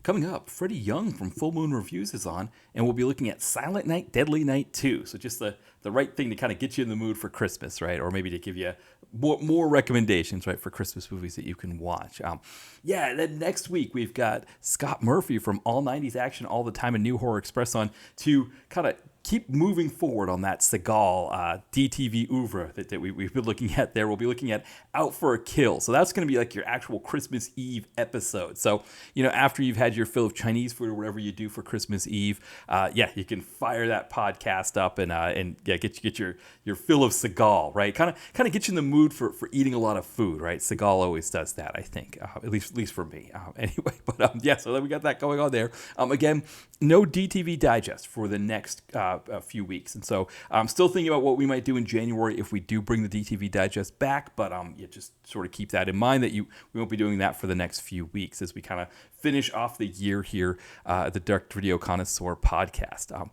Coming up, Freddie Young from Full Moon Reviews is on, and we'll be looking at Silent Night, Deadly Night 2. So just the right thing to kind of get you in the mood for Christmas, right? Or maybe to give you more recommendations, right, for Christmas movies that you can watch. Then next week we've got Scott Murphy from All 90s Action All the Time and New Horror Express on to kind of keep moving forward on that Seagal DTV oeuvre that we've been looking at there. We'll be looking at Out for a Kill. So that's going to be like your actual Christmas Eve episode. So, after you've had your fill of Chinese food or whatever you do for Christmas Eve, you can fire that podcast up and get your fill of Seagal, right? Kind of get you in the mood for eating a lot of food, right? Seagal always does that, I think, at least for me. Anyway, but so then we got that going on there. Again, no DTV digest for the next a few weeks. And so I'm still thinking about what we might do in January if we do bring the DTV digest back, but just sort of keep that in mind that we won't be doing that for the next few weeks as we kind of finish off the year here at the Direct Video Connoisseur podcast.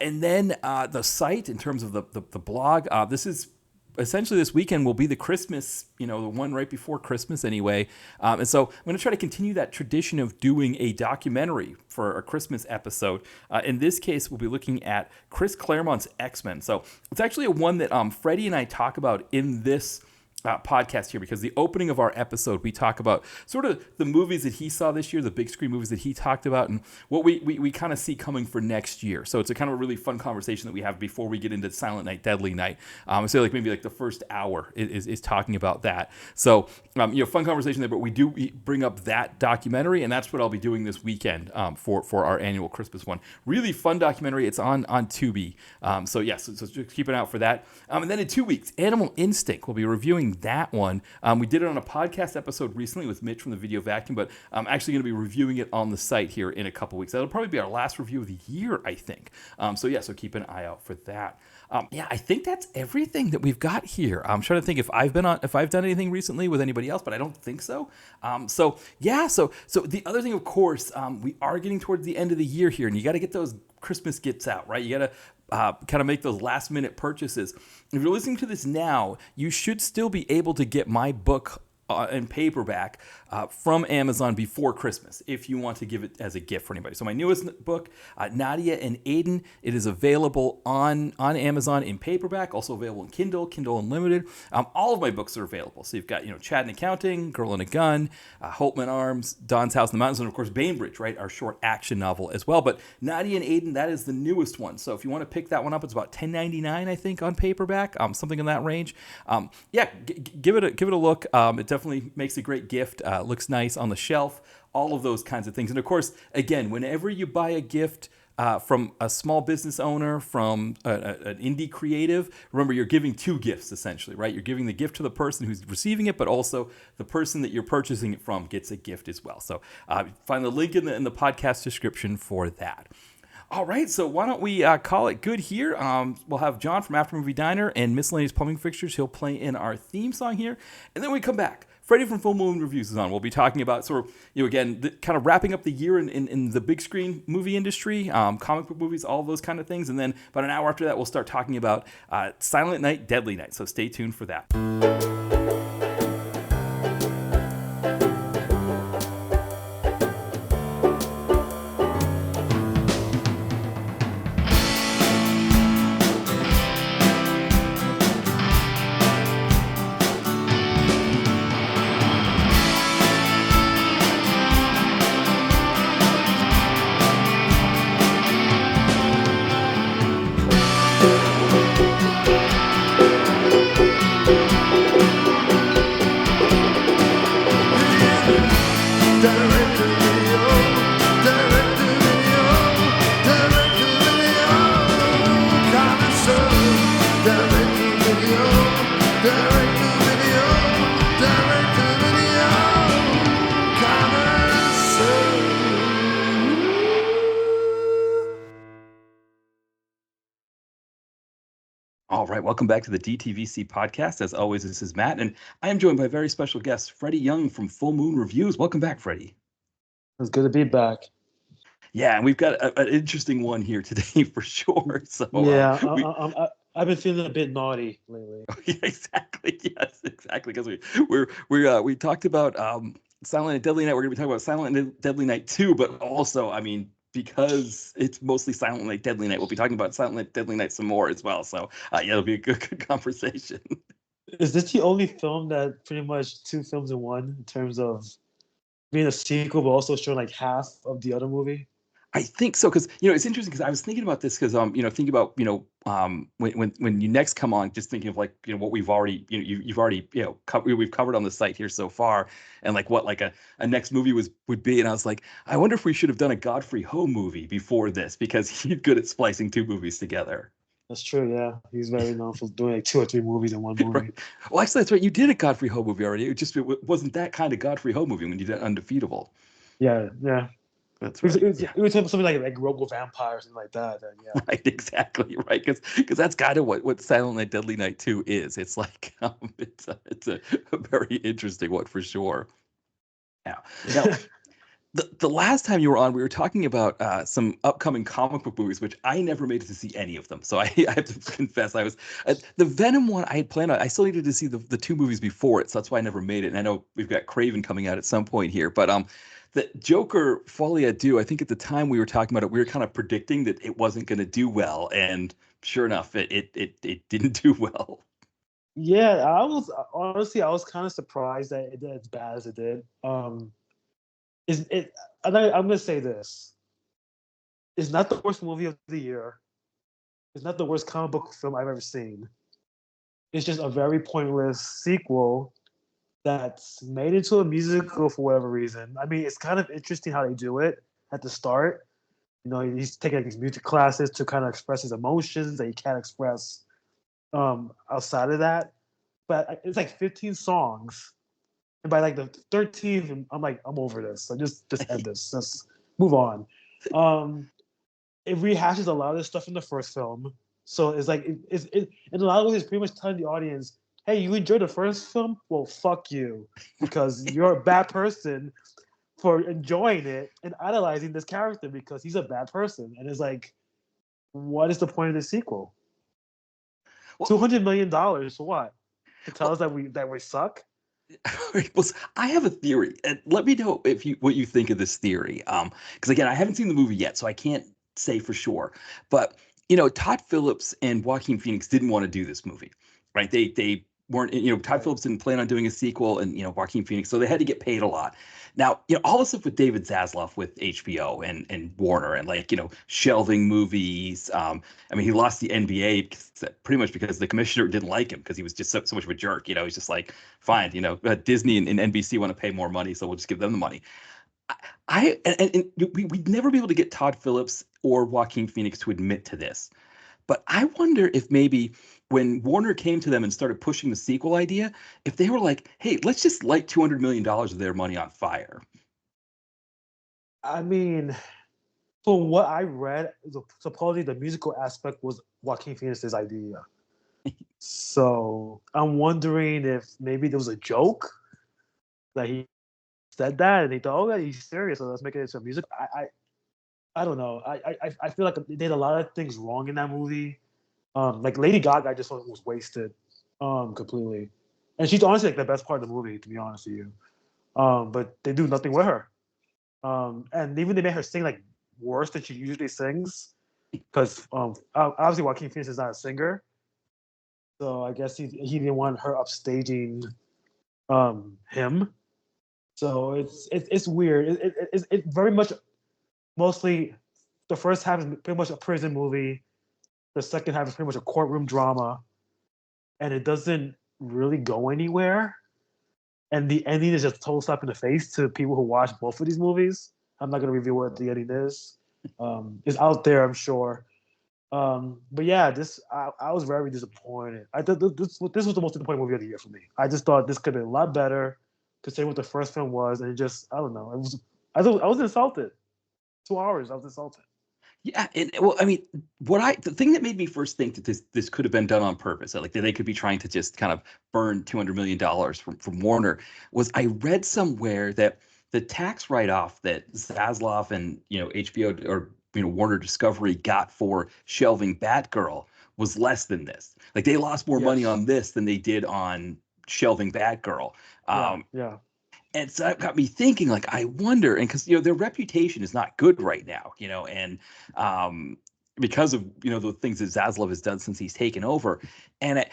And then the site in terms of the blog, this is essentially this weekend will be the Christmas, the one right before Christmas anyway. And so I'm going to try to continue that tradition of doing a documentary for a Christmas episode. In this case, we'll be looking at Chris Claremont's X-Men. So it's actually a one that Freddie and I talk about in this podcast here, because the opening of our episode, we talk about sort of the movies that he saw this year, the big screen movies that he talked about, and what we kind of see coming for next year. So it's a kind of a really fun conversation that we have before we get into Silent Night, Deadly Night. So maybe the first hour is talking about that. So, fun conversation there, but we bring up that documentary, and that's what I'll be doing this weekend for our annual Christmas one. Really fun documentary. It's on Tubi. So just keep an eye out for that. And then in 2 weeks, Animal Instinct. We'll be reviewing that one. We did it on a podcast episode recently with Mitch from the Video Vacuum, but I'm actually going to be reviewing it on the site here in a couple weeks. That'll probably be our last review of the year, I think. So keep an eye out for that. I think that's everything that we've got here. I'm trying to think if I've done anything recently with anybody else, but I don't think so. So the other thing, of course, we are getting towards the end of the year here, and you got to get those Christmas gifts out, right? You got to kind of make those last minute purchases. If you're listening to this now, you should still be able to get my book in paperback from Amazon before Christmas if you want to give it as a gift for anybody. So my newest book, Nadia and Aiden, it is available on Amazon in paperback, also available in Kindle Unlimited. All of my books are available. So you've got, Chad and Accounting, Girl and a Gun, Holtman Arms, Don's House in the Mountains, and of course Bainbridge, right, our short action novel as well. But Nadia and Aiden, that is the newest one. So if you want to pick that one up, it's about $10.99, I think, on paperback, something in that range. Give it a look. It definitely makes a great gift. Looks nice on the shelf, all of those kinds of things. And of course, again, whenever you buy a gift from a small business owner, from an indie creative, remember you're giving two gifts essentially, right? You're giving the gift to the person who's receiving it, but also the person that you're purchasing it from gets a gift as well. So find the link in the podcast description for that. All right, so why don't we call it good here? We'll have John from After Movie Diner and Miscellaneous Plumbing Fixtures. He'll play in our theme song here, and then we come back. Freddie from Full Moon Reviews is on. We'll be talking about sort of, again, kind of wrapping up the year in the big screen movie industry, comic book movies, all of those kind of things. And then about an hour after that, we'll start talking about Silent Night, Deadly Night. So stay tuned for that. All right, welcome back to the DTVC podcast. As always, this is Matt, and I am joined by a very special guest, Freddie Young from Full Moon Reviews. Welcome back, Freddie. It's good to be back. Yeah, and we've got an interesting one here today for sure. So I've been feeling a bit naughty lately. Yeah, exactly. Yes, exactly. Because we talked about Silent Night, Deadly Night, we're going to be talking about Silent Night, Deadly Night 2, but also, I mean, because it's mostly Silent Night, Deadly Night, we'll be talking about Silent Night, Deadly Night some more as well. So, yeah, it'll be a good conversation. Is this the only film that pretty much two films in one in terms of being a sequel, but also showing like half of the other movie? I think so because it's interesting because I was thinking about this because thinking about when you next come on, just thinking of like what we've already you've already we've covered on the site here so far, and like what like a next movie would be, and I was like, I wonder if we should have done a Godfrey Ho movie before this because he's good at splicing two movies together. That's true. Yeah, he's very known for doing like two or three movies in one movie. Right. Well, actually, that's right. You did a Godfrey Ho movie already. It wasn't that kind of Godfrey Ho movie when you did Undefeatable. Yeah, yeah. That's right. Yeah. It was something like Robo Vampire or something like that. Then, yeah. Right, exactly right, because that's kind of what Silent Night, Deadly Night 2 is. It's like it's a very interesting one for sure. Now, the last time you were on, we were talking about some upcoming comic book movies, which I never made it to see any of them. So I have to confess, I was the Venom one I had planned on. I still needed to see the two movies before it, so that's why I never made it. And I know we've got Craven coming out at some point here, but the Joker Folie à Deux, I think at the time we were talking about it, we were kind of predicting that it wasn't going to do well, and sure enough, it didn't do well. Yeah, I was honestly I was kind of surprised that it did as bad as it did. Is it? I'm gonna say this: it's not the worst movie of the year. It's not the worst comic book film I've ever seen. It's just a very pointless sequel that's made into a musical for whatever reason. I mean, it's kind of interesting how they do it at the start. He's taking like these music classes to kind of express his emotions that he can't express outside of that. But it's like 15 songs, and by like the 13th, I'm like, I'm over this. So just end this. Let's move on. It rehashes a lot of this stuff in the first film. So it's like it in a lot of ways it's pretty much telling the audience, hey, you enjoyed the first film? Well, fuck you. Because you're a bad person for enjoying it and idolizing this character because he's a bad person. And it's like, what is the point of the sequel? Well, $200 million for what? To tell well, us that we suck? well, I have a theory, and let me know if you what you think of this theory. Because again, I haven't seen the movie yet, so I can't say for sure. But Todd Phillips and Joaquin Phoenix didn't want to do this movie, right? They weren't. Todd Phillips didn't plan on doing a sequel, and Joaquin Phoenix, so they had to get paid a lot. Now, all the stuff with David Zaslav with HBO and Warner, and like shelving movies. I mean, he lost the NBA pretty much because the commissioner didn't like him because he was just so much of a jerk. He's just like, fine, Disney and NBC want to pay more money, so we'll just give them the money. And we'd never be able to get Todd Phillips or Joaquin Phoenix to admit to this. But I wonder if maybe when Warner came to them and started pushing the sequel idea, if they were like, hey, let's just light $200 million of their money on fire. I mean, from what I read, supposedly the musical aspect was Joaquin Phoenix's idea. So I'm wondering if maybe there was a joke that he said that and they thought, oh, yeah, he's serious, so let's make it into music. I don't know. I feel like they did a lot of things wrong in that movie. Like Lady Gaga, I just thought was wasted, completely. And she's honestly like the best part of the movie, to be honest with you. But they do nothing with her. And even they made her sing like worse than she usually sings, because obviously Joaquin Phoenix is not a singer, so I guess he didn't want her upstaging him. So it's weird. It's very much mostly the first half is pretty much a prison movie. The second half is pretty much a courtroom drama, and it doesn't really go anywhere. And the ending is just a total slap in the face to people who watch both of these movies. I'm not going to reveal what the ending is. It's out there, I'm sure. But yeah, I was very disappointed. I thought this was the most disappointing movie of the year for me. I just thought this could have been a lot better, considering what the first film was, and it just I don't know. I was insulted. 2 hours, I was insulted. Yeah, well, I mean, the thing that made me first think that this could have been done on purpose, like that they could be trying to just kind of burn $200 million from Warner, was I read somewhere that the tax write-off that Zaslav and HBO or Warner Discovery got for shelving Batgirl was less than this. Like they lost more money Yes. on this than they did on shelving Batgirl. Yeah. Yeah. And so that got me thinking, like, I wonder, and because their reputation is not good right now, and um, because of the things that Zaslav has done since he's taken over, and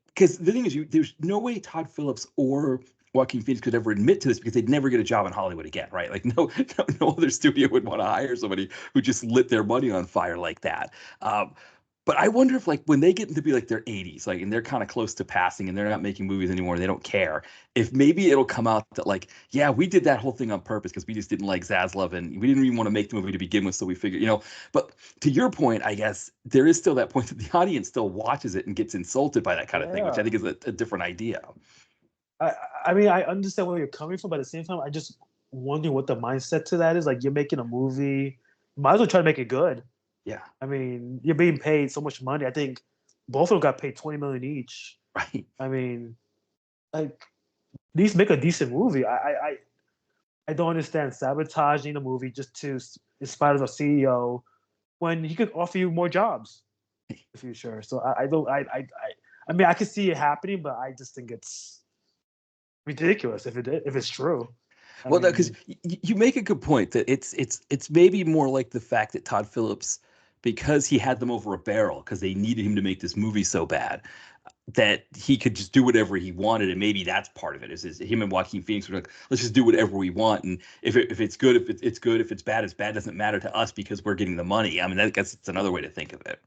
because the thing is, there's no way Todd Phillips or Joaquin Phoenix could ever admit to this because they'd never get a job in Hollywood again, right? Like no other studio would want to hire somebody who just lit their money on fire like that. Um, but I wonder if like when they get into be like their 80s, like and they're kind of close to passing and they're not making movies anymore, and they don't care. If maybe it'll come out that like, yeah, we did that whole thing on purpose because we just didn't like Zaslav and we didn't even want to make the movie to begin with, so we figured. But to your point, I guess there is still that point that the audience still watches it and gets insulted by that kind of thing, which I Yeah. think is a different idea. I I mean, I understand where you're coming from, but at the same time, I just wondering what the mindset to that is. Like, you're making a movie, might as well try to make it good. Yeah, I mean, you're being paid so much money. I think both of them got paid 20 million each. right. I mean, like, at least make a decent movie. I don't understand sabotaging the movie just to in spite of a CEO when he could offer you more jobs in the future. So I don't I mean I could see it happening, but I just think it's ridiculous if it's true. I Well, no, because mean, you make a good point that it's maybe more like the fact that Todd Phillips, because he had them over a barrel, because they needed him to make this movie so bad, that he could just do whatever he wanted, and maybe that's part of it. Is him and Joaquin Phoenix were like, let's just do whatever we want, and if it's good, if it's good, if it's bad, it's bad. Doesn't matter to us because we're getting the money. I mean, I guess it's another way to think of it.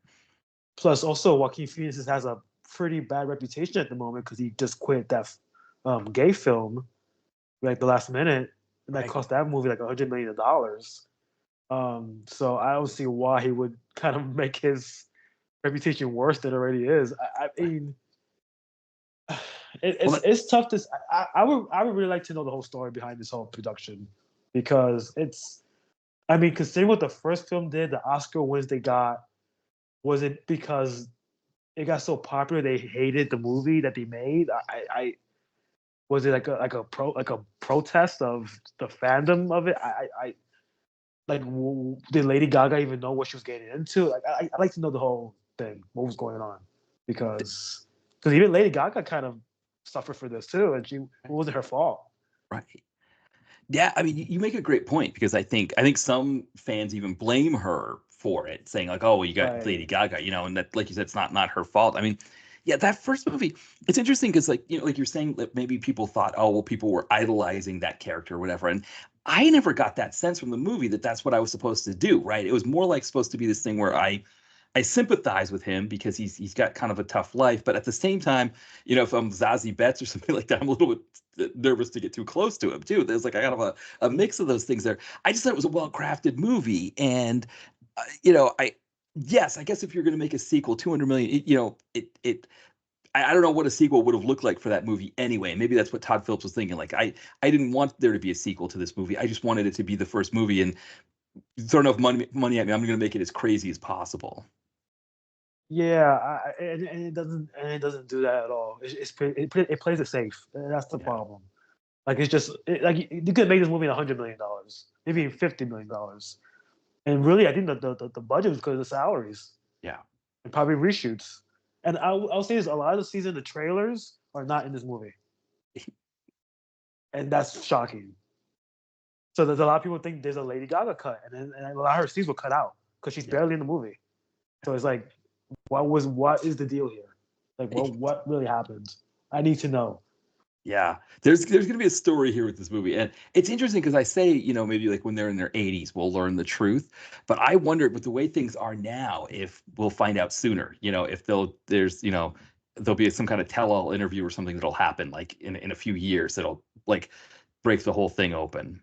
plus also Joaquin Phoenix has a pretty bad reputation at the moment because he just quit that gay film like the last minute, and that Right. cost that movie like $100 million. So I don't see why he would kind of make his reputation worse than it already is. I mean, Well, that, it's tough to. I would really like to know the whole story behind this whole production because it's. I mean, considering what the first film did, the Oscar wins they got, was it because it got so popular they hated the movie that they made? I was it like a protest of the fandom of it? Like, did Lady Gaga even know what she was getting into? Like, I like to know the whole thing, what was going on, because even Lady Gaga kind of suffered for this too, and it wasn't her fault. right. Yeah, I mean, you make a great point because I think some fans even blame her for it, saying like, "Oh, well, you got Lady Right. Gaga," and that, like you said, it's not her fault. I mean, yeah, that first movie, it's interesting because like like you're saying that maybe people thought, "Oh, well, people were idolizing that character or whatever," and I never got that sense from the movie that that's what I was supposed to do, right? It was more like supposed to be this thing where I sympathize with him because he's got kind of a tough life, but at the same time, if I'm Zazie Betts or something like that, I'm a little bit nervous to get too close to him too. There's like I got a mix of those things there. I just thought it was a well crafted movie, and I yes, I guess if you're going to make a sequel, 200 million, I don't know what a sequel would have looked like for that movie anyway. Maybe that's what Todd Phillips was thinking. Like I didn't want there to be a sequel to this movie. I just wanted it to be the first movie, and throw enough money at me, I'm going to make it as crazy as possible. Yeah, and it doesn't do that at all. It plays it safe. And that's the Yeah. problem. Like, it's just like you could make this movie $100 million, maybe $50 million, and really, I think the budget was because of the salaries Yeah. and probably reshoots. And I'll say this: a lot of the season, the trailers are not in this movie, and that's shocking. So there's a lot of people think there's a Lady Gaga cut, and a lot of her scenes were cut out because she's Yeah. barely in the movie. So it's like, what is the deal here? Like, what really happened? I need to know. Yeah, there's going to be a story here with this movie, and it's interesting because I say maybe like when they're in their 80s we'll learn the truth, but I wonder with the way things are now if we'll find out sooner. If there'll be some kind of tell-all interview or something that'll happen like in a few years that'll like break the whole thing open.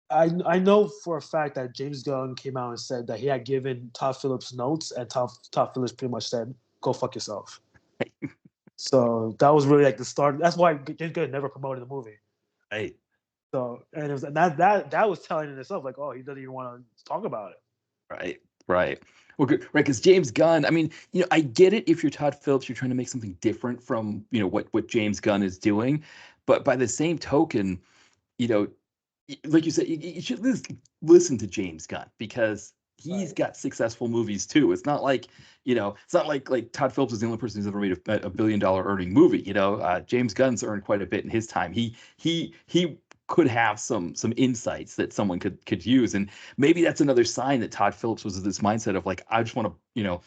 I know for a fact that James Gunn came out and said that he had given Todd Phillips notes, and Todd Phillips pretty much said, "Go fuck yourself." So that was really like the start. That's why James Gunn never promoted the movie. Right, So and that was telling in itself, like, oh, he doesn't even want to talk about it. right, right. Well, good, right? Because James Gunn, I mean, I get it if you're Todd Phillips, you're trying to make something different from what James Gunn is doing, but by the same token, you know, like you said, you should listen to James Gunn because he's Right. got successful movies too. It's not like Todd Phillips is the only person who's ever made a $1 billion earning movie. James Gunn's earned quite a bit in his time. He could have some insights that someone could use. And maybe that's another sign that Todd Phillips was this mindset of like, I just want to,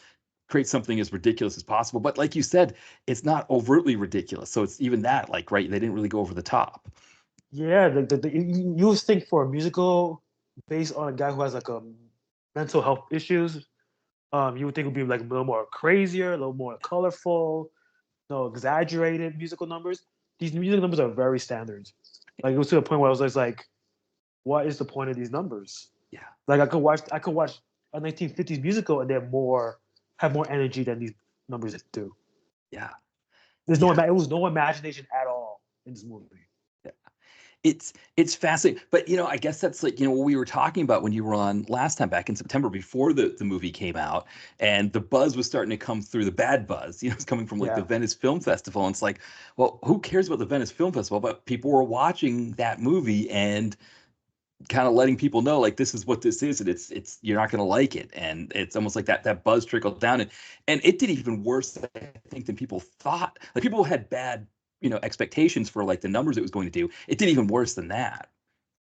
create something as ridiculous as possible. But like you said, it's not overtly ridiculous. So it's even that, like, right, they didn't really go over the top. Yeah, you would think for a musical based on a guy who has like a mental health issues, you would think it would be like a little more crazier, a little more colorful, no exaggerated musical numbers. These musical numbers are very standard. Like it was to the point where I was just like, what is the point of these numbers? Yeah. Like I could watch a 1950s musical and they're more have more energy than these numbers do. Yeah. It was no imagination at all in this movie. Yeah. It's fascinating. But I guess that's like, what we were talking about when you were on last time back in September before the movie came out, and the buzz was starting to come through, the bad buzz, it's coming from like the Yeah. Venice Film Festival. And it's like, well, who cares about the Venice Film Festival? But people were watching that movie and kind of letting people know like this is what this is, and it's you're not going to like it. And it's almost like that buzz trickled down, and it did even worse, I think, than people thought. Like people had bad expectations for like the numbers it was going to do. It did even worse than that.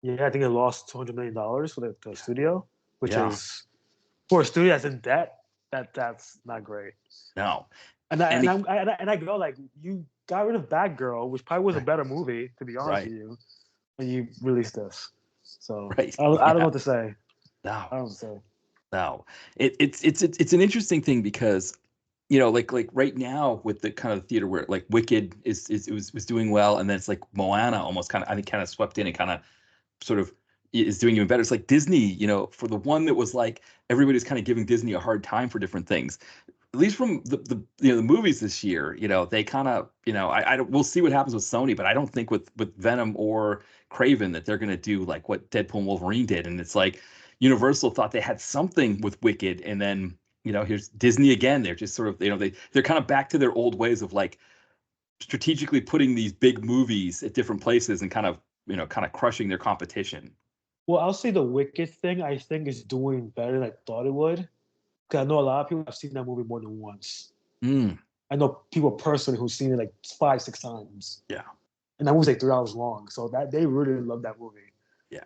Yeah, I think it lost $200 million for the studio, which Yeah. is for a studio that's in debt. That's not great. No. And I And and I go like, you got rid of Batgirl, which probably was a better movie, to be honest right. with you, and you released this. So Right. I don't know Yeah. what to say. No. I don't know what to say. No. It's an interesting thing because like right now with the kind of theater where like Wicked was doing well, and then it's like Moana almost kind of, I think, kind of swept in and kind of sort of is doing even better. It's like Disney, for the one that was like everybody's kind of giving Disney a hard time for different things. At least from the movies this year, they kind of, I don't, we'll see what happens with Sony, but I don't think with Venom or Craven that they're going to do like what Deadpool and Wolverine did. And it's like Universal thought they had something with Wicked, and then here's Disney again. They're just sort of, they're kind of back to their old ways of like strategically putting these big movies at different places and kind of crushing their competition. Well, I'll say the Wicked thing I think is doing better than I thought it would. Because I know a lot of people have seen that movie more than once. Mm, I know people personally who've seen it like 5, 6 times. yeah. And that movie's like 3 hours long. So that they really love that movie. Yeah.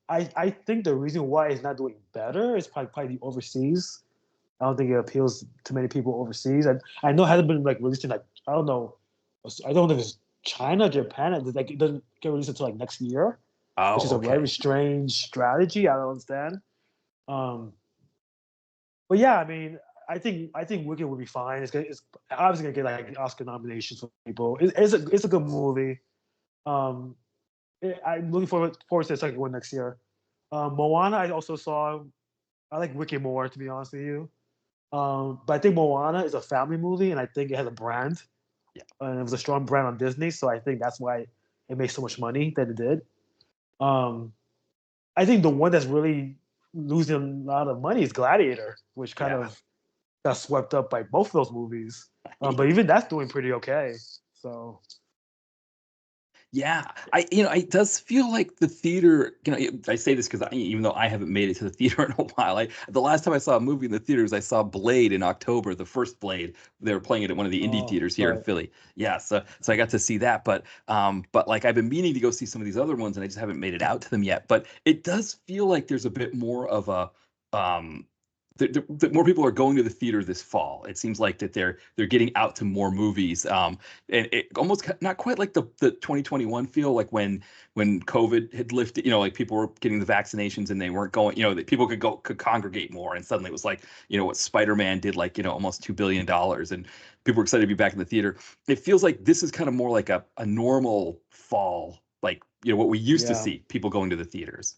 I think the reason why it's not doing better is probably the overseas. I don't think it appeals to many people overseas. And I know it hasn't been like released in like, I don't know. I don't know if it's China, Japan. Like it doesn't get released until like next year, which is Oh, a very okay. strange strategy. I don't understand. But yeah, I mean, I think Wicked will be fine. It's obviously gonna get like Oscar nominations for people. It's a good movie. Um, I'm looking forward to the second one next year. Moana, I also saw. I like Wicked more, to be honest with you. But I think Moana is a family movie, and I think it has a brand, Yeah. and it was a strong brand on Disney. So I think that's why it made so much money that it did. Um, I think the one that's really losing a lot of money is Gladiator, which kind Yeah. of got swept up by both of those movies. But even that's doing pretty okay. So Yeah, it does feel like the theater. I say this because even though I haven't made it to the theater in a while, the last time I saw a movie in the theaters, I saw Blade in October, the first Blade. They were playing it at one of the indie oh, theaters here in right. Philly. Yeah, so I got to see that, but like I've been meaning to go see some of these other ones, and I just haven't made it out to them yet. But it does feel like there's a bit more of a that more people are going to the theater this fall. It seems like that they're getting out to more movies, and it almost not quite like the 2021 feel, like when COVID had lifted. Like people were getting the vaccinations and they weren't going. That people could congregate more, and suddenly it was like what Spider-Man did, like almost $2 billion, and people were excited to be back in the theater. It feels like this is kind of more like a normal fall, like what we used to Yeah. see people going to the theaters.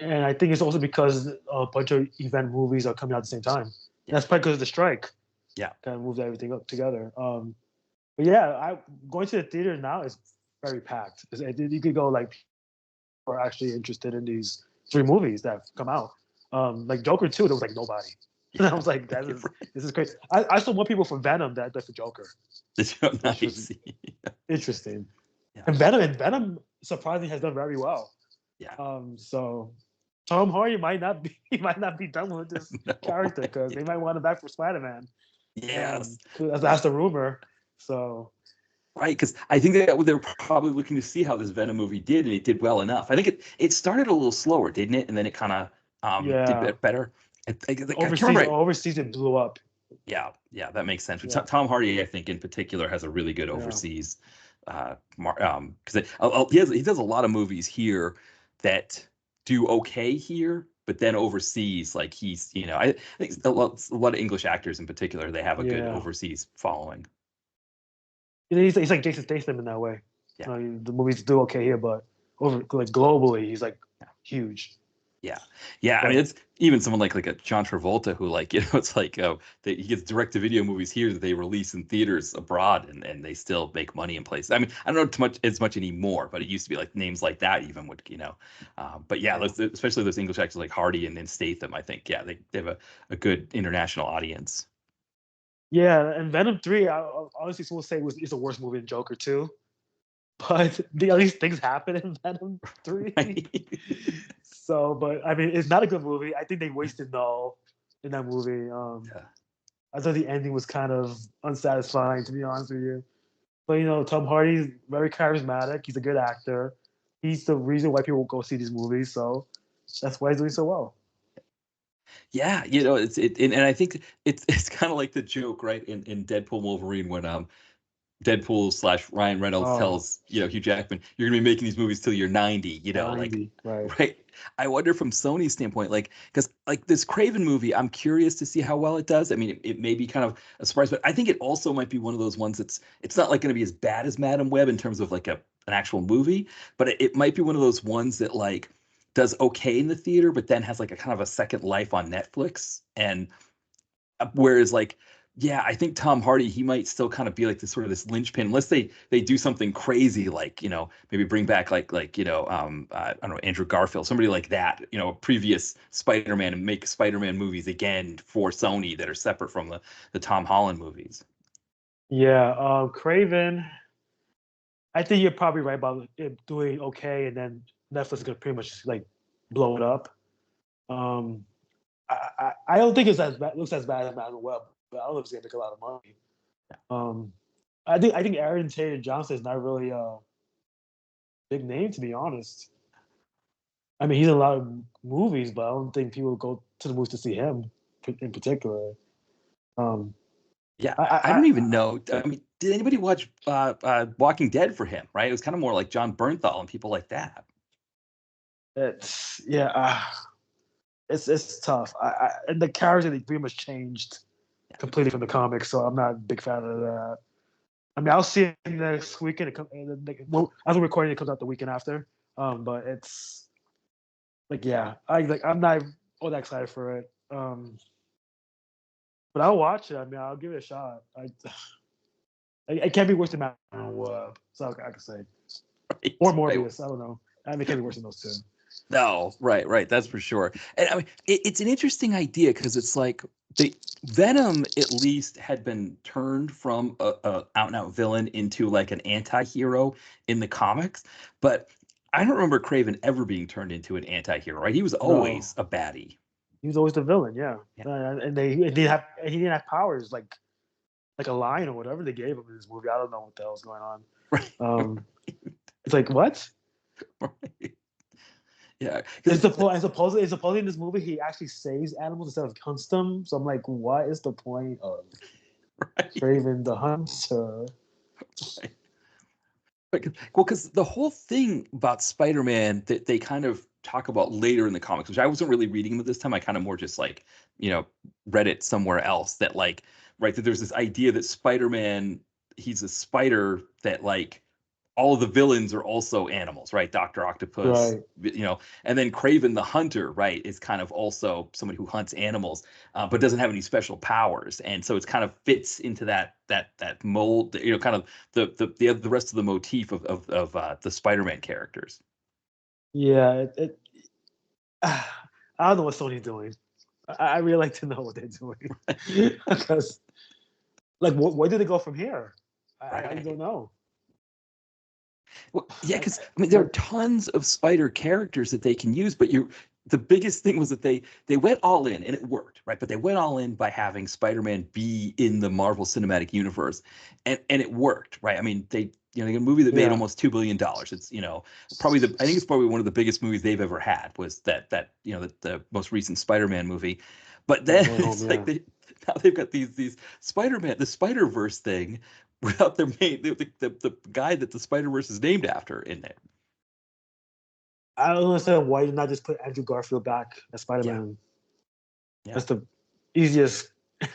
And I think it's also because a bunch of event movies are coming out at the same time. Yeah. That's probably because of the strike. Yeah. Kind of moved everything up together. But yeah, going to the theater now is very packed. You could go like people are actually interested in these 3 movies that have come out. Like Joker 2, there was like nobody. And I was like, this is crazy. I saw more people for Venom than for Joker, which was interesting. Yeah. And Venom surprisingly has done very well. Yeah. So Tom Hardy might not be done with this character because they might want him back for Spider-Man. Yes. That's the rumor. So Right, because I think that they're probably looking to see how this Venom movie did, and it did well enough. I think it started a little slower, didn't it? And then it kind of did Yeah, better. I can't remember. overseas it blew up. Yeah, yeah, that makes sense. Yeah, Tom Hardy, I think, in particular, has a really good yeah, overseas, because he does a lot of movies here that do okay here, but then overseas, like I think a lot of English actors in particular, they have a good yeah. overseas following. He's like Jason Statham in that way. Yeah. The movies do okay here, but over like globally, he's like huge. Yeah, yeah. I mean, But it's even someone like a John Travolta who it's like he gets direct to video movies here that they release in theaters abroad, and they still make money in places. I mean, I don't know too much as much anymore, but it. Used to be like names like that even would But yeah, yeah, especially those English actors like Hardy and Statham, I think they have a good international audience. yeah. And Venom 3, I honestly will say is a worse movie than Joker 2. But at least things happen in Venom 3. Right? So, but I mean, it's not a good movie. I think they wasted Null in that movie. Yeah. I thought the ending was kind of unsatisfying, to be honest with you. But Tom Hardy's very charismatic. He's a good actor. He's the reason why people go see these movies. So that's why he's doing so well. Yeah, and I think it's kind of like the joke, right? In Deadpool Wolverine when Deadpool slash Ryan Reynolds Oh, tells Hugh Jackman, "You're gonna be making these movies till you're 90." 90, right? Right. I wonder from Sony's standpoint, like, because like this Craven movie, I'm curious to see how well it does. I mean, it may be kind of a surprise, but I think it also might be one of those ones it's not like going to be as bad as Madam Web in terms of like an actual movie, but it might be one of those ones that like does okay in the theater, but then has like a kind of a second life on Netflix. And whereas like yeah, I think Tom Hardy, he might still kind of be like this sort of this linchpin, unless they do something crazy, like maybe bring back I don't know, Andrew Garfield, somebody like that, a previous Spider-Man, and make Spider-Man movies again for Sony that are separate from the Tom Holland movies. Yeah. Craven. I think you're probably right about it doing okay, and then Netflix is gonna pretty much like blow it up. Um, I don't think it's as bad, looks as bad as Madam Web, but I don't know if it's gonna make a lot of money. Um, I think Aaron Taylor Johnson is not really a big name, to be honest. I mean, he's in a lot of movies, but I don't think people go to the movies to see him in particular. Um, Yeah, I, I I, don't even know. I mean, did anybody watch Walking Dead for him? Right, it was kind of more like John Bernthal and people like that. it's yeah, it's tough. And the character they pretty much changed completely from the comics, so I'm not a big fan of that. I mean, I'll see it next weekend. Well, as we're recording, it comes out the weekend after. But it's like, yeah, I'm not all that excited for it. But I'll watch it. I mean, I'll give it a shot. It can't be worse than Man Web. So I can say, or Right, right. Morbius. I don't know. I mean, it can't be worse than those two. No, right, right. That's for sure. And I mean, it's an interesting idea because it's like the Venom at least had been turned from a out and out villain into like an anti-hero in the comics, but I don't remember Craven ever being turned into an anti-hero, right? He was No, always a baddie. he was always the villain. Yeah, Yeah. and he didn't have powers like a lion or whatever they gave him in this movie. I don't know what the hell's going on. Right. Um, it's like what? Right. Yeah. And 'Cause supposedly in this movie he actually saves animals instead of hunts them. So I'm like, what is the point of right. Craven the Hunter? Right. Well, because the whole thing about Spider-Man that they kind of talk about later in the comics, which I wasn't really reading them at this time, I kind of more just like, read it somewhere else that like, right, that there's this idea that Spider-Man, he's a spider that like all of the villains are also animals, right? Dr. Octopus, Right. and then Craven the Hunter, right, is kind of also somebody who hunts animals, but doesn't have any special powers, and so it's kind of fits into that mold, kind of the rest of the motif of the Spider-Man characters. Yeah. I don't know what Sony's doing. I really like to know what they're doing because like where do they go from here? I Right. don't know. Well, yeah, because I mean, there are tons of spider characters that they can use, but the biggest thing was that they went all in and it worked, right? But they went all in by having Spider-Man be in the Marvel Cinematic Universe, and it worked, right? I mean, a movie that made Yeah. almost $2 billion. It's probably I think it's probably one of the biggest movies they've ever had was the most recent Spider-Man movie. But Yeah, then No Way it's Home. like Yeah. now they've got these Spider-Man, the Spider-Verse thing without their main the guy that the Spider-Verse is named after in there. I don't understand why you not just put Andrew Garfield back as Spider Yeah, Man. yeah, That's the easiest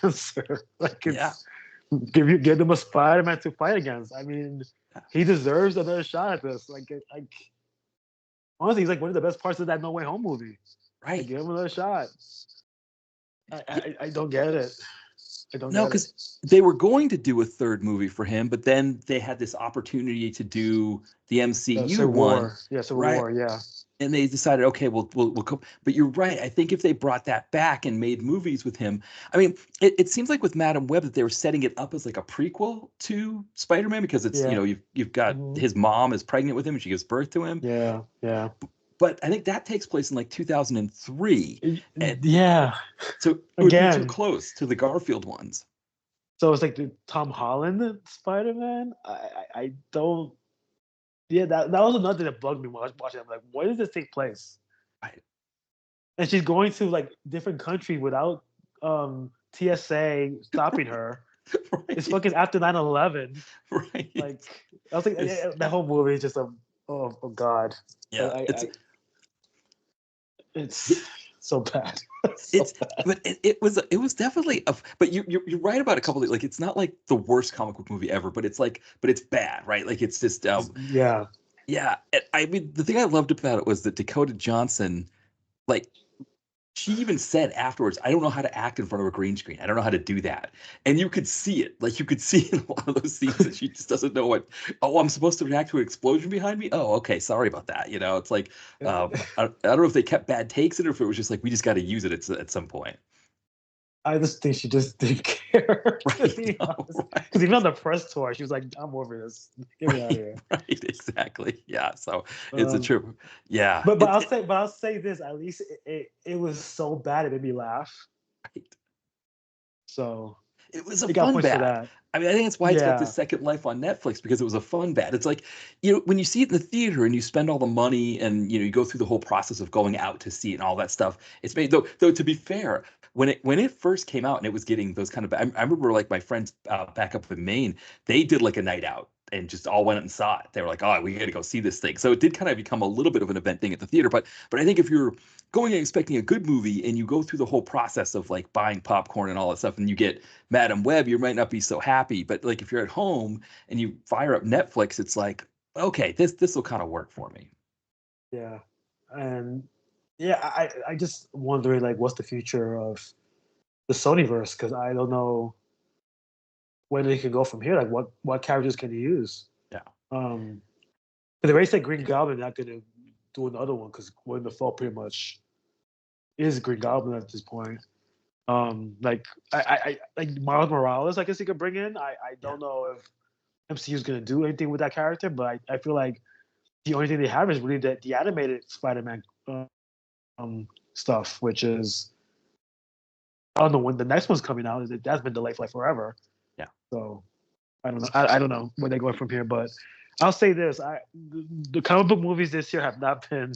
answer. Like yeah. it's give them a Spider Man to fight against. I mean, he deserves another shot at this. Like honestly, he's like one of the best parts of that No Way Home movie. Like Right. give him another shot. I don't get it. I don't No, get it. because they were going to do a third movie for him, but then they had this opportunity to do the MCU Civil one, War. Yeah, Civil right? War. Yeah. And they decided, okay, we'll come. But you're right. I think if they brought that back and made movies with him, I mean, it seems like with Madam Web that they were setting it up as like a prequel to Spider-Man because it's Yeah. you've got Mhm. his mom is pregnant with him and she gives birth to him. Yeah. Yeah. But I think that takes place in like 2003, and Yeah. so it would be too Again. close to the Garfield ones. So it's like the Tom Holland Spider Man. I don't. Yeah, that was another thing that bugged me when I was watching. I'm like, where does this take place? Right. And she's going to like different country without TSA stopping her. It's Right. fucking after 9/11. Right. Like I was like, It's that whole movie is just a oh god. yeah, It's so bad. So it's bad. but it was definitely but you're right about a couple of like it's not like the worst comic book movie ever, but it's bad, right? Like it's just Yeah. yeah. I mean the thing I loved about it was that Dakota Johnson like she even said afterwards, I don't know how to act in front of a green screen. I don't know how to do that. And you could see it. Like you could see in a lot of those scenes that she just doesn't know oh, I'm supposed to react to an explosion behind me. Oh, okay. Sorry about that. It's like, I don't know if they kept bad takes in it or if it was just like, we just got to use it at some point. I just think she just didn't care, to Right. be No, honest. Because right. even on the press tour, she was like, "I'm over this. Get me out of Right. here." Right. Exactly. Yeah. So it's a Um, trip. Yeah. but I'll say this. At least it was so bad it made me laugh. Right. So It was a it got fun points for bad. that. I mean, I think that's why it's got this Yeah. second life on Netflix because it was a fun bad. It's like, when you see it in the theater and you spend all the money and you go through the whole process of going out to see it and all that stuff. It's made though to be fair, when it first came out and it was getting those kind of I remember like my friends back up in Maine, they did like a night out and just all went and saw it. They were like, "Oh, we got to go see this thing." So it did kind of become a little bit of an event thing at the theater, but I think if you're going and expecting a good movie and you go through the whole process of like buying popcorn and all that stuff and you get Madam Web, you might not be so happy. But like if you're at home and you fire up Netflix, it's like, okay, this will kind of work for me. Yeah. And yeah, I just wondering like what's the future of the Sonyverse because I don't know where they can go from here. Like what characters can you use? Yeah. Um, 'Cause they already said Green Goblin not gonna do another one because William Dafoe pretty much is Green Goblin at this point. Like I like Miles Morales, I guess you could bring in. I Yeah. don't know if MCU is gonna do anything with that character, but I feel like the only thing they have is really the animated Spider-Man stuff, which is I don't know when the next one's coming out. That's been delayed for like forever. Yeah. So I don't know. I don't know where they're going from here, but I'll say this: the comic book movies this year have not been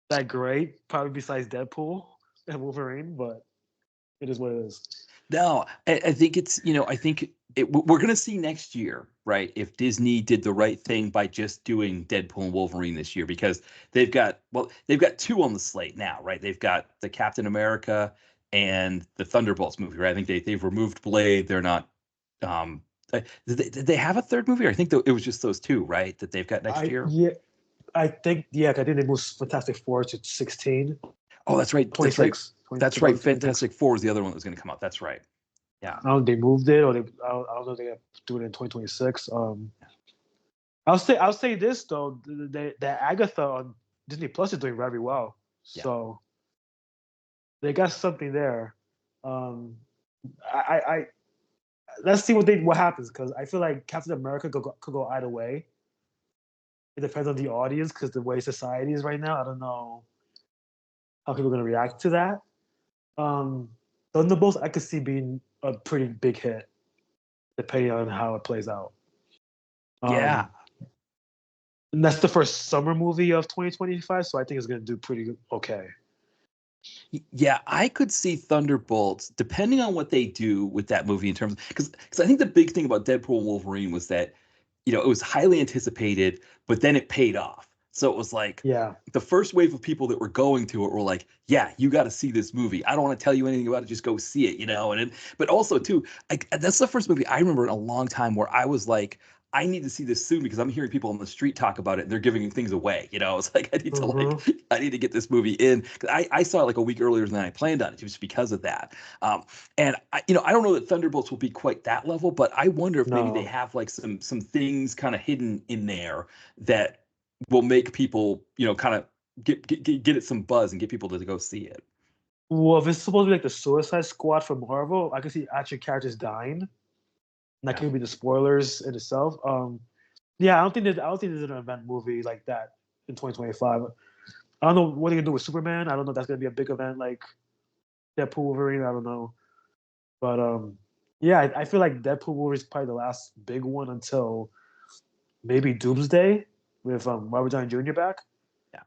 that great, probably besides Deadpool and Wolverine, but it is what it is. No, I think I think we're going to see next year, right? If Disney did the right thing by just doing Deadpool and Wolverine this year, because they've got two on the slate now, right? They've got the Captain America and the Thunderbolts movie, right? I think they've removed Blade. They're not. Did they have a third movie? Or I think it was just those two, right? That they've got next I year. yeah, I think they moved Fantastic Four to 16, Oh, that's right. That's right. 26, 20, That's right. 2026. Fantastic Four is the other one that was going to come out. That's right. Yeah. I don't know if they moved it or I don't know if they have to do it in 2026. I'll say this though, the Agatha on Disney Plus is doing very well. Yeah. So they got something there. I let's see what happens because I feel like Captain America could go either way. It depends on the audience because the way society is right now, I don't know how people are gonna react to that. Um, Thunderbolts I could see being a pretty big hit, depending on how it plays out. Yeah. Um, and that's the first summer movie of 2025, so I think it's gonna do pretty okay. Yeah, I could see Thunderbolts, depending on what they do with that movie in terms of, because I think the big thing about Deadpool and Wolverine was that, it was highly anticipated, but then it paid off. So it was like Yeah. the first wave of people that were going to it were like, yeah, you got to see this movie. I don't want to tell you anything about it, just go see it. But also too, like that's the first movie I remember in a long time where I was like, I need to see this soon because I'm hearing people on the street talk about it and they're giving things away. It's like Hmm. I need to get this movie in. 'Cause I saw it like a week earlier than I planned on it just because of that. And I don't know that Thunderbolts will be quite that level, but I wonder if maybe they No. have like some things kind of hidden in there that will make people, kind of get it some buzz and get people to go see it. Well, if it's supposed to be like the Suicide Squad from Marvel, I can see actual characters dying. And that Yeah. could be the spoilers in itself. Yeah, I don't think there's an event movie like that in 2025. I don't know what they're gonna do with Superman. I don't know if that's gonna be a big event like Deadpool Wolverine. I don't know, but yeah, I feel like Deadpool Wolverine is probably the last big one until maybe Doomsday with Robert Downey Jr. back. Yeah.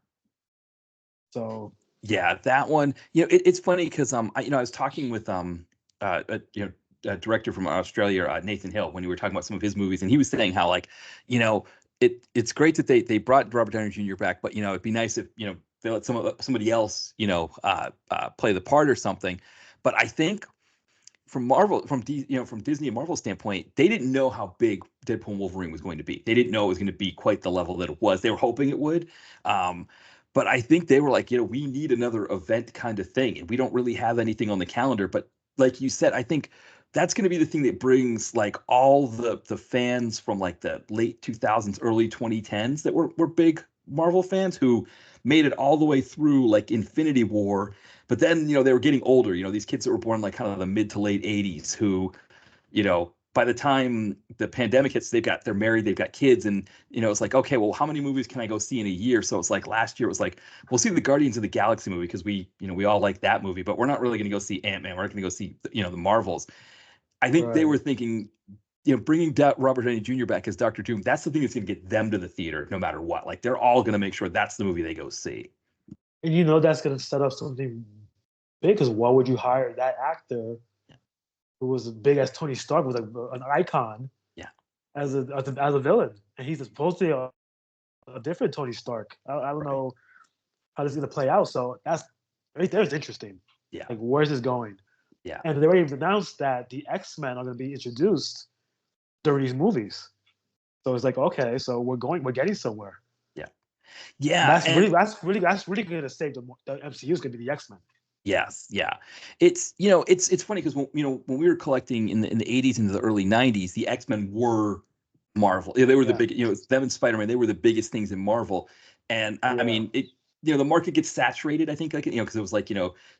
So Yeah, that one. It's funny because I was talking with a director from Australia, Nathan Hill, when we were talking about some of his movies, and he was saying how like, it's great that they brought Robert Downey Jr. back, but it'd be nice if they let somebody else play the part or something. But I think from Marvel, from Disney and Marvel standpoint, they didn't know how big Deadpool and Wolverine was going to be. They didn't know it was going to be quite the level that it was. They were hoping it would. Um, but I think they were like, we need another event kind of thing, and we don't really have anything on the calendar. But like you said, I think that's going to be the thing that brings like all the fans from like the late 2000s, early 2010s that were big Marvel fans who made it all the way through like Infinity War, but then, they were getting older, these kids that were born like kind of the mid to late 80s who, by the time the pandemic hits, they're married, they've got kids, and it's like, okay, well, how many movies can I go see in a year? So it's like last year it was like, we'll see the Guardians of the Galaxy movie because we all like that movie, but we're not really going to go see Ant-Man. We're not going to go see, the Marvels. I think they right. were thinking, bringing Robert Downey Jr. back as Doctor Doom, that's the thing that's going to get them to the theater no matter what. Like they're all going to make sure that's the movie they go see. And that's gonna set up something big because why would you hire that actor who was as big as Tony Stark was like an icon Yeah. as a villain, and he's supposed to be a different Tony Stark. I don't Right. know how this is gonna play out. So that's right there is interesting. Yeah. Like where's this going? Yeah. And they already announced that the X-Men are gonna be introduced during these movies. So it's like okay, so we're getting somewhere. Yeah. And Yeah. that's really gonna save the MCU is gonna be the X-Men. Yes, yeah. It's funny because when we were collecting in the 80s into the early 90s, the X-Men were Marvel. Yeah, they were the Yeah, big, them and Spider-Man, they were the biggest things in Marvel. And I yeah. mean, the market gets saturated, I think, like, because it was like,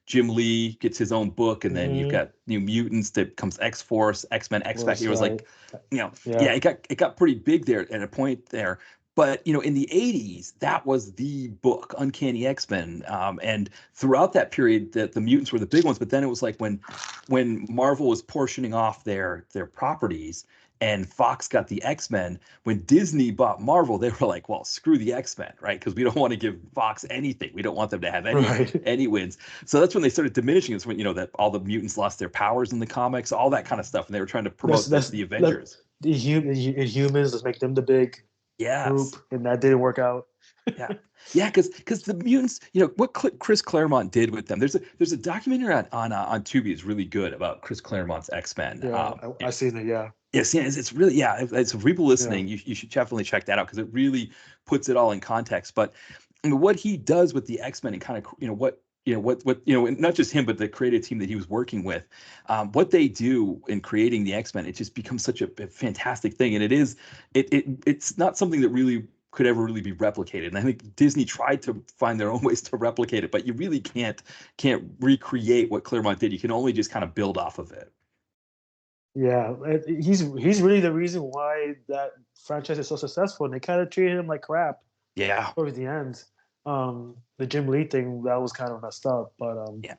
Jim Lee gets his own book, and then you've Mm-hmm. got New Mutants that comes X-Force, X-Men, Of X-Factor. course, It was right. like, Yeah. yeah, it got pretty big there at a point there. But in the 80s, that was the book, Uncanny X-Men. And throughout that period, the mutants were the big ones. But then it was like when Marvel was portioning off their properties and Fox got the X-Men, when Disney bought Marvel, they were like, well, screw the X-Men, right? Because we don't want to give Fox anything. We don't want them to have any Right. any wins. So that's when they started diminishing. It's when that all the mutants lost their powers in the comics, all that kind of stuff, and they were trying to That's promote the, that's the let Avengers. the humans. Let's make them the big group, Yes. and that didn't work out. Yeah, yeah, because the mutants, what Chris Claremont did with them. There's a documentary on Tubi. It's really good about Chris Claremont's X Men. Yeah, I seen it. Yeah, Yes, yeah, it's really, yeah. It's for people yeah. listening. You should definitely check that out because it really puts it all in context. But what he does with the X Men and kind of and not just him but the creative team that he was working with, what they do in creating the X Men, it just becomes such a fantastic thing, and it's not something that really could ever really be replicated. And I think Disney tried to find their own ways to replicate it, but you really can't recreate what Claremont did. You can only just kind of build off of it. Yeah, he's really the reason why that franchise is so successful, and they kind of treated him like crap Yeah. towards the end. The Jim Lee thing that was kind of messed up, but Yeah,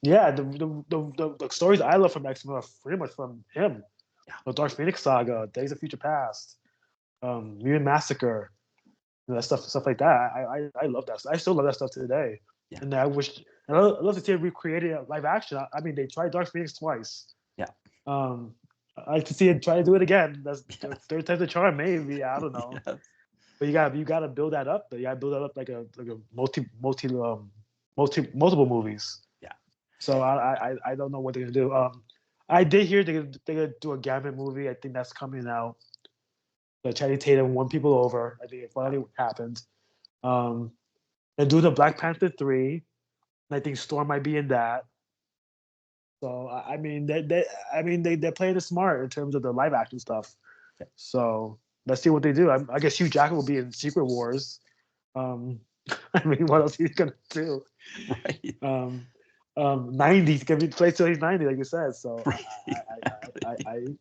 yeah, the stories I love from X-Men are pretty much from him. yeah, The Dark Phoenix saga, Days of Future Past, Mutant Massacre, that stuff like that. I love that. I still love that stuff today, yeah, and I wish and I'd love to see it recreated live action. I mean, they tried Dark Phoenix twice. yeah, Um, I like to see it try to do it again. That's the yes, third time's the charm, maybe. I don't know, yes, but you gotta build that up. You gotta build that up like a multiple movies. yeah. So I don't know what they're gonna do. I did hear they're gonna do a Gambit movie. I think that's coming out. The Channing Tatum won people over. I think it finally happened. Um, they're doing the Black Panther 3. And I think Storm might be in that. So I mean they're playing it smart in terms of the live action stuff. Yeah. So let's see what they do. I guess Hugh Jackman will be in Secret Wars. Um, I mean, what else he's gonna do? Right, 90. He's gonna be played till he's 90, like you said. So right, exactly.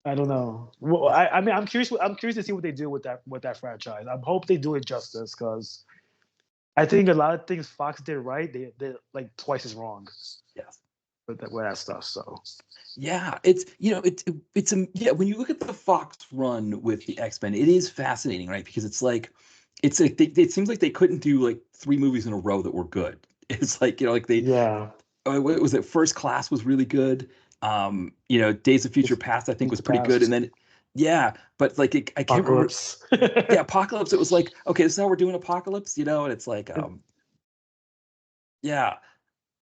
I don't know. Well, I mean, I'm curious. I'm curious to see what they do with that franchise. I hope they do it justice because I think a lot of things Fox did right, they did like twice as wrong Yes. with that stuff. So Yeah, yeah. When you look at the Fox run with the X-Men, it is fascinating, right? Because it's like it seems like they couldn't do like three movies in a row that were good. It's like like they yeah, what was it? First Class was really good. Days of Future it's, Past I think it's was pretty good, and past then yeah, but like I can't remember. apocalypse, Yeah, Apocalypse. It was like okay, this is how we're doing Apocalypse, and it's like and, yeah,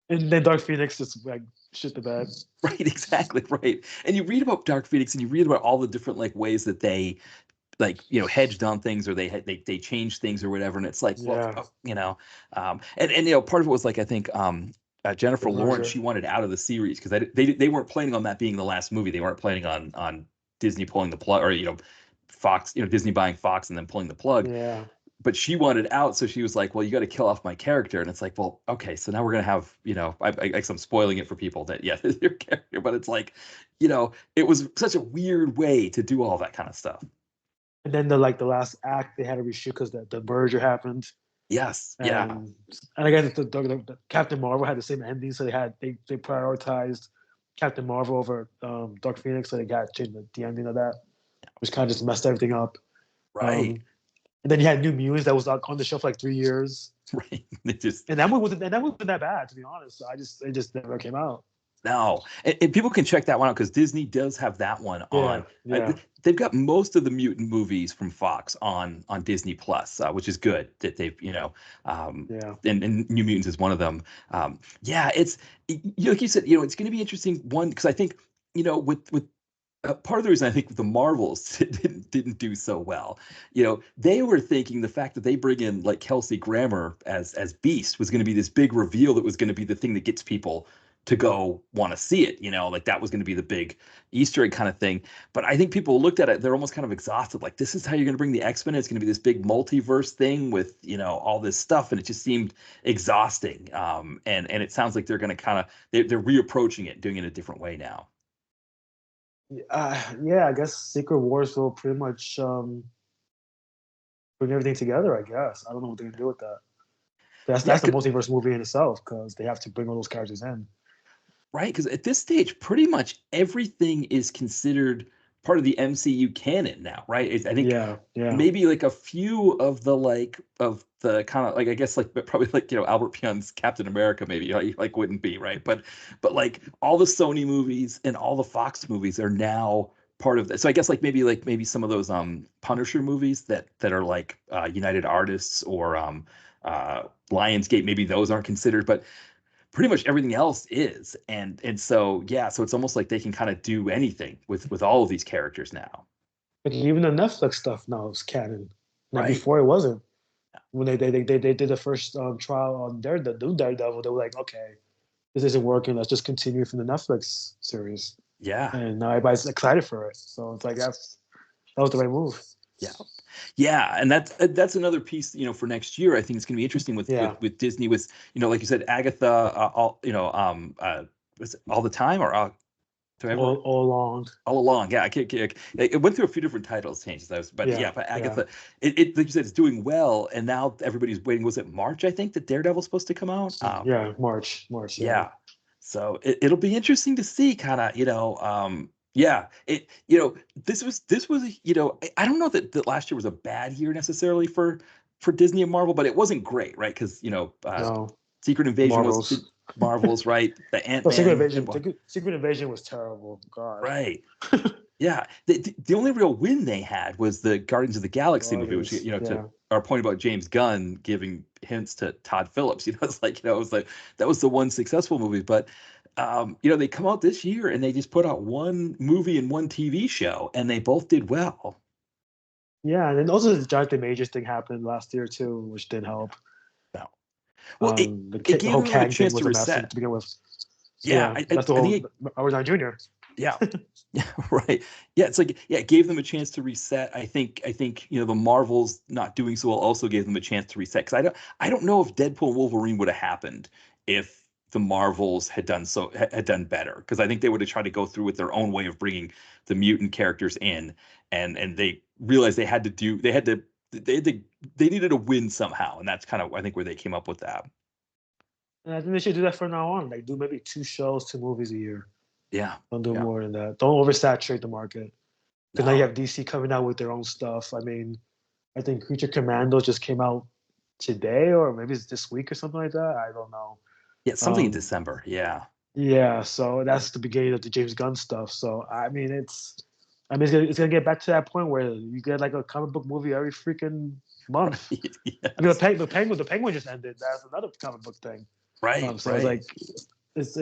and then Dark Phoenix just like shit the bed. right, exactly, right. And you read about Dark Phoenix, and you read about all the different like ways that they like hedged on things or they changed things or whatever, and it's like well Yeah, and part of it was like I think the Jennifer Lawrence, merger. she wanted out of the series because they weren't planning on that being the last movie. They weren't planning on Disney pulling the plug or Fox, Disney buying Fox and then pulling the plug, Yeah, but she wanted out, so she was like, well, you got to kill off my character. And it's like, well, okay, so now we're gonna have I guess I'm spoiling it for people that yeah, this is your character, but it's like it was such a weird way to do all that kind of stuff. and then the last act they had to reshoot because the merger happened. Yes, yeah, And I guess the Captain Marvel had the same ending, so they prioritized Captain Marvel over Dark Phoenix, so they got changed the ending of that, which kind of just messed everything up. right. Um, and then you had New Mutants that was on the show for like 3 years, Right. It just and that wasn't that bad, to be honest. It just never came out. no, and people can check that one out because Disney does have that one Yeah, on. yeah, They've got most of the mutant movies from Fox on Disney Plus, which is good that they've yeah. and New Mutants is one of them. Yeah, like you said, it's going to be interesting one because I think with part of the reason I think the Marvels didn't do so well, they were thinking the fact that they bring in like Kelsey Grammer as Beast was going to be this big reveal that was going to be the thing that gets people to go want to see it, like that was going to be the big Easter egg kind of thing. But I think people looked at it, they're almost kind of exhausted. Like, this is how you're going to bring the X-Men. It's going to be this big multiverse thing with, all this stuff. And it just seemed exhausting. And it sounds like they're going to they're reapproaching it, doing it a different way now. Yeah, I guess Secret Wars will pretty much bring everything together. I guess I don't know what they're gonna do with that. Yeah, That's the multiverse movie in itself because they have to bring all those characters in. right, because at this stage, pretty much everything is considered part of the MCU canon now, right? I think Yeah, yeah, maybe like a few of the kind of like I guess like probably like Albert Pyun's Captain America maybe like wouldn't be right, but like all the Sony movies and all the Fox movies are now part of that. So I guess like maybe some of those Punisher movies that are like United Artists or Lionsgate, maybe those aren't considered, but pretty much everything else is. And so yeah, so it's almost like they can kind of do anything with all of these characters now. like even the Netflix stuff now is canon. Now Right. before it wasn't. When they did the first trial on the new Daredevil, they were like, okay, this isn't working. Let's just continue from the Netflix series. Yeah. And now everybody's excited for it. So it's like that was the right move. Yeah. Yeah, and that's another piece, for next year. I think it's going to be interesting Yeah, with Disney, with like you said, Agatha, all was it all the time or So everyone all along. all along, yeah, it went through a few different titles changes. But Yeah, yeah, but yeah, Agatha, it like you said, it's doing well, and now everybody's waiting. Was it March? I think that Daredevil's supposed to come out. yeah. March. Yeah, Yeah. So it'll be interesting to see kind of, yeah, this was, I don't know that last year was a bad year necessarily for Disney and Marvel, but it wasn't great, right? Because, no, Secret the Invasion was Marvels. Marvel's, right? The No, Secret Ant-Man and Invasion. Secret Invasion was terrible. God, right. Yeah, the only real win they had was the Guardians of the Galaxy movie, which Guardians. to Yeah, our point about James Gunn giving hints to Todd Phillips, it's like it was like that was the one successful movie. But they come out this year and they just put out one movie and one TV show, and they both did well. yeah, and then also the Jonathan Majors thing happened last year too, which didn't help. No, well, it The gave whole them a Kang thing chance to was a mess to reset. begin with. Yeah, Yeah, I that's the I think whole Robert Downey Jr. yeah. Yeah, right. Yeah, it's like yeah, it gave them a chance to reset. I think, the Marvels not doing so well also gave them a chance to reset. Because I don't know if Deadpool and Wolverine would have happened if the Marvels had done better. Because I think they would have tried to go through with their own way of bringing the mutant characters in, and they realized they they needed a win somehow, and that's kind of I think where they came up with that. And I think they should do that from now on. Like do maybe 2 shows, 2 movies a year. Yeah, Don't do yeah, more than that. Don't oversaturate the market. Because now you no, have DC coming out with their own stuff. I mean, I think Creature Commando just came out today, or maybe it's this week or something like that. I don't know. yeah, something in Um, December. Yeah, yeah, so that's the beginning of the James Gunn stuff. So I mean, it's gonna get back to that point where you get like a comic book movie every freaking month. right. I mean, Yes, the Penguin just ended. That's another comic book thing. right, So it's right. like, it's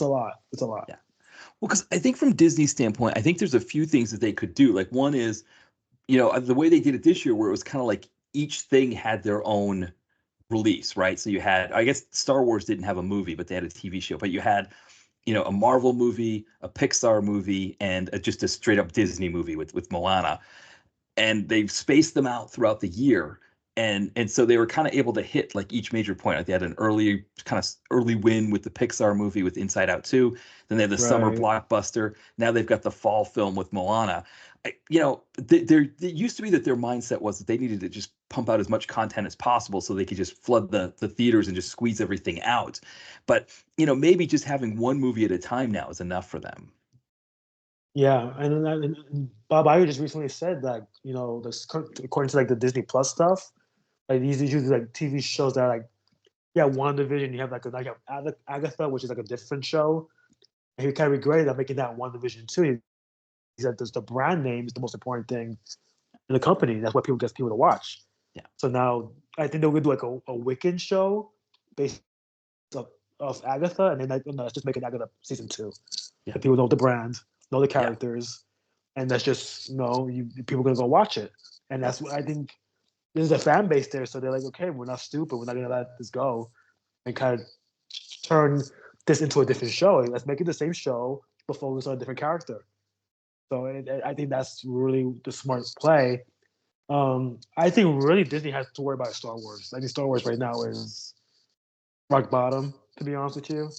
a lot. It's a lot. Yeah. Well, because I think from Disney's standpoint, I think there's a few things that they could do. Like one is, the way they did it this year, where it was kind of like each thing had their own release, right? So you had, I guess Star Wars didn't have a movie, but they had a TV show. But you had, a Marvel movie, a Pixar movie, and just a straight up Disney movie with Moana, and they've spaced them out throughout the year. And so they were kind of able to hit like each major point. Like they had an early win with the Pixar movie with Inside Out 2. Then they had the summer Right. blockbuster. Now they've got the fall film with Moana. It used to be that their mindset was that they needed to just pump out as much content as possible so they could just flood the theaters and just squeeze everything out. But maybe just having one movie at a time now is enough for them. Yeah, and Bob Iger just recently said that this according to like the Disney Plus stuff, like these usually like TV shows that are like WandaVision, you have like Agatha, which is like a different show, and he kind of regretted that making that WandaVision too. He said the brand name is the most important thing in the company. That's what people gets people to watch. Yeah. So now I think they're gonna do like a Wiccan show based of Agatha, and then like, no, let's just make it Agatha season 2. Yeah. That people know the brand, know the Yeah. characters, and that's just people are gonna go watch it. And that's what I think. There's a fan base there, so they're like, okay, we're not stupid. We're not gonna let this go, and kind of turn this into a different show. Let's make it the same show, but focus on a different character. So I think that's really the smart play. I think really Disney has to worry about Star Wars. I think Star Wars right now is rock bottom, to be honest with you,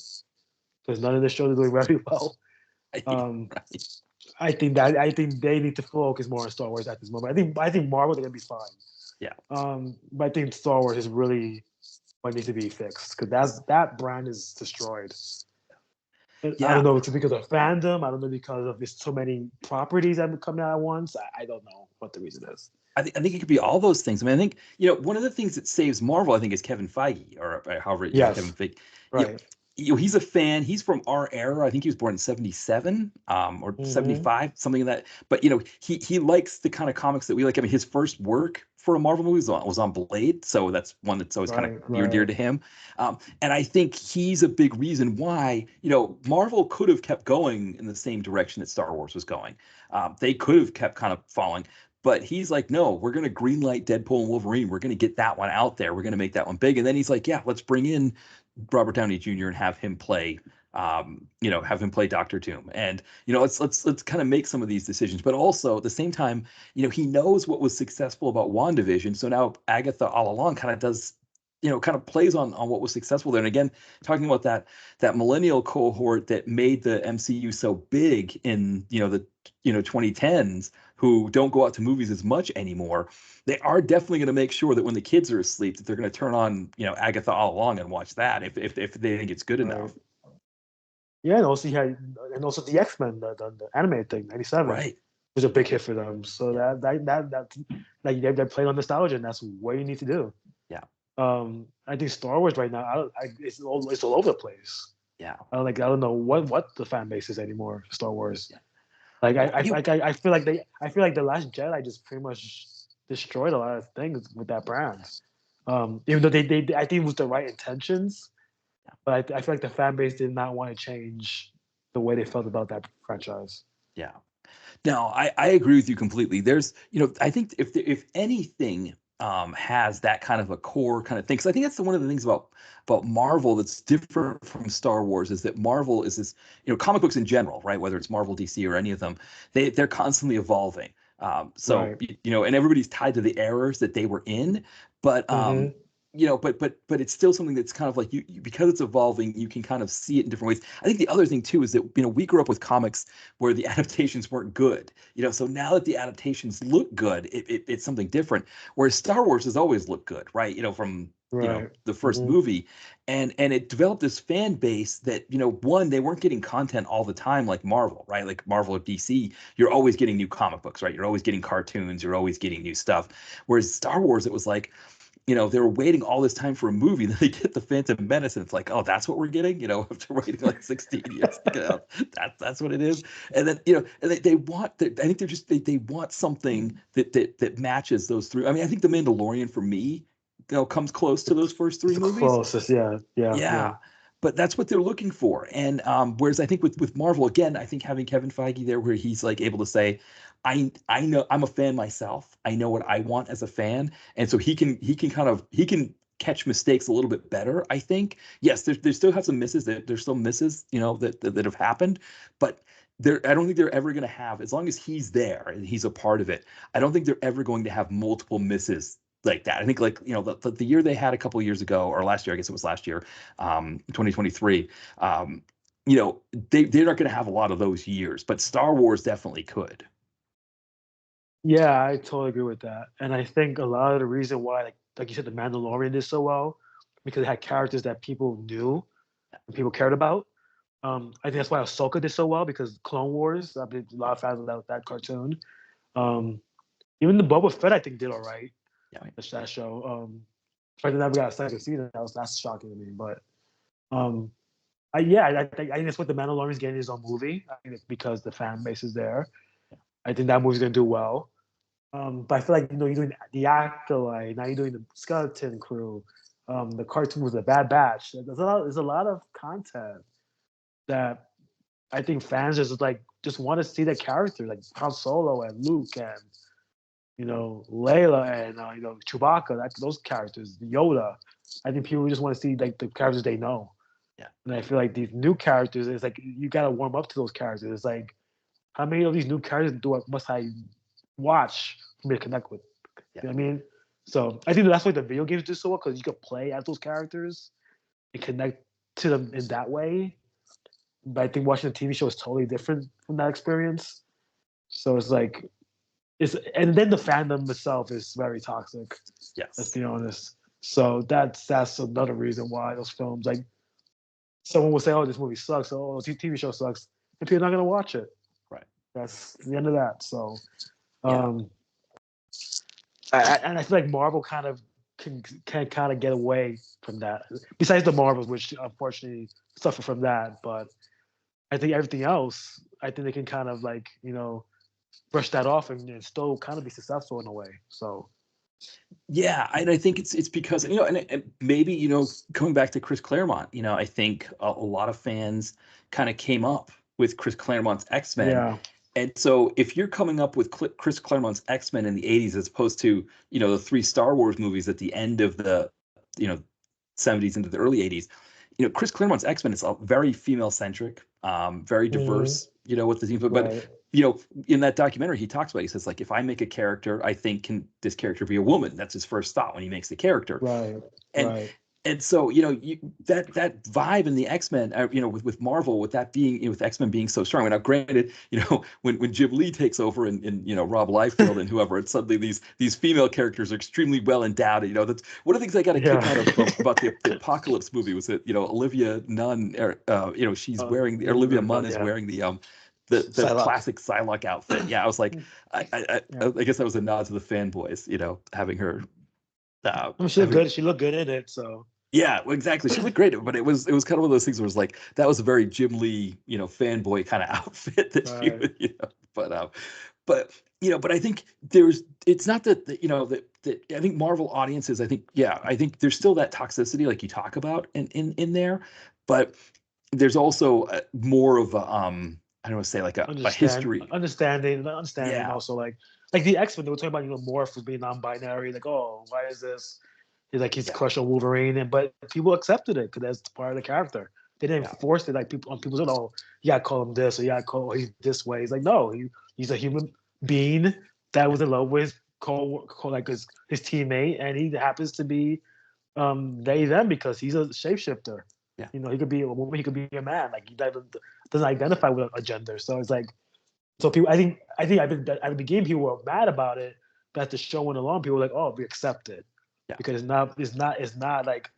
because none of the shows are doing very well. Um, Right. I think they need to focus more on Star Wars at this moment. I think Marvel they're gonna be fine. Yeah. But I think Star Wars is really what needs to be fixed because that brand is destroyed. And I don't Yeah. know if it's because of fandom. I don't know because of there's so many properties that come out at once. I don't know what the reason is. I think it could be all those things. I mean, I think, one of the things that saves Marvel, I think, is Kevin Feige, or however, Kevin Yes, Feige. You know, right. he's a fan. He's from our era. I think he was born in 77, or Hmm. 75, something like that. But, he likes the kind of comics that we like. I mean, his first work for a Marvel movie was on Blade. So that's one that's always kind of Right, near and dear right. to him. And I think he's a big reason why, Marvel could have kept going in the same direction that Star Wars was going. They could have kept kind of falling. But he's like, no, we're going to greenlight Deadpool and Wolverine. We're going to get that one out there. We're going to make that one big. And then he's like, yeah, let's bring in Robert Downey Jr. and have him play Doctor Doom. And let's kind of make some of these decisions. But also at the same time, he knows what was successful about WandaVision. So now Agatha all along kind of does kind of plays on what was successful there. And again, talking about that millennial cohort that made the MCU so big in the 2010s, who don't go out to movies as much anymore, they are definitely going to make sure that when the kids are asleep, that they're going to turn on Agatha All Along and watch that if they think it's good Right. enough. Yeah, and also and also the X-Men, the animated thing, '97, Right. was a big hit for them. So Yeah. that like they're playing on nostalgia, and that's what you need to do. Yeah. I think Star Wars right now, it's all over the place. Yeah. I don't know what the fan base is anymore for Star Wars. Yeah. Like Well, you I feel like the Last Jedi just pretty much destroyed a lot of things with that brand. Even though they I think it was the right intentions, but I feel like the fan base did not want to change the way they felt about that franchise. Yeah. No, I agree with you completely. There's, I think if anything has that kind of a core kind of thing, because I think that's one of the things about Marvel that's different from Star Wars is that Marvel is this, comic books in general, right? Whether it's Marvel, DC, or any of them, they're constantly evolving. So Right. and everybody's tied to the eras that they were in, but Mm-hmm. but it's still something that's kind of like because it's evolving, you can kind of see it in different ways. I think the other thing too is that we grew up with comics where the adaptations weren't good, so now that the adaptations look good, it's something different. Whereas Star Wars has always looked good, right? From Right. the first Mm-hmm. movie, and it developed this fan base that one, they weren't getting content all the time like Marvel, right? Like Marvel or DC, you're always getting new comic books, right? You're always getting cartoons, you're always getting new stuff. Whereas Star Wars, it was like they were waiting all this time for a movie. Then they get the Phantom Menace, and it's like, oh, that's what we're getting. After waiting like 16 years to get out, that's what it is. And then and they want. I think they're just they want something that matches those three. I mean, I think The Mandalorian for me, comes close to those first It's three the movies. closest. Yeah. Yeah. Yeah. Yeah. But that's what they're looking for. And whereas I think with Marvel, again, I think having Kevin Feige there where he's like able to say, I know I'm a fan myself. I know what I want as a fan. And so he can catch mistakes a little bit better, I think. Yes, there still have some misses. There's still misses, that have happened. But I don't think they're ever going to have, as long as he's there and he's a part of it, I don't think they're ever going to have multiple misses like that. I think like the year they had a couple of years ago, or last year, I guess it was last year, 2023. Um, they're not going to have a lot of those years, but Star Wars definitely could. Yeah, I totally agree with that. And I think a lot of the reason why, like you said, the Mandalorian did so well, because it had characters that people knew and people cared about. I think that's why Ahsoka did so well, because Clone Wars, I mean, a lot of fans of that cartoon. Um, Even the Boba Fett, I think, did all right. Yeah, That show. If I never got a second season, that's shocking to me. But I think that's what the Mandalorian's getting his own movie. I think it's because the fan base is there. I think that movie's gonna do well. But I feel like you're doing the Acolyte, now you're doing the Skeleton Crew, the cartoon was the Bad Batch. There's a lot of content that I think fans just want to see the characters like Han Solo and Luke and Layla and Chewbacca. Those characters, Yoda. I think people just want to see like the characters they know. yeah, And I feel like these new characters, it's like you gotta warm up to those characters. It's like how many of these new characters must I watch for me to connect with? yeah, You know what I mean? So I think that's why the video games do so well, because you can play as those characters and connect to them in that way. But I think watching a TV show is totally different from that experience. So it's like and then the fandom itself is very toxic. Let's yes, be honest. So that's another reason why those films, like, someone will say, "Oh, this movie sucks," "Oh, this TV show sucks," and people are not gonna watch it. right, That's the end of that. So, yeah. um, and I feel like Marvel can kind of get away from that. Besides the Marvels, which unfortunately suffer from that, but I think everything else, I think they can kind of like brush that off and still kind of be successful in a way. So Yeah, and I think it's because and maybe coming back to Chris Claremont, I think a lot of fans kind of came up with Chris Claremont's X-Men. yeah, And so if you're coming up with Chris Claremont's X-Men in the 80s as opposed to, the three Star Wars movies at the end of the, you know, 70s into the early 80s, Chris Claremont's X-Men is very female centric, very hmm diverse, with the team, but right, in that documentary, he talks about, he says, like, if I make a character, I think, can this character be a woman? That's his first thought when he makes the character. Right. And Right. and so, that vibe in the X-Men, with Marvel, with that being, with X-Men being so strong. Now, granted, when Jim Lee takes over, and Rob Liefeld and whoever, it's suddenly these female characters are extremely well endowed. That's one of the things I got a kick out of Yeah. about the Apocalypse movie, was that Olivia Nunn, she's wearing, Olivia Munn is Yeah. wearing the Psylocke. classic Psylocke outfit. Yeah, I was like, Yeah. I guess that was a nod to the fanboys, having her, I mean, she looked having good. She looked good in it. So yeah, well, exactly. She looked great, but it was kind of one of those things where it was like, that was a very Jim Lee, fanboy kind of outfit that she right. would, but but I think it's not that I think Marvel audiences, I think there's still that toxicity like you talk about in there, but there's also more of a, I don't want to say, like a history. Understanding Yeah, also like the X-Men, they were talking about Morph being non-binary, like, oh, why is this? He's like he's yeah, crush on Wolverine, but people accepted it because that's part of the character. They didn't yeah, force it like people said, oh, you gotta call him this or you gotta call he's this way. He's like, no, he's a human being that was in love with like his teammate, and he happens to be they them because he's a shapeshifter. yeah. He could be a woman, he could be a man. Like he doesn't identify with a gender. So it's like, so people, I think at the beginning people were mad about it, but as the show went along, people were like, oh, we accept it Yeah. because it's not like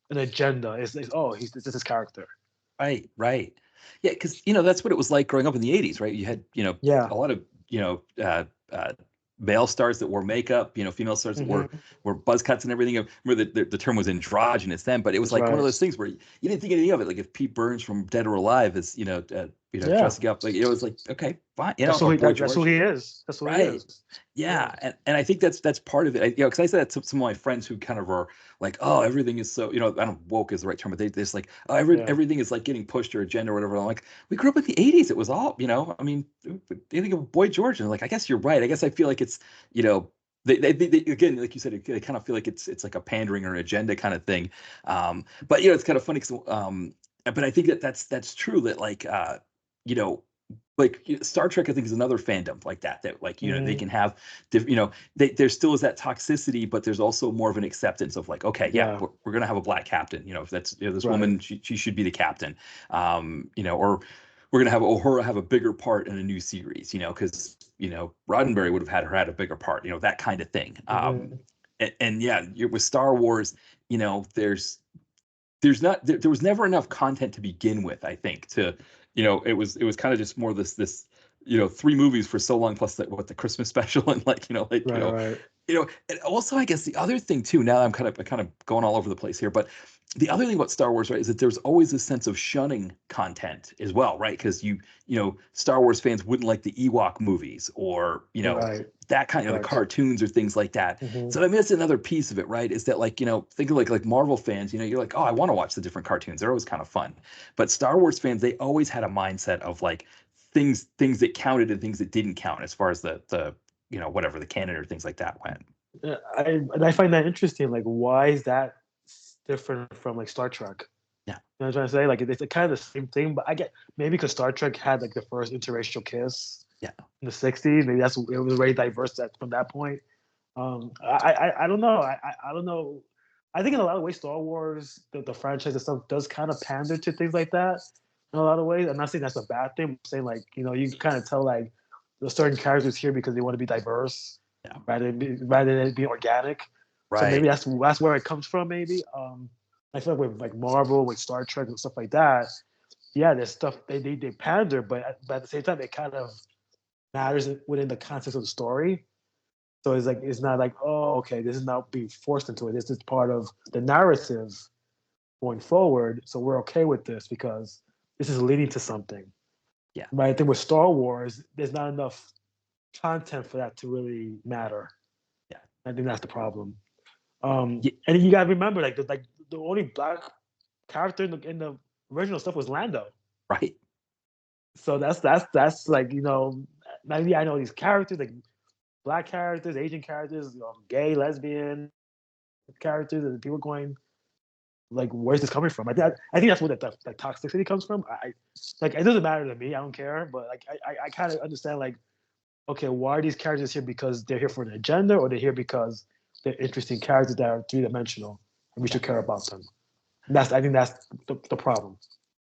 an agenda. It's oh, this is his character. Right, right. Yeah, because that's what it was like growing up in the '80s, right? You had Yeah. a lot of male stars that wore makeup, female stars that wore Hmm. buzz cuts and everything. I remember the term was androgynous then, but it was That's like one of right. those things where you didn't think anything of it. Like if Pete Burns from Dead or Alive is Yeah. dressing up, like it was like, okay, fine, or Boy That's who George. he is. That's who he Right. is. Yeah. Yeah, and I think that's part of it. Because I said that to some of my friends who kind of are like, oh, everything is so, I don't woke is the right term, but they just like, oh, Yeah. everything is like getting pushed or agenda or whatever. And I'm like, we grew up in the '80s. It was all, I mean, you think of Boy George, and like, I guess you're right. I guess I feel like it's, they again, like you said, they kind of feel like it's like a pandering or an agenda kind of thing. But it's kind of funny. 'Cause, but I think that's true, that like, you know like Star Trek, I think, is another fandom like that. That like they Hmm. can have, there still is that toxicity, but there's also more of an acceptance of like, okay, yeah, Yeah. we're gonna have a black captain. If that's this Right. woman, she should be the captain. Or we're gonna have Uhura have a bigger part in a new series. Because Roddenberry would have had a bigger part. That kind of thing. Hmm. And yeah, with Star Wars, there's not there was never enough content to begin with, I think, to it was kind of just more this 3 movies for so long, plus the Christmas special, and like Right. Right. and also, I guess the other thing too, now I'm kind of going all over the place here, but the other thing about Star Wars, right, is that there's always a sense of shunning content as well, right? Because Star Wars fans wouldn't like the Ewok movies, or Right. that kind of the Right. cartoons or things like that. Hmm. So I mean, that's another piece of it, right? Is that like think of like Marvel fans, you're like, oh, I want to watch the different cartoons. They're always kind of fun. But Star Wars fans, they always had a mindset of like things that counted and things that didn't count, as far as the whatever the canon or things like that went. I find that interesting. Like, why is that different from like Star Trek? Yeah, You know what I'm trying to say? Like, it's kind of the same thing, but I get maybe because Star Trek had like the first interracial kiss yeah, in the '60s. Maybe it was very diverse from that point. I don't know. I don't know. I think in a lot of ways, Star Wars, the franchise and stuff, does kind of pander to things like that in a lot of ways. I'm not saying that's a bad thing. I'm saying, like, you kind of tell like there's certain characters here because they want to be diverse yeah, rather than it being organic. So maybe right. that's where it comes from. Maybe I feel like with like Marvel, with Star Trek and stuff like that. Yeah, there's stuff they pander, but at the same time, it kind of matters within the context of the story. So it's like it's not like, oh, okay, this is not being forced into it. This is part of the narrative going forward. So we're okay with this because this is leading to something. Yeah, But I think with Star Wars, there's not enough content for that to really matter. yeah, I think that's the problem. yeah, And you gotta remember, the only black character in the original stuff was Lando. right. So that's like maybe I know these characters like black characters, Asian characters, gay, lesbian characters, and people going. like where's this coming from? I think that's where the toxicity comes from. Like it doesn't matter to me. I don't care. But like I kind of understand like okay, why are these characters here? Because they're here for an agenda, or they're here because they're interesting characters that are three dimensional, and we Yeah. should care about them. And I think that's the problem.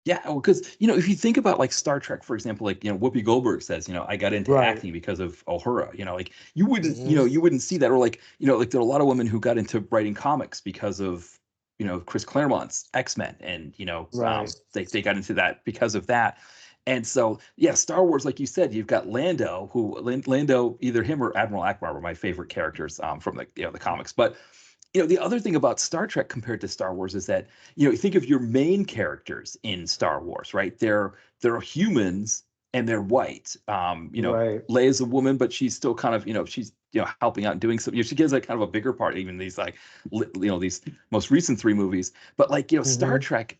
Yeah, well, because if you think about like Star Trek, for example, like Whoopi Goldberg says, I got into Right. acting because of Uhura. Like you wouldn't, Hmm. you wouldn't see that, or like like there are a lot of women who got into writing comics because of Chris Claremont's X-Men, and Right. they got into that because of that. And so yeah, Star Wars, like you said, you've got Lando, Lando, either him or Admiral Akbar were my favorite characters from the comics, but the other thing about Star Trek compared to Star Wars is that, you think of your main characters in Star Wars, right? They're humans and they're white. Right. Leia's a woman, but she's still kind of, she's helping out and doing something. She gives like kind of a bigger part, even these like these most recent three movies. But like, Star Hmm. Trek,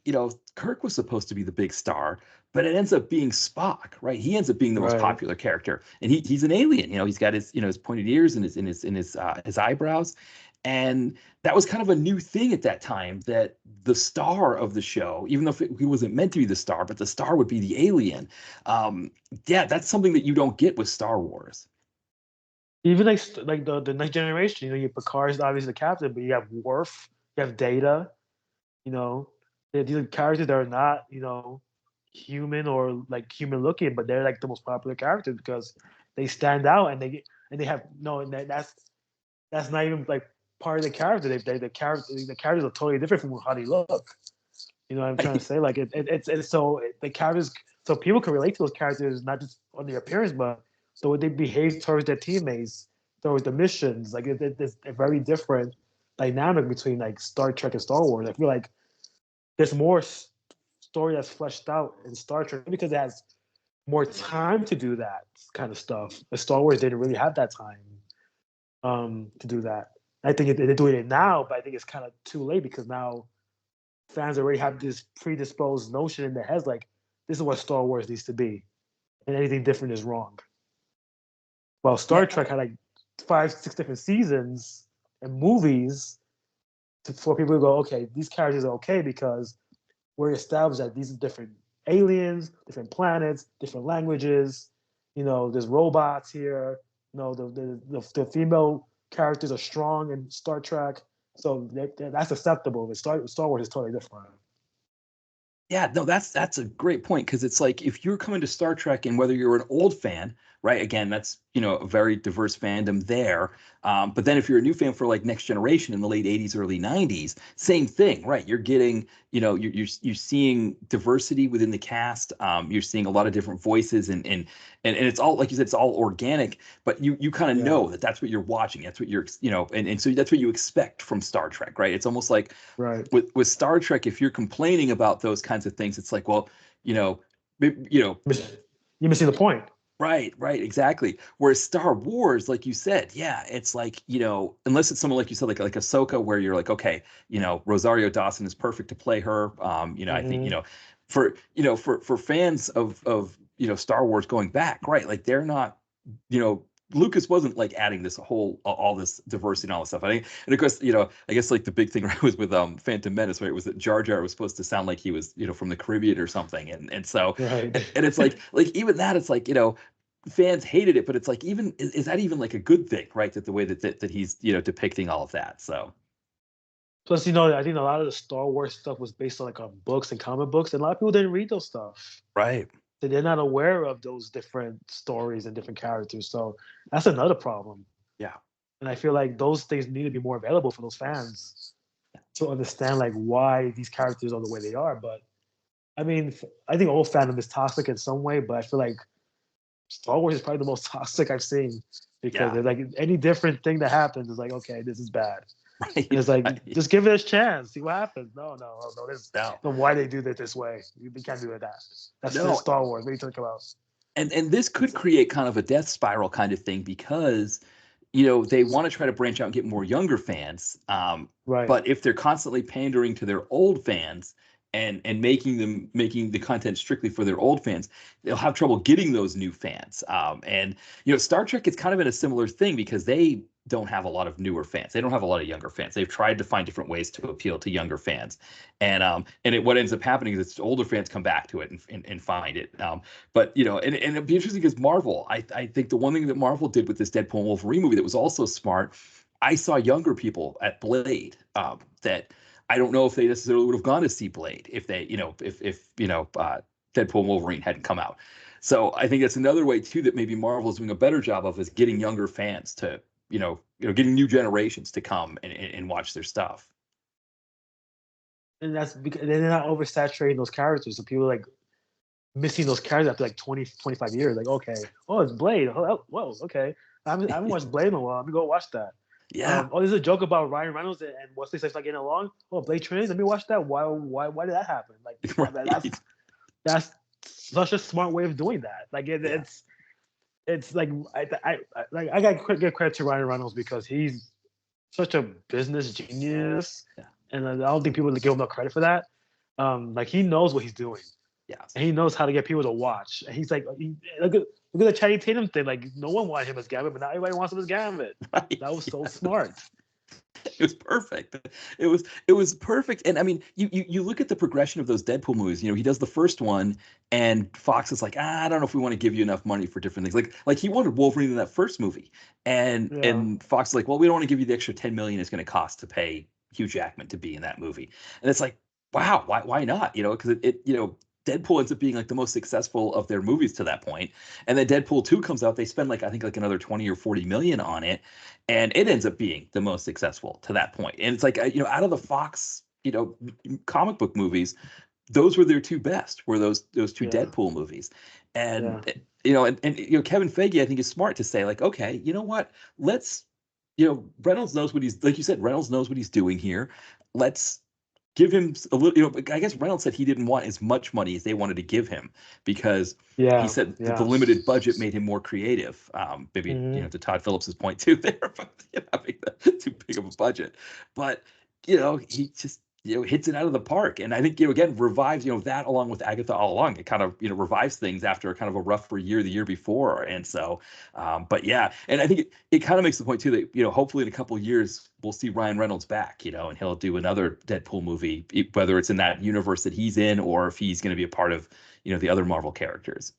Kirk was supposed to be the big star, but it ends up being Spock, right? He ends up being the most Right. popular character, and he's an alien. He's got his his pointed ears and his eyebrows, and that was kind of a new thing at that time, that the star of the show, even though he wasn't meant to be the star, but the star would be the alien. Yeah, that's something that you don't get with Star Wars. Even like the next generation, you Picard is obviously the captain, but you have Worf, you have Data, you know, these are characters that are not, human or like human looking, but they're like the most popular characters because they stand out and they have no, and that's not even like part of the character. The characters are totally different from how they look. You know what I'm trying to say? Like it's so the characters, so people can relate to those characters not just on their appearance, but the way they behave towards their teammates, towards the missions. Like it's a very different dynamic between like Star Trek and Star Wars. I feel like there's more story that's fleshed out in Star Trek because it has more time to do that kind of stuff. But Star Wars didn't really have that time to do that. I think they're doing it now, but I think it's kind of too late because now fans already have this predisposed notion in their heads like this is what Star Wars needs to be, and anything different is wrong. Well, Star Yeah, Trek had like 5, 6 different seasons and movies for people to go, okay, these characters are okay because we're established that these are different aliens, different planets, different languages. There's robots here. The female characters are strong in Star Trek, so that's acceptable. But Star Wars is totally different. yeah, no, that's a great point, because it's like if you're coming to Star Trek, and whether you're an old fan, right? Again, that's a very diverse fandom there. But then if you're a new fan for like Next Generation in the late '80s, early '90s, same thing, right? You're getting, you're seeing diversity within the cast. You're seeing a lot of different voices, and it's all, like you said, it's all organic. But you kind of Yeah, know that that's what you're watching. That's what you're, and so that's what you expect from Star Trek, right? It's almost like right. with Star Trek, if you're complaining about those kinds of things, it's like, well, you know, you know, You're missing the point. right, right, exactly. Whereas Star Wars, like you said, yeah, it's like, unless it's someone like you said, like Ahsoka, where you're like, okay, Rosario Dawson is perfect to play her. I think, Hmm. for fans of Star Wars going back, right, like they're not, you know. Lucas wasn't like adding this whole all this diversity and all this stuff. I think, and of course, I guess like the big thing right was with Phantom Menace, right? Was that Jar Jar was supposed to sound like he was from the Caribbean or something, and so Right. and it's like even that, it's like fans hated it, but it's like, even is that even like a good thing, right? That the way that he's depicting all of that. So Plus, I think a lot of the Star Wars stuff was based on like on books and comic books, and a lot of people didn't read those stuff. right, They're not aware of those different stories and different characters. So that's another problem. yeah, And I feel like those things need to be more available for those fans to understand like why these characters are the way they are. But I mean, I think all fandom is toxic in some way, but I feel like Star Wars is probably the most toxic I've seen because yeah, there's like any different thing that happens is like, okay, this is bad. And right. it's like, just give it a chance, see what happens. No. This, No, no, why they do it this way? You can't do it that. That's just no, Star Wars. What are you talking about? and this could create kind of a death spiral kind of thing, because they want to try to branch out and get more younger fans. Right. But if they're constantly pandering to their old fans, and making the content strictly for their old fans, they'll have trouble getting those new fans. And Star Trek is kind of in a similar thing because they don't have a lot of newer fans. They don't have a lot of younger fans. They've tried to find different ways to appeal to younger fans, what ends up happening is it's older fans come back to it and find it. But and it'd be interesting because Marvel, I think the one thing that Marvel did with this Deadpool and Wolverine movie that was also smart, I saw younger people at Blade that I don't know if they necessarily would have gone to see Blade if they, Deadpool and Wolverine hadn't come out. So I think that's another way too that maybe Marvel is doing a better job of is getting younger fans to, getting new generations to come and watch their stuff. And that's because they're not oversaturating those characters, so people like missing those characters after like 20, 25 years. Like, okay, oh, it's Blade. Oh, whoa, okay. I haven't watched Blade in a while. Let me go watch that. Yeah. There's a joke about Ryan Reynolds and Wesley Snipes not getting along. Oh, Blade Trinity. Let me watch that. Why did that happen? Like, right. that's such a smart way of doing that. Like, it's like I got to give credit to Ryan Reynolds because he's such a business genius, and I don't think people give him enough credit for that. Like he knows what he's doing. Yeah, and he knows how to get people to watch. And he's like, look at the Channing Tatum thing. Like no one wanted him as Gambit, but now everybody wants him as Gambit. Right. That was so smart. It was perfect. It was perfect. And I mean, you look at the progression of those Deadpool movies. He does the first one, and Fox is like, I don't know if we want to give you enough money for different things. Like he wanted Wolverine in that first movie, and Fox is like, well, we don't want to give you the extra $10 million it's going to cost to pay Hugh Jackman to be in that movie. And it's like, wow, why not? Because Deadpool ends up being like the most successful of their movies to that point. And then Deadpool 2 comes out, they spend I think another 20 or 40 million on it, and it ends up being the most successful to that point. And it's like, out of the Fox, comic book movies, those were their two best, were those two Deadpool movies. And Kevin Feige, I think, is smart to say like, okay, you know what? Let's, Reynolds knows what he's, like you said, Reynolds knows what he's doing here. Let's give him a little, I guess Reynolds said he didn't want as much money as they wanted to give him because he said that the limited budget made him more creative. Maybe, to Todd Phillips's point too there about having too big of a budget. But, he just, hits it out of the park. And I think, again, revives, that along with Agatha All Along. It kind of, revives things after kind of a rougher year the year before. And so, but yeah, and I think it kind of makes the point too that, hopefully in a couple of years, we'll see Ryan Reynolds back, and he'll do another Deadpool movie, whether it's in that universe that he's in or if he's going to be a part of, the other Marvel characters.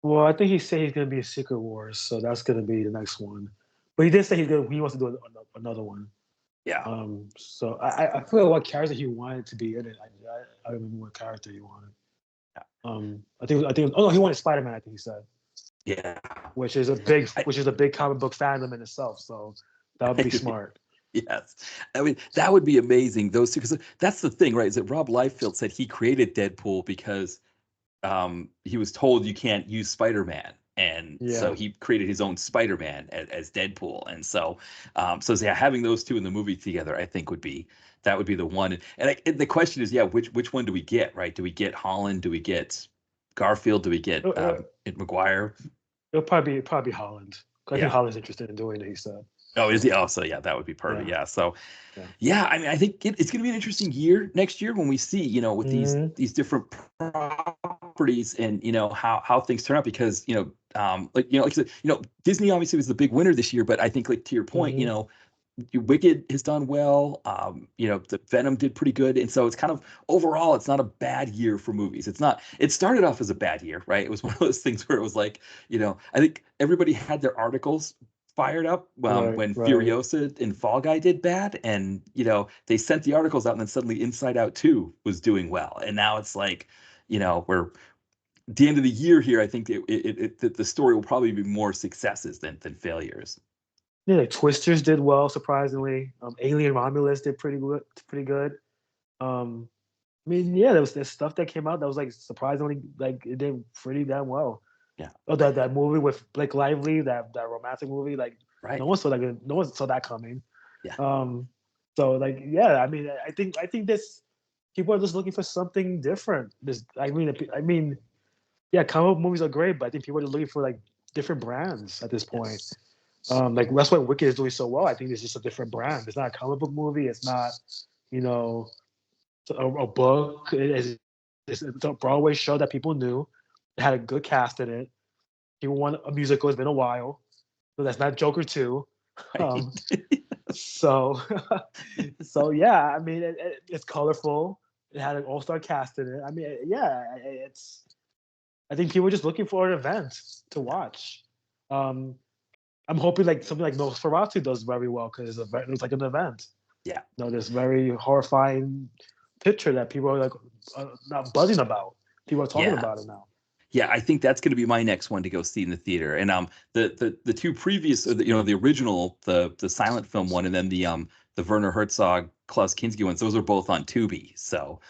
Well, I think he said he's going to be in Secret Wars, so that's going to be the next one. But he did say he wants to do another one. Yeah. So I forget what character he wanted to be in it. I don't remember what character he wanted. Yeah. I think. Oh no, he wanted Spider-Man. I think he said. Yeah. Which is a big comic book fandom in itself. So that would be smart. Yes. I mean, that would be amazing. Those two, because that's the thing, right? Is that Rob Liefeld said he created Deadpool because he was told you can't use Spider-Man. And so he created his own Spider-Man as Deadpool. And so, having those two in the movie together, I think would be the one. And the question is, which one do we get, right? Do we get Holland? Do we get Garfield? Do we get Maguire? It'll probably be Holland. I think Holland's interested in doing it, he said. Oh, is he? Oh, so that would be perfect. Yeah. So, I mean, I think it's going to be an interesting year next year when we see, with these different properties and how things turn out because like I said, Disney obviously was the big winner this year, but I think like to your point, Wicked has done well. The Venom did pretty good, and so it's kind of overall, it's not a bad year for movies. It's not. It started off as a bad year, right? It was one of those things where it was like, I think everybody had their articles fired up when Furiosa and Fall Guy did bad, and they sent the articles out, and then suddenly Inside Out 2 was doing well, and now it's like, we're at the end of the year here. I think the story will probably be more successes than failures. Yeah, like Twisters did well, surprisingly. Alien Romulus did pretty good. I mean, there was this stuff that came out that was like surprisingly like it did pretty damn well. Yeah. Oh, that movie with Blake Lively, that romantic movie, like no one saw that coming. Yeah. So like I mean, I think this people are just looking for something different. I mean, comic book movies are great, but I think people are just looking for like different brands at this point. Yes. Like that's why Wicked is doing so well. I think it's just a different brand. It's not a comic book movie. It's not, a book. It's a Broadway show that people knew. It had a good cast in it. People want a musical. It's been a while, so that's not Joker 2. Um, Right. so, so yeah, I mean, it's colorful. It had an all-star cast in it. I mean, yeah, it's. I think people are just looking for an event to watch. Um, I'm hoping like something like Nosferatu does very well because it looks like an event. Yeah. This very horrifying picture that people are like not buzzing about. People are talking Yeah. about it now. Yeah, I think that's going to be my next one to go see in the theater. And the two previous, the original, the silent film one, and then the Werner Herzog Klaus Kinski ones, those are both on Tubi. So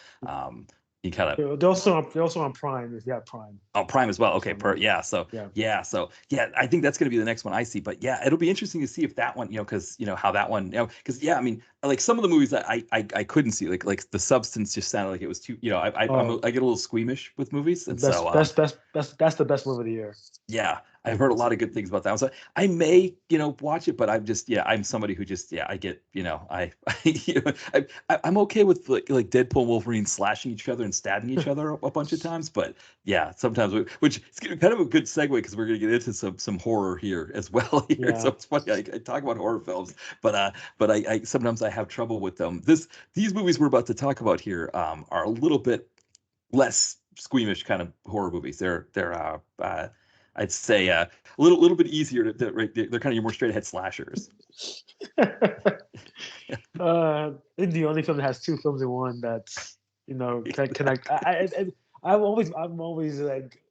you kind of They're also on Prime if you have Prime. Oh, Prime as well. For Okay, some reason. Yeah. I think that's going to be the next one I see. But yeah, it'll be interesting to see if that one, because how that one, because yeah, I mean, like some of the movies that I couldn't see, like The Substance just sounded like it was too, I get a little squeamish with movies, and so That's the best movie of the year. yeah, I've Like heard a it's lot of good things about that one. So I may, watch it, but I'm somebody who just, I get, I'm okay with like Deadpool and Wolverine slashing each other and stabbing each other a bunch of times, but yeah, sometimes which is kind of a good segue because we're gonna get into some horror here as well here. So yeah. it's funny I talk about horror films, but I sometimes I have trouble with them. These movies we're about to talk about here are a little bit less squeamish kind of horror movies. They're I'd say a little bit easier right. They're kind of your more straight ahead slashers. I think the only film that has two films in one that's can connect. I'm always like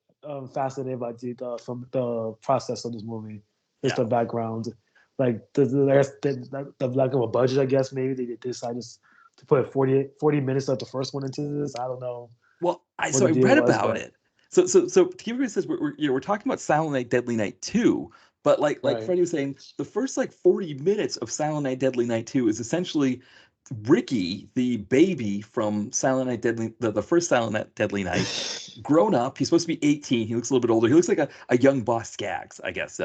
fascinated by the process of this movie, just Yeah. the background, like I guess the lack of a budget. I guess maybe they decided to put 40 minutes of the first one into this. I don't know Well, what so the I deal read was, about but it. So Kiva says we're talking about Silent Night, Deadly Night 2, but like right. Freddie was saying, the first like 40 minutes of Silent Night, Deadly Night 2 is essentially Ricky, the baby from Silent Night, the first Silent Night, Deadly Night, grown up. He's supposed to be 18. He looks a little bit older. He looks like a young Boss Skaggs, I guess.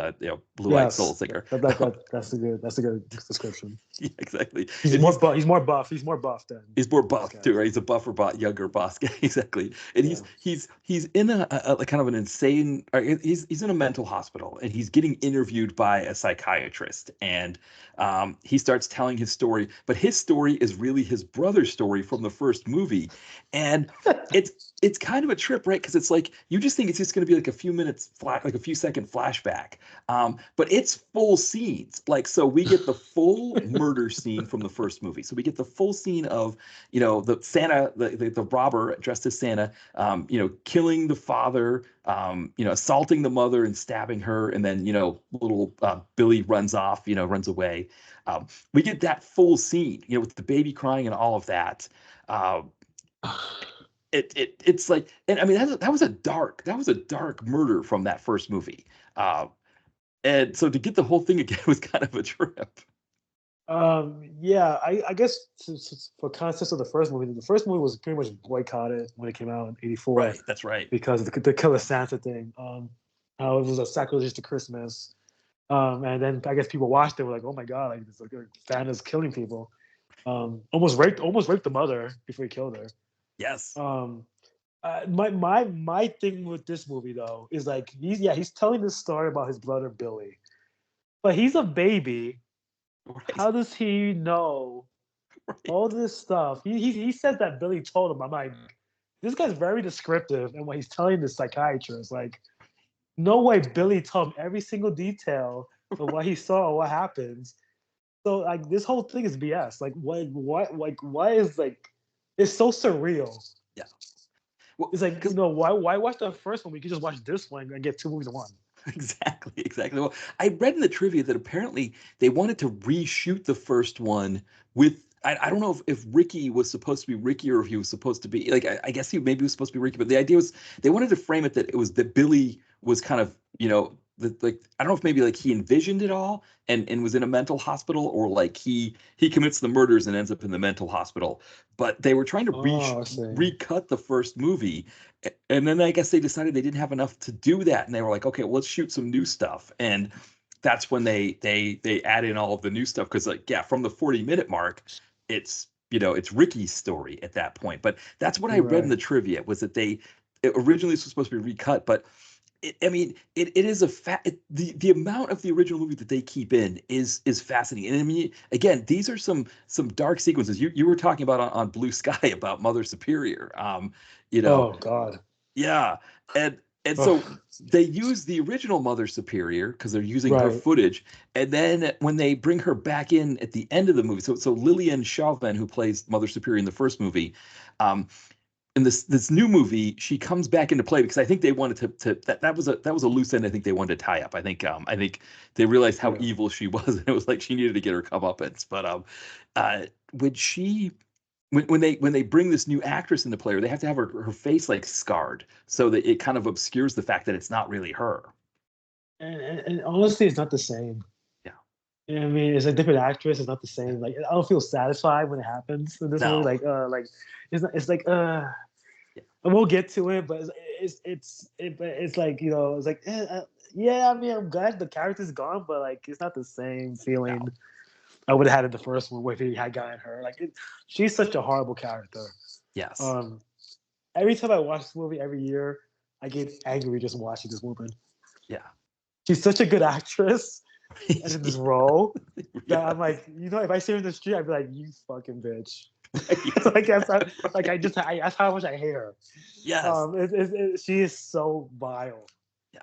Blue-eyed soul Yes, singer. that's a good description. Yeah, exactly. He's And more buff. He's more buff. He's more buff than he's more Boss buff too, Guys. right? He's a buffer, younger boss guy, exactly. And Yeah. he's in a kind of an insane. Or he's in a mental hospital, and he's getting interviewed by a psychiatrist, and he starts telling his story. But his story is really his brother's story from the first movie, and it's kind of a trip, right? Because it's like you just think it's just going to be like a few minutes like a few second flashback, but it's full scenes. Like so, we get the full murder scene from the first movie. So we get the full scene of the Santa, the robber dressed as Santa, killing the father, assaulting the mother and stabbing her, and then little Billy runs off, runs away. We get that full scene, with the baby crying and all of that. Uh, it's like, and I mean that was a dark murder from that first movie. And so to get the whole thing again was kind of a trip. Yeah, I guess for context of the first movie was pretty much boycotted when it came out in '84 Right, that's right. because the Killer Santa thing. How it was a sacrilege to Christmas. And then I guess people watched it were like, oh my god, like this like Santa's killing people. Almost raped the mother before he killed her. Yes. Um, my thing with this movie though is like he's telling this story about his brother Billy, but he's a baby. Right. How does he know Right. all this stuff? He says that Billy told him. I'm like, this guy's very descriptive, and when he's telling the psychiatrist, like, no way Billy told him every single detail of what he saw or what happens. So like this whole thing is BS. Like why is like it's so surreal. Yeah. Well, It's like, because why watch the first one? We could just watch this one and get two movies in one. exactly. Well, I read in the trivia that apparently they wanted to reshoot the first one with. I don't know if Ricky was supposed to be Ricky or if he was supposed to be like I guess he maybe was supposed to be Ricky, but the idea was they wanted to frame it that it was that Billy was kind of like I don't know if maybe like he envisioned it all and was in a mental hospital or like he commits the murders and ends up in the mental hospital, but they were trying to Oh, I see. recut the first movie. And then I guess they decided they didn't have enough to do that, and they were like, okay, well, let's shoot some new stuff. And that's when they add in all of the new stuff because, like, yeah, from the 40-minute mark, it's it's Ricky's story at that point. But that's what I read in Right. the trivia, was that it originally was supposed to be recut, but it is the amount of the original movie that they keep in is fascinating. And I mean, again, these are some dark sequences. You were talking about on Blue Sky about Mother Superior. You know, Oh God. yeah, and so Oh, they use the original Mother Superior because they're using her right. footage, and then when they bring her back in at the end of the movie, so Lillian Chauvin, who plays Mother Superior in the first movie, um, in this new movie, she comes back into play because I think they wanted to that was a loose end. I think they wanted to tie up. I think they realized how Yeah. evil she was, and it was like she needed to get her comeuppance. But when she when they bring this new actress into play, they have to have her face like scarred so that it kind of obscures the fact that it's not really her. And honestly, it's not the same. Yeah. You know what I mean, it's a different actress. It's not the Yeah. same. Like I don't feel satisfied when it happens in this movie. No. Like it's not, it's like Yeah. and we'll get to it, but it's like it's like yeah. I mean, I'm glad the character's gone, but like it's not the same feeling No. I would have had in the first one where if he had gotten her. Like she's such a horrible character. Yes. Um, every time I watch this movie every year, I get angry just watching this woman. Yeah. She's such a good actress and in this role that I'm Yes. like, if I see her in the street, I'd be like, you fucking bitch. Right. like Right. that's how much I hate her. Yes. She is so vile. Yeah.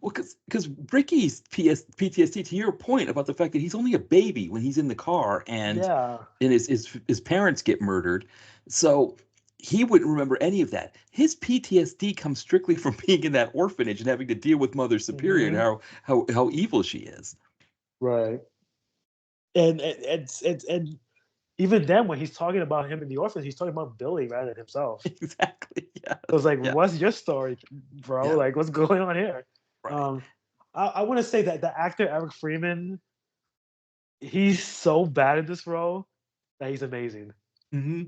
Well, because Ricky's PTSD, to your point about the fact that he's only a baby when he's in the car Yeah. and his parents get murdered, so he wouldn't remember any of that. His PTSD comes strictly from being in that orphanage and having to deal with Mother Superior and Hmm. how evil she is. Right. And and even then when he's talking about him in the orphanage, he's talking about Billy rather than himself. Exactly. So it's Yes. like, Yeah. what's your story, bro? Yeah. Like, what's going on here? Right. Um, I want to say that the actor Eric Freeman, he's so bad in this role that he's amazing. Hmm.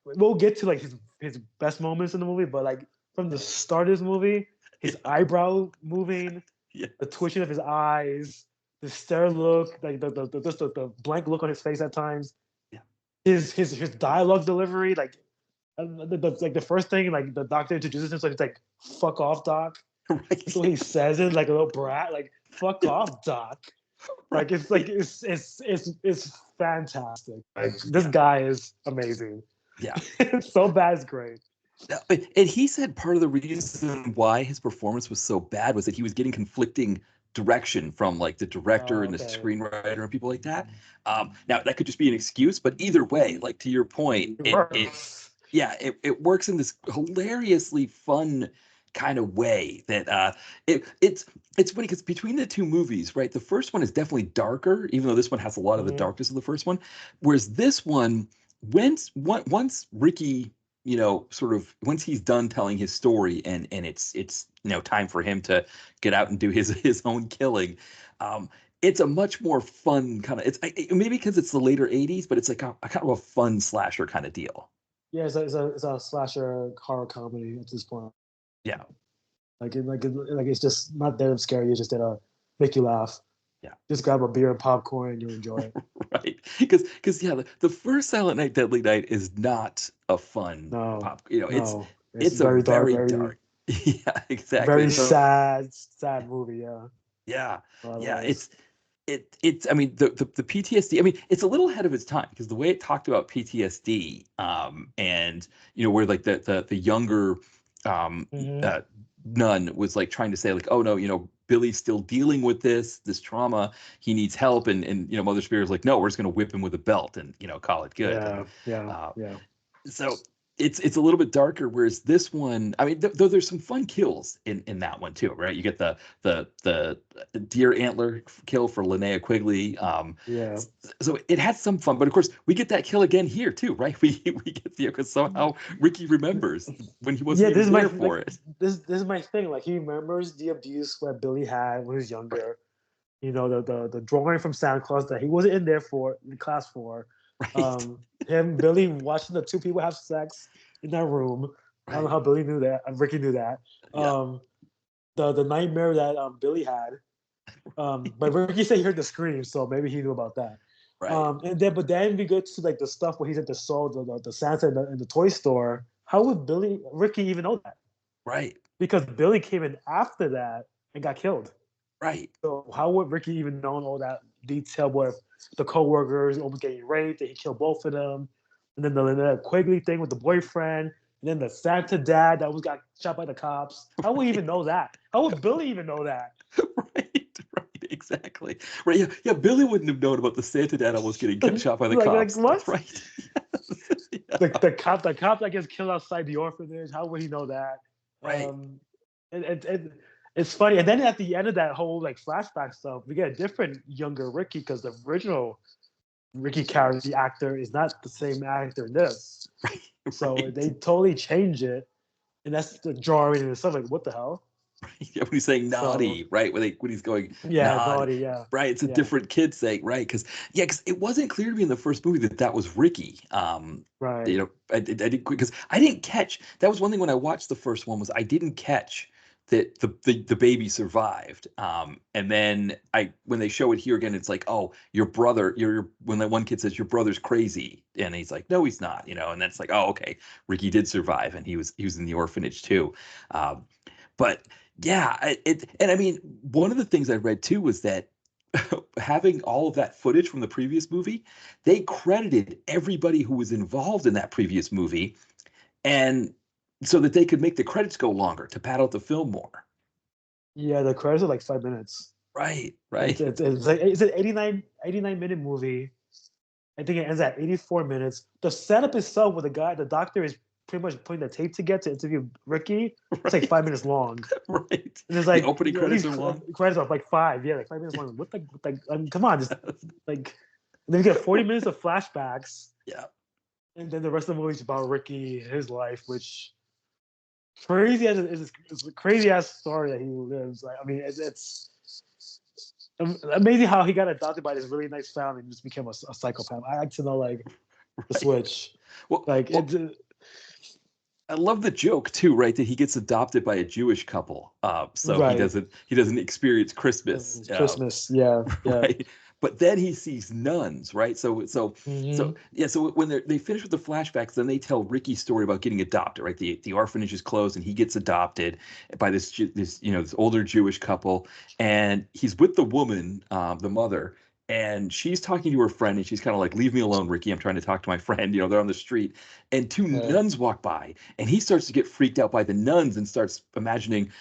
We'll get to like his best moments in the movie, but like from the start of this movie, his Yeah. eyebrow moving, the Yes. twitching of his eyes, the stare look, like the blank look on his face at times, Yeah. his dialogue delivery, like like the first thing like the doctor introduces him, so it's like "fuck off, doc." That's Right. what he says it like a little brat, like "fuck off, doc." Like it's like Right. it's fantastic. Like this Yeah. guy is amazing. Yeah. It's so bad, it's great. And he said part of the reason why his performance was so bad was that he was getting conflicting direction from like the director and the Okay. screenwriter and people like that. Now that could just be an excuse, but either way, like to your point, It it works. yeah, it works in this hilariously fun kind of way that it's funny because between the two movies, right? The first one is definitely darker, even though this one has a lot of the Mhm. darkness of the first one. Whereas this one, once Ricky, sort of once he's done telling his story and it's time for him to get out and do his own killing. It's a much more fun kind of maybe because it's the later 80s, but it's like a kind of a fun slasher kind of deal. Yeah, it's a slasher horror comedy at this point. Yeah. Like it's just not there to scare you, it's just there to make you laugh. Yeah. Just grab a beer and popcorn and you enjoy it. Right. Because yeah, the first Silent Night Deadly Night is not a fun No, pop, no, it's it's a very dark, very very dark. Yeah, exactly. very And so sad movie. Yeah, yeah, a lot of yeah, ways. it's I mean the PTSD, I mean it's a little ahead of its time because the way it talked about PTSD, and where like the younger um Hmm. uh nun was like trying to say like, oh no, Billy's still dealing with this trauma, he needs help, and Mother Spirit's like, no, we're just going to whip him with a belt and call it good. And Yeah, yeah, uh yeah. so it's a little bit darker, whereas this one, I mean, though there's some fun kills in that one too, right? You get the deer antler kill for Linnea Quigley. Yeah. So it had some fun, but of course we get that kill again here too, right? We get the because somehow Ricky remembers when he wasn't Yeah, even this is my there like for it. this is my thing. Like he remembers the abuse that Billy had when he was Right, younger. The drawing from Santa Claus that he wasn't in there for in class for. right, Him, Billy watching the two people have sex in that room. I don't know right. how Billy knew that. Ricky knew that. Yeah, The nightmare that Billy had. But Ricky said he heard the scream, so maybe he knew about that. Right. And then, but then we go to like the stuff where he's at the store, the Santa in the toy store. How would Ricky even know that? Right. Because Billy came in after that and got killed. Right. So how would Ricky even know all that detail? Where the coworkers almost getting raped, that he killed both of them, and then the Quigley thing with the boyfriend, and then the Santa dad that was got shot by the cops. How would he even know that? How would Billy even know that? Right, right, exactly. Right, yeah, yeah. Billy wouldn't have known about the Santa dad almost getting shot by the Like cops. what? Right. Yes. Yeah. The cop that gets killed outside the orphanage. How would he know that? Right. Um, it's funny. And then at the end of that whole like flashback stuff, we get a different younger Ricky because the original Ricky character, the actor, is not the same actor in this. Right. So Right. they totally change it, and that's the drawing and stuff. Like, what the hell? Yeah, when he's saying So naughty, right? When he's going yeah, naughty, naughty. Yeah, right? It's a yeah, different kid saying, right? Because it wasn't clear to me in the first movie that that was Ricky. right. I didn't because I didn't catch. That was one thing when I watched the first one was I didn't catch that the baby survived. And then when they show it here again, it's like, oh, your brother, when that one kid says your brother's crazy, and he's like, no, he's not, and that's like, oh, okay, Ricky did survive, and he was in the orphanage too. Um, but yeah, and I mean, one of the things I read too was that having all of that footage from the previous movie, they credited everybody who was involved in that previous movie, and so that they could make the credits go longer to pad out the film more. Yeah, the credits are like 5 minutes. Right, It's right, it's it's like it's an 89 minute movie. I think it ends at 84 minutes. The setup itself with the doctor is pretty much putting the tape together to interview Ricky. It's like right, 5 minutes long. right. And there's The like opening at credits least are long. credits of like five. Yeah, like 5 minutes long. I mean, come on, just like and then you get 40 minutes of flashbacks, Yeah, and then the rest of the movie is about Ricky, his life, which crazy as it's a crazy ass story that he lives. Like, I mean, it's amazing how he got adopted by this really nice family and just became a psychopath. I like to know like the right. switch. Well, Like well, it's I love the joke too, right? That he gets adopted by a Jewish couple, so he right. doesn't experience Christmas, It's Christmas. Yeah, yeah. right? But then he sees nuns, right? So Hmm. yeah. So when they finish with the flashbacks, then they tell Ricky's story about getting adopted, right? The orphanage is closed, and he gets adopted by this older Jewish couple, and he's with the woman, the mother. And she's talking to her friend, and she's kind of like, "Leave me alone, Ricky. I'm trying to talk to my friend." They're on the street, and two Right. nuns walk by, and he starts to get freaked out by the nuns and starts imagining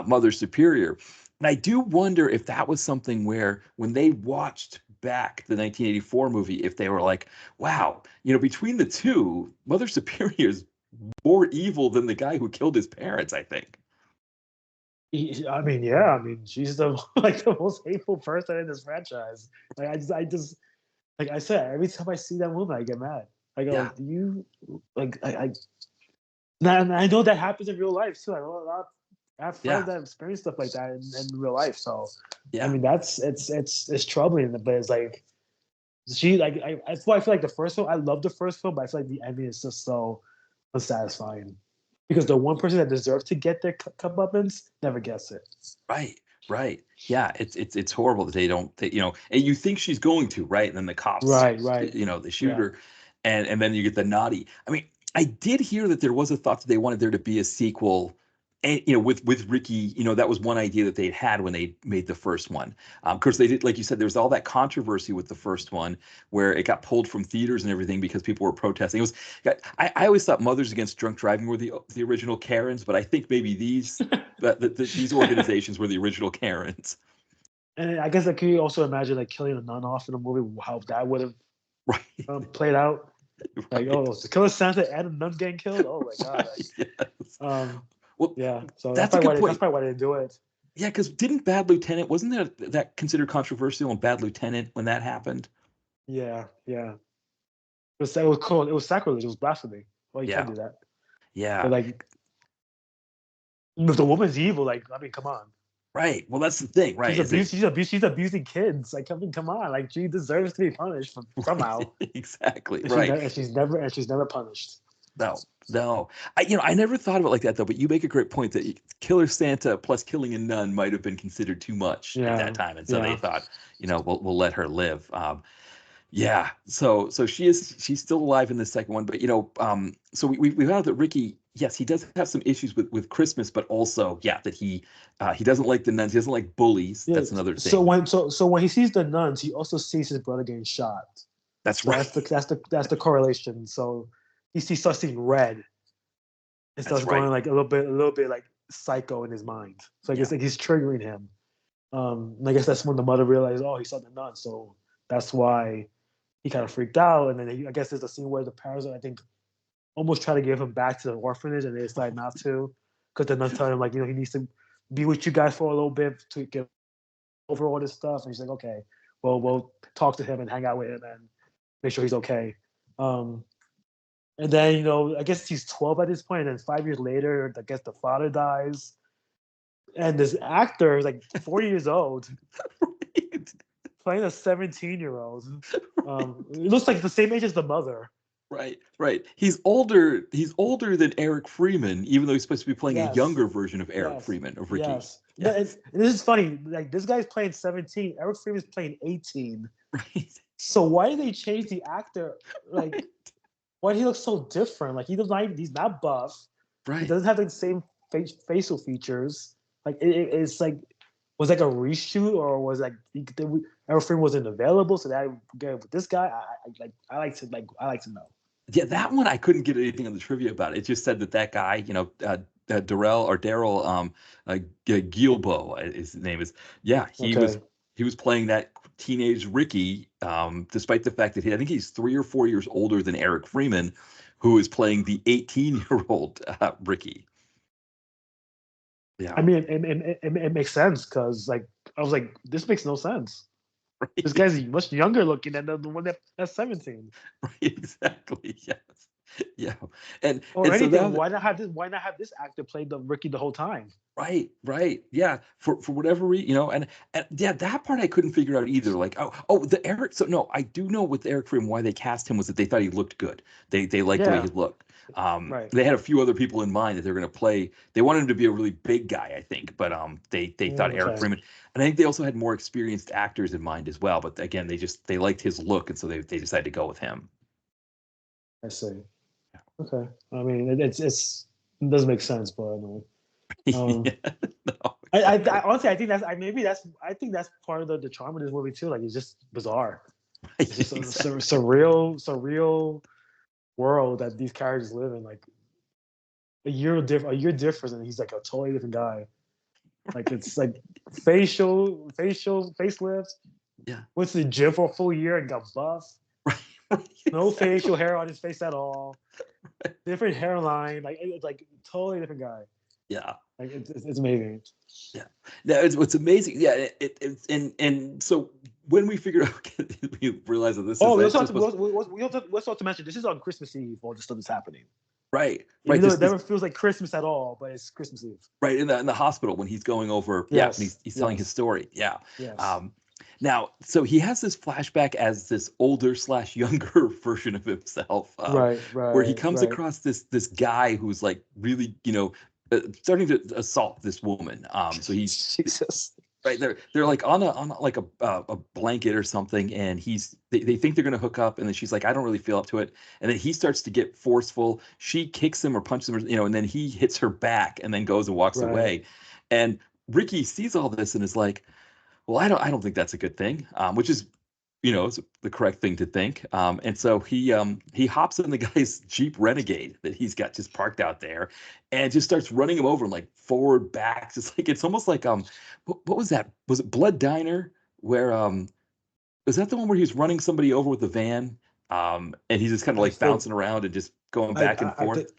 Mother Superior. And I do wonder if that was something where when they watched back the 1984 movie, if they were like, wow, between the two, Mother Superior is more evil than the guy who killed his parents, I think. I mean, yeah. I mean, she's the like the most hateful person in this franchise. Like, I just, like I said, every time I see that woman, I get mad. I go, Yeah, do you like? And I know that happens in real life too. I know a lot. I have friends yeah, that experience stuff like that in real life. So, I yeah. mean, it's troubling. But it's like she like that's why I feel like the first film. I love the first film, but I feel like the ending is just so unsatisfying because the one person that deserves to get their comeuppance never gets it. Right, right. Yeah, it's horrible that they don't, and you think she's going to, right? And then the cops, Right, right. they shoot Yeah. her, and then you get the naughty. I mean, I did hear that there was a thought that they wanted there to be a sequel, and with Ricky, that was one idea that they'd had when they made the first one. Of course, they did, like you said, there was all that controversy with the first one where it got pulled from theaters and everything because people were protesting. I always thought Mothers Against Drunk Driving were the original Karens, but I think maybe these organizations were the original Karens. And I guess I could also imagine like killing a nun off in a movie, how that would have Right, played out. Like, oh, right, to kill a Santa and a nun getting killed. Oh my god. Like, right. Yes. um, Well, yeah. So that's a good that's point. probably why they didn't do it. Yeah, because didn't Bad Lieutenant, wasn't that considered controversial in Bad Lieutenant when that happened? Yeah, yeah. It was cool. It was sacrilege. It was blasphemy. Well, you can't Yeah, do that. But yeah. like, if the woman's evil, like, I mean, come on. Right. Well, that's the thing, right? Is it She's abusing kids. Like, I mean, come on. Like, she deserves to be punished right? somehow. Exactly. And Right. she's never punished. No, no. I never thought of it like that though, but you make a great point that Killer Santa plus killing a nun might have been considered too much at that Yeah, time. And so they yeah. thought, we'll let her live. Yeah. So she's still alive in the second one, but so we found out that Ricky, yes, he does have some issues with Christmas, but also, yeah, that he doesn't like the nuns, he doesn't like bullies. Yeah. That's another So thing. when he sees the nuns, he also sees his brother getting shot. That's So right. that's the correlation. So he starts seeing red and That's starts going right. like a little bit like psycho in his mind. So I Yeah. guess like he's triggering him. And I guess that's when the mother realized, oh, he saw the nun, so that's why he kind of freaked out. And then I guess there's a scene where the parents, I think, almost try to give him back to the orphanage, and they decide not to, because the nuns tell him like, he needs to be with you guys for a little bit to get over all this stuff. And he's like, okay, well, we'll talk to him and hang out with him and make sure he's okay. Um, and then I guess he's 12 at this point, and then 5 years later, I guess the father dies, and this actor is like 40 years old Right. playing a 17-year-old. Right. It looks like the same age as the mother. Right. Right. He's older than Eric Freeman, even though he's supposed to be playing a Yes, younger version of Eric yes, Freeman, of Ricky. yes. Yeah. And this is funny. Like this guy's playing 17. Eric Freeman's playing 18. Right. So why did they change the actor? Like, Right. why he looks so different? Like he's not buff. He Right. doesn't have the same facial features. Like it's like was like a reshoot, or was like Eric Freeman wasn't available, so that with this guy, I like to know. Yeah, that one I couldn't get anything on the trivia about. It just said that guy, Darrell or Daryl, Guilbeault, his name is. Yeah, he was Okay. he was playing that teenage Ricky, despite the fact that I think he's 3 or 4 years older than Eric Freeman, who is playing the 18-year-old Ricky. I Yeah, mean, it makes sense because like I was like, this makes no sense. This right, guy's much younger looking than the one that's 17. right, exactly. Yes, yeah, and Or and so anything. now. Why not have this actor play the Ricky the whole time? Right, right. Yeah. For whatever reason, and yeah, that part I couldn't figure out either. Like, the Eric. So no, I do know with Eric Freeman why they cast him was that they thought he looked good. They liked the way he Yeah, looked. right. They had a few other people in mind that they were going to play. They wanted him to be a really big guy, I think, but they thought Eric Okay, Freeman, and I think they also had more experienced actors in mind as well. But again, they liked his look, and so they decided to go with him. I see. Okay, I mean it doesn't make sense, but anyway. Yeah. Um, No, I exactly. honestly I think that's part of the charm of this movie too. Like it's just bizarre. It's just a Exactly. surreal world that these characters live in. Like a year difference, and he's like a totally different guy. Like it's like facial facelift. Yeah. Went to the gym for a full year and got buff. Right. Right. No facial Exactly. hair on his face at all. Different hairline. Like it's like totally different guy. Yeah. Like it's amazing. Yeah, no, it's what's amazing. Yeah, it's and so when we figured out, we realized that this Oh, is we also it's have just to supposed. we also have to mention this is on Christmas Eve. All this stuff is happening. Right, right. Even though This it this never feels like Christmas at all, but it's Christmas Eve. right in the hospital when he's going over. Yeah, when Yes, he's telling his yes, story. Yeah. yes. Um, Now, so he has this flashback as this older slash younger version of himself, Right, where he right, comes right. across this guy who's like really, starting to assault this woman. So he Jesus. Right, they're like like a blanket or something, and they think they're gonna hook up, and then she's like, I don't really feel up to it, and then he starts to get forceful. She kicks him or punches him, and then he hits her back, and then goes and walks Right. away, and Ricky sees all this and is like, well, I don't think that's a good thing, which is, is the correct thing to think. And so he hops in the guy's Jeep Renegade that he's got just parked out there, and just starts running him over and like forward, back. It's almost like what was that? Was it Blood Diner? Where was that the one where he's running somebody over with the van? And he's just kind of I like think bouncing around and just going I back and I, I think forth.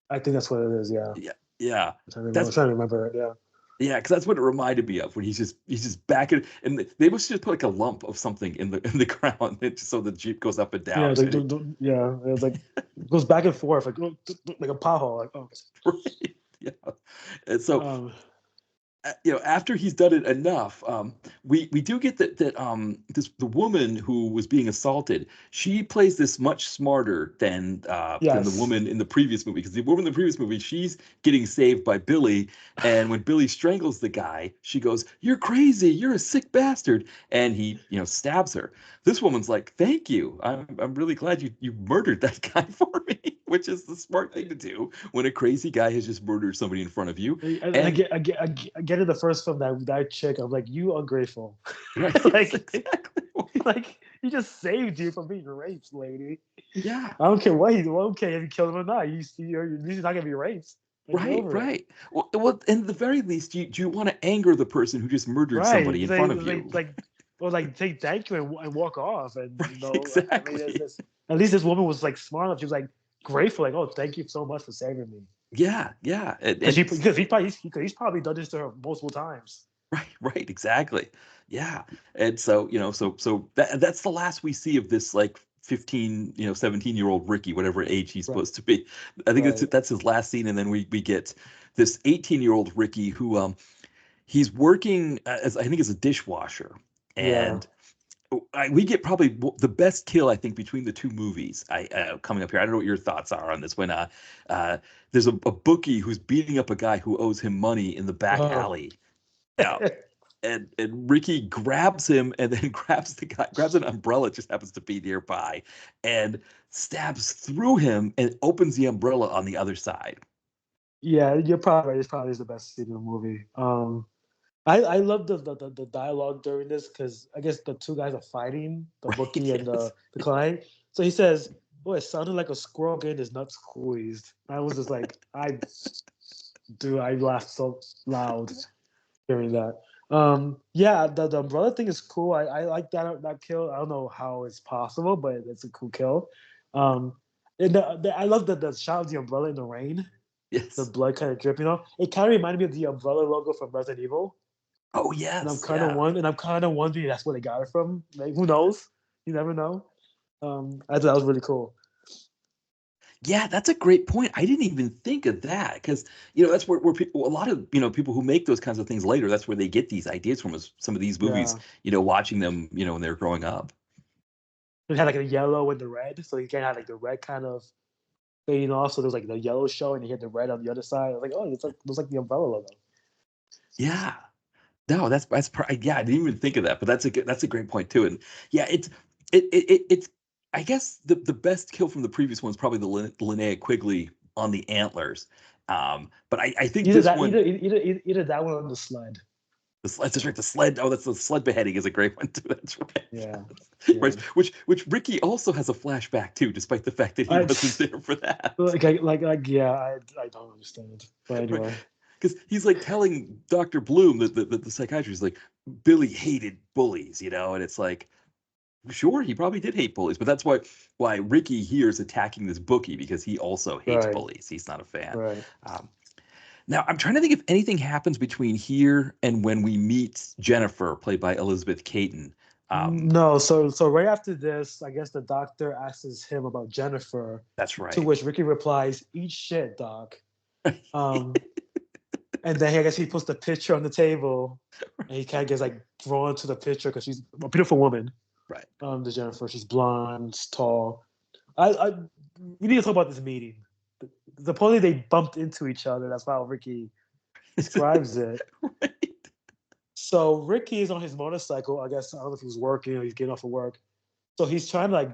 I think that's what it is. Yeah. Yeah, yeah. I'm That's trying to remember it. Yeah. Yeah, because that's what it reminded me of when he's just backing, and they must just put like a lump of something in the ground, so the Jeep goes up and Yeah. down. It's like yeah. It's like it goes back and forth like like a pothole. Like oh. Right, yeah, and so Um. after he's done it enough, we do get the woman who was being assaulted. She plays this much smarter than the Yes. woman in the previous movie, because the woman in the previous movie, she's getting saved by Billy, and when Billy strangles the guy, she goes, "You're crazy, you're a sick bastard," and he stabs her. This woman's like, "Thank you, I'm really glad you murdered that guy for me," which is the smart thing to do when a crazy guy has just murdered somebody in front of you. I And get in the first film that chick. I'm like, you ungrateful. right, like, exactly. like he just saved you from being raped, lady. Yeah, I don't care what he. I don't care if you kill him or not. You're at least not gonna be raped. Like, get right, over it. right. Well, in the very least, do you want to anger the person who just murdered Right. somebody in front of you? Or like say thank you and walk off. And Right, I mean, exactly. at least this woman was like smart enough. She was like grateful, like, oh, thank you so much for saving me. Yeah, yeah, Because he's probably done this to her multiple times. right, right, exactly. Yeah, and so that's the last we see of this, like, 15, 17-year-old Ricky, whatever age he's Right. supposed to be. I think Right. that's his last scene, and then we get this 18-year-old Ricky who he's working as, I think, as a dishwasher, Yeah. and we get probably the best kill, I think, between the two movies. Coming up here, I don't know what your thoughts are on this. When uh, there's a bookie who's beating up a guy who owes him money in the back Oh. alley. Yeah, and Ricky grabs him and then grabs an umbrella, just happens to be nearby, and stabs through him and opens the umbrella on the other side. Yeah, you're probably right. It's probably the best scene in the movie. I love the dialogue during this because I guess the two guys are fighting, the Right? bookie and Yes. the client. So he says, "Boy, it sounded like a squirrel getting his nuts squeezed." I was just like, I laughed so loud hearing that. Yeah, the umbrella thing is cool. I like that kill. I don't know how it's possible, but it's a cool kill. Um, and I love the shot of the umbrella in the rain, the Yes. blood kind of dripping off. It kind of reminded me of the umbrella logo from Resident Evil. Oh yes. Yeah. And I'm kind of wondering that's where they got it from. Like, who knows? You never know. I thought that was really cool. Yeah, that's a great point. I didn't even think of that, because that's where people, a lot of people who make those kinds of things later, that's where they get these ideas from, is some of these movies, Yeah, watching them, when they're growing up. it had like the yellow and the red, so you can't have like the red kind of fading off. So there's like the yellow show, and you had the red on the other side. I was like, oh, it's like looks like the umbrella logo. Yeah. No, yeah, I didn't even think of that, but that's a great point too. And yeah, it's I guess the best kill from the previous one is probably the Linnea Quigley on the antlers. But I think Either this that, one, either that one on the sled. that's right, the sled. Oh, that's the sled beheading is a great one too. That's right. Yeah, Right. yeah. Which Ricky also has a flashback to, despite the fact that he I wasn't there for that. yeah. I don't understand. But Right. anyway, Because he's like telling Dr. Bloom, that the psychiatrist, like, Billy hated bullies, and it's like, sure, he probably did hate bullies, but that's why Ricky here is attacking this bookie, because he also hates right, bullies. He's not a fan. right. Um, Now I'm trying to think if anything happens between here and when we meet Jennifer, played by Elizabeth Caton. Um, No, so right after this, I guess the doctor asks him about Jennifer, that's to right. which Ricky replies, "Eat shit, doc." Um, and then I guess he puts the picture on the table, and he kind of gets like drawn to the picture because she's a beautiful woman. Right. The Jennifer, she's blonde, tall. I we need to talk about this meeting. Supposedly they bumped into each other. That's how Ricky describes it. Right. So Ricky is on his motorcycle. I guess I don't know if he was working or he's getting off of work. So he's trying to like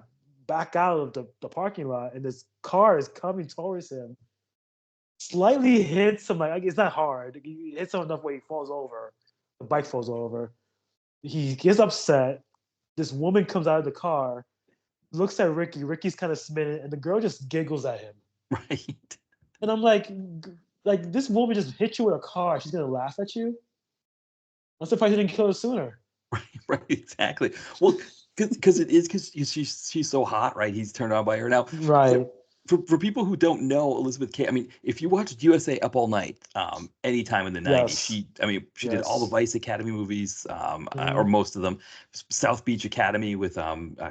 back out of the parking lot, and this car is coming towards him. Slightly hits him, like it's not hard. He hits him enough where he falls over. The bike falls over. He gets upset. This woman comes out of the car, looks at Ricky. Ricky's kind of smitten, and the girl just giggles at him. Right. And I'm like this woman just hit you with a car. She's gonna laugh at you. I'm surprised you didn't kill her sooner. Right. Right. Exactly. Well, because she's so hot, right? He's turned on by her now. So Right. for people who don't know Elizabeth K, I mean, if you watched USA Up All Night, anytime in the '90s, Yes. she did all the Yes. Vice Academy movies, or Mhm. most of them. South Beach Academy with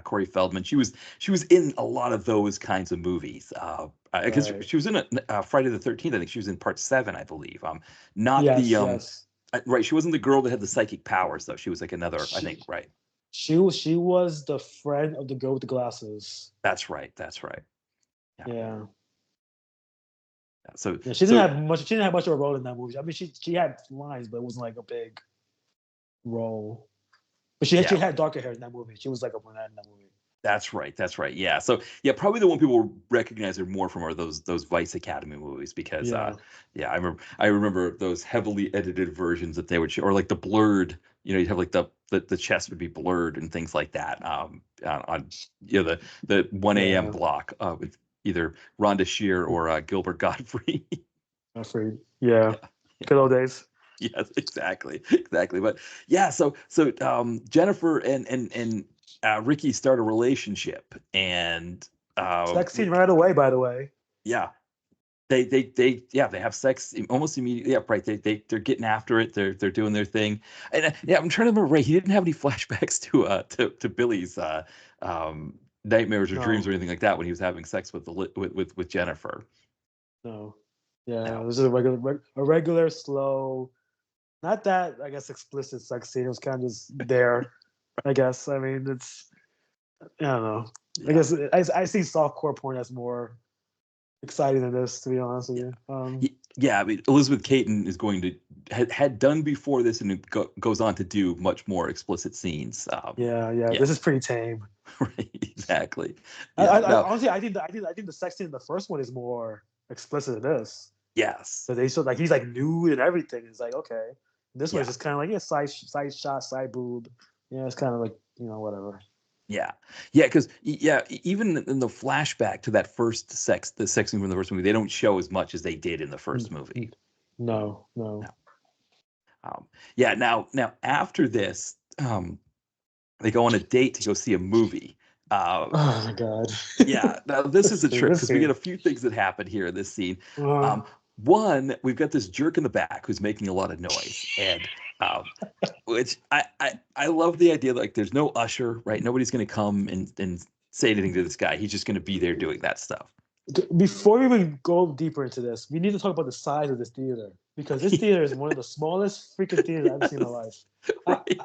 Corey Feldman. She was in a lot of those kinds of movies. Because Right. she was in a Friday the 13th. I think she was in part 7, I believe. Not the Yes. Yes. Right. She wasn't the girl that had the psychic powers, though. She was like another, I think, She right. she was the friend of the girl with the glasses. That's right. That's right. Yeah. Yeah. Yeah. So, Yeah, so she didn't have much of a role in that movie. I mean, she had lines, but it wasn't like a big role. But she yeah, had darker hair in that movie. She was like a brunette in that movie. that's right. That's right. Yeah. So yeah, probably the one people recognize her more from are those Vice Academy movies because Yeah. yeah, I remember those heavily edited versions that they would show, or like the blurred, you'd have like the chest would be blurred and things like that. On the 1 a.m. Yeah. block with either Rhonda Shear or Gilbert Godfrey. Afraid. Yeah. Yeah. Good old days. Yes, exactly, exactly. But yeah, so Jennifer and Ricky start a relationship, and Sex scene right away, by the way. yeah, they have sex almost immediately. Yeah, right. They're getting after it. They're doing their thing, and yeah, I'm trying to remember. Right, he didn't have any flashbacks to Billy's nightmares or dreams or No. anything like that when he was having sex with Jennifer. No. Yeah. No, This is a regular slow, not that I guess explicit sex scene. It was kind of just there. I guess. I mean, I don't know. I yeah. guess I see softcore porn as more exciting than this, to be honest with Yeah. you. Yeah, I mean, Elizabeth Caton is going to had done before this, and it goes on to do much more explicit scenes. Yeah, yeah. Yeah, This is pretty tame. right, exactly. I, Yeah, I no, honestly, I think the sex scene in the first one is more explicit than this. yes, So they show like he's like nude and everything. It's like okay. This one is yeah, just kind of like side shot, side boob. Yeah, it's kind of like whatever. yeah, yeah. Because yeah, even in the flashback to that the sex scene from the first movie, they don't show as much as they did in the N- first movie. No, No. no. Yeah. Now after this, they go on a date to go see a movie. Uh, Oh my god. Yeah, now this is a trip This because we get scene. a few things that happen here in this scene. Uh, One, we've got this jerk in the back who's making a lot of noise, and which I love the idea. Like, there's no usher, right? Nobody's going to come and say anything to this guy. He's just going to be there doing that stuff. Before we even go deeper into this, we need to talk about the size of this theater because this theater is one of the smallest freaking theaters I've ever seen in my life. I, Right?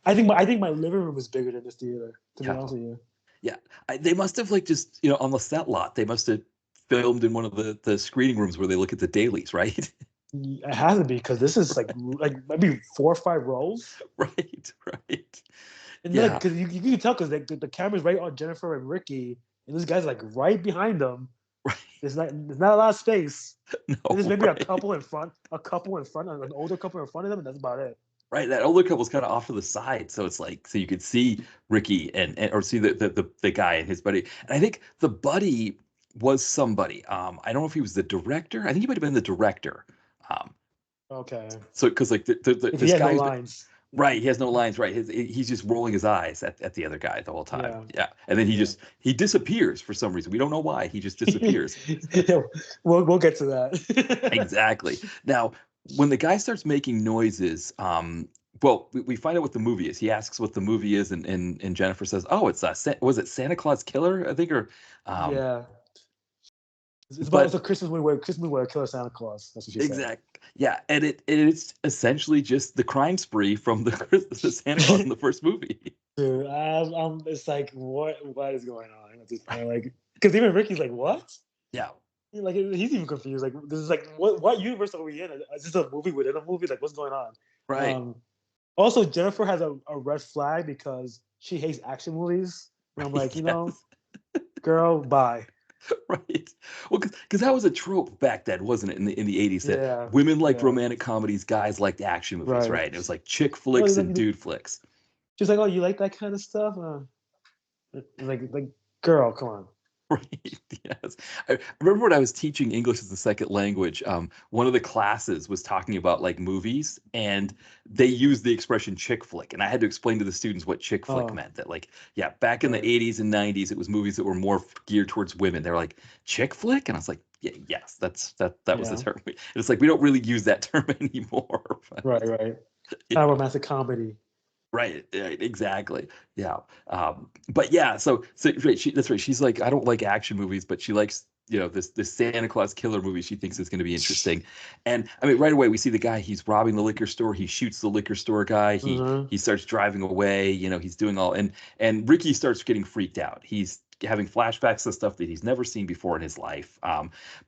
I think my living room is bigger than this theater. To be Yeah, honest with you, yeah. They must have like just on the set lot. They must have filmed in one of the screening rooms where they look at the dailies, right? it has to be because this is like maybe 4 or 5 rows, Right, right. and like Yeah, because you can tell because the camera's right on Jennifer and Ricky, and this guy's like right behind them. right. There's not a lot of space. There's No, maybe a right. couple in front, an older couple in front of them, and that's about it. Right, that older couple's kind of off to the side, so it's like so you could see Ricky and or see the guy and his buddy. And I think the buddy was somebody. I don't know if he was the director. I think he might have been the director. Um, Okay, so because like if he this has no guy who's lines, right, he has no lines. Right, he's just rolling his eyes at the other guy the whole time. yeah, Yeah, and then yeah. he disappears for some reason. We don't know why. He just disappears. Yeah, we'll get to that. Exactly. Now, when the guy starts making noises, well, we find out what the movie is. He asks what the movie is, and Jennifer says, "Oh, it's was it Santa Claus Killer? I think." Or, um, Yeah, it's but a Christmas movie where killer Santa Claus. That's what she said. yeah, and it's essentially just the crime spree from the Santa Claus in the first movie. Dude, it's like what is going on at this point? Like, because even Ricky's like, what? Yeah, Like he's even confused. Like this is like what universe are we in? Is this a movie within a movie? Like what's going on? right. Also, Jennifer has a red flag because she hates action movies, and I'm like, Yes. girl, bye. Right. Well, because that was a trope back then, wasn't it? In the 80s, that Yeah, women liked yeah, romantic comedies, guys liked action movies, right. right? And it was like chick Oh, flicks and dude flicks. she's like, oh, you like that kind of stuff? Like, girl, come on. Right. Yes. I remember when I was teaching English as a second language, one of the classes was talking about like movies, and they used the expression chick flick. And I had to explain to the students what chick flick Oh, meant. That like, yeah, back in the right. 80s and 90s, it was movies that were more geared towards women. They were like, chick flick? And I was like, yeah, yes, that was the Yeah, term. And it's like we don't really use that term anymore. But, right, right. yeah. Kind of romantic comedy. Right, right, exactly. Yeah. But yeah, so right, that's right. She's like, I don't like action movies, but she likes this Santa Claus killer movie she thinks is going to be interesting. And I mean, right away we see the guy. He's robbing the liquor store. He shoots the liquor store guy. He Mm-hmm. he starts driving away. He's doing all, and Ricky starts getting freaked out. He's having flashbacks to stuff that he's never seen before in his life.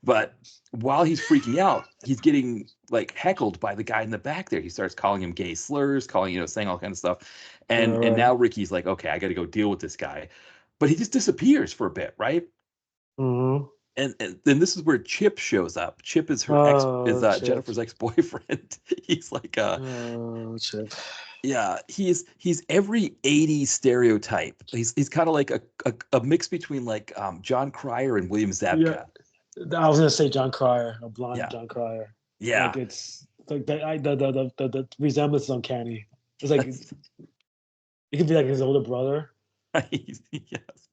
But while he's freaking out, he's getting like heckled by the guy in the back there. He starts calling him gay slurs, saying all kinds of stuff. And Right. now Ricky's like, okay, I got to go deal with this guy. But he just disappears for a bit, right? Mm-hmm. And then this is where Chip shows up. Chip is Oh, Chip. Jennifer's ex-boyfriend. He's like Oh, Chip. yeah, he's every 80s stereotype. He's kind of like a mix between like John Cryer and William Yeah, Zabka. I was gonna say John Cryer, a blonde Yeah. John Cryer. Yeah. Like it's like the resemblance is uncanny. It's like it could be like his older brother. Yes.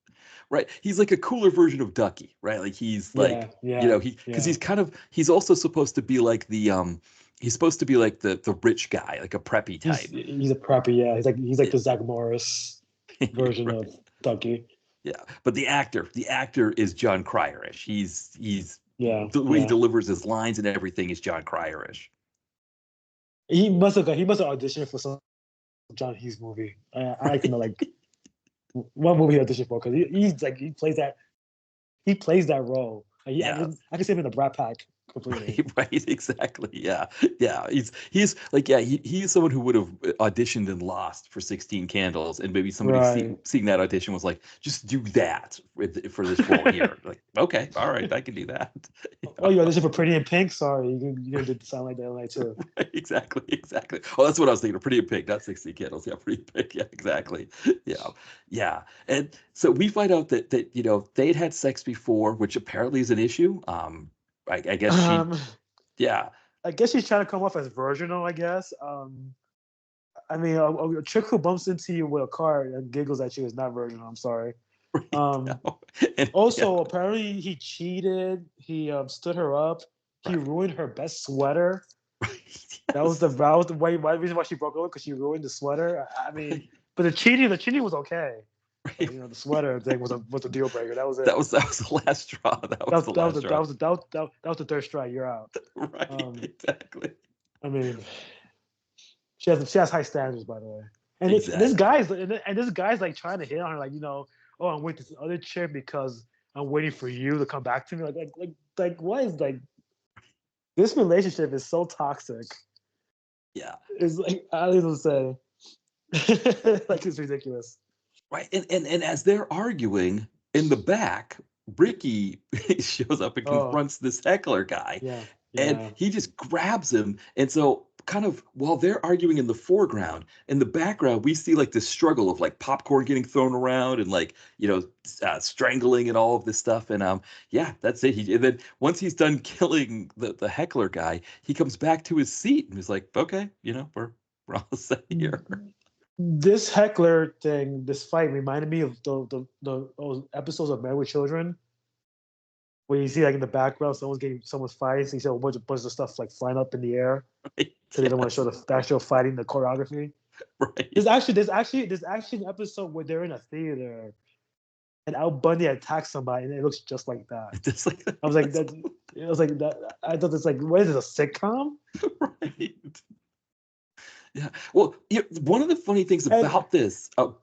Right. He's like a cooler version of Ducky, right? Like he's Yeah, like, yeah, because yeah. he's also supposed to be like he's supposed to be like the rich guy, like a preppy type. He's a preppy. Yeah, he's like Yeah. the Zach Morris version of Right. Ducky. Yeah. But the actor is John Cryer-ish. He's Yeah, the way he yeah. delivers his lines and everything is John Cryer-ish. He must have auditioned for some John Hughes movie. I like to know like what movie he auditioned for because he plays that role. Like, Yeah. I can see him in the Brat Pack completely. Right, exactly. Yeah. Yeah. He's like, yeah, he's someone who would have auditioned and lost for 16 Candles, and maybe somebody Right. seeing that audition was like, just do that for this role here. Like, okay, all right, I can do that. Oh, you auditioned for Pretty in Pink? Sorry, you did sound like that night too. Right, exactly. Oh, that's what I was thinking of. Pretty in Pink, not 16 Candles. Yeah, Pretty in Pink. Yeah, exactly. Yeah. Yeah. And so we find out that they'd had sex before, which apparently is an issue. I guess Um, yeah. I guess she's trying to come off as virginal. I guess. I mean, a chick who bumps into you with a car and giggles at you is not virginal. I'm sorry. Right. Um, No. And yeah, Also, apparently he cheated. He stood her up. He right. ruined her best sweater. Right. That was Yes. the why reason why she broke up because she ruined the sweater. I mean, Right. but the cheating was okay. But Right. the sweater thing was a deal breaker. That was it. That was the last straw. That That was was the that was last the, that straw. was the, that was, that was the third strike. You're out. Right. Um, Exactly. I mean, she has high standards, by the way. And Exactly. this guy's like trying to hit on her, like oh, I'm with this other chick because I'm waiting for you to come back to me. Like what is like this relationship is so toxic. Yeah. It's like I don't even say. Like it's ridiculous. Right. And as they're arguing in the back, Ricky shows up and Oh confronts this heckler guy, yeah, and yeah. he just grabs him. And so, kind of while they're arguing in the foreground, in the background, we see like this struggle of like popcorn getting thrown around and like strangling and all of this stuff. And yeah, that's it. And then once he's done killing the heckler guy, he comes back to his seat and he's like, okay, we're all set here. This heckler thing, this fight reminded me of the those episodes of Married with Children where you see like in the background someone's fighting. So you see a bunch of stuff like flying up in the air Right? because they don't want to Yes. show the actual fighting, the choreography. Right. There's actually an episode where they're in a theater and Al Bundy attacks somebody and it looks just like that. Just like I was like that. It was like that. I thought it's like, what is this, a sitcom? right. Yeah. Well, one of the funny things And about this, and,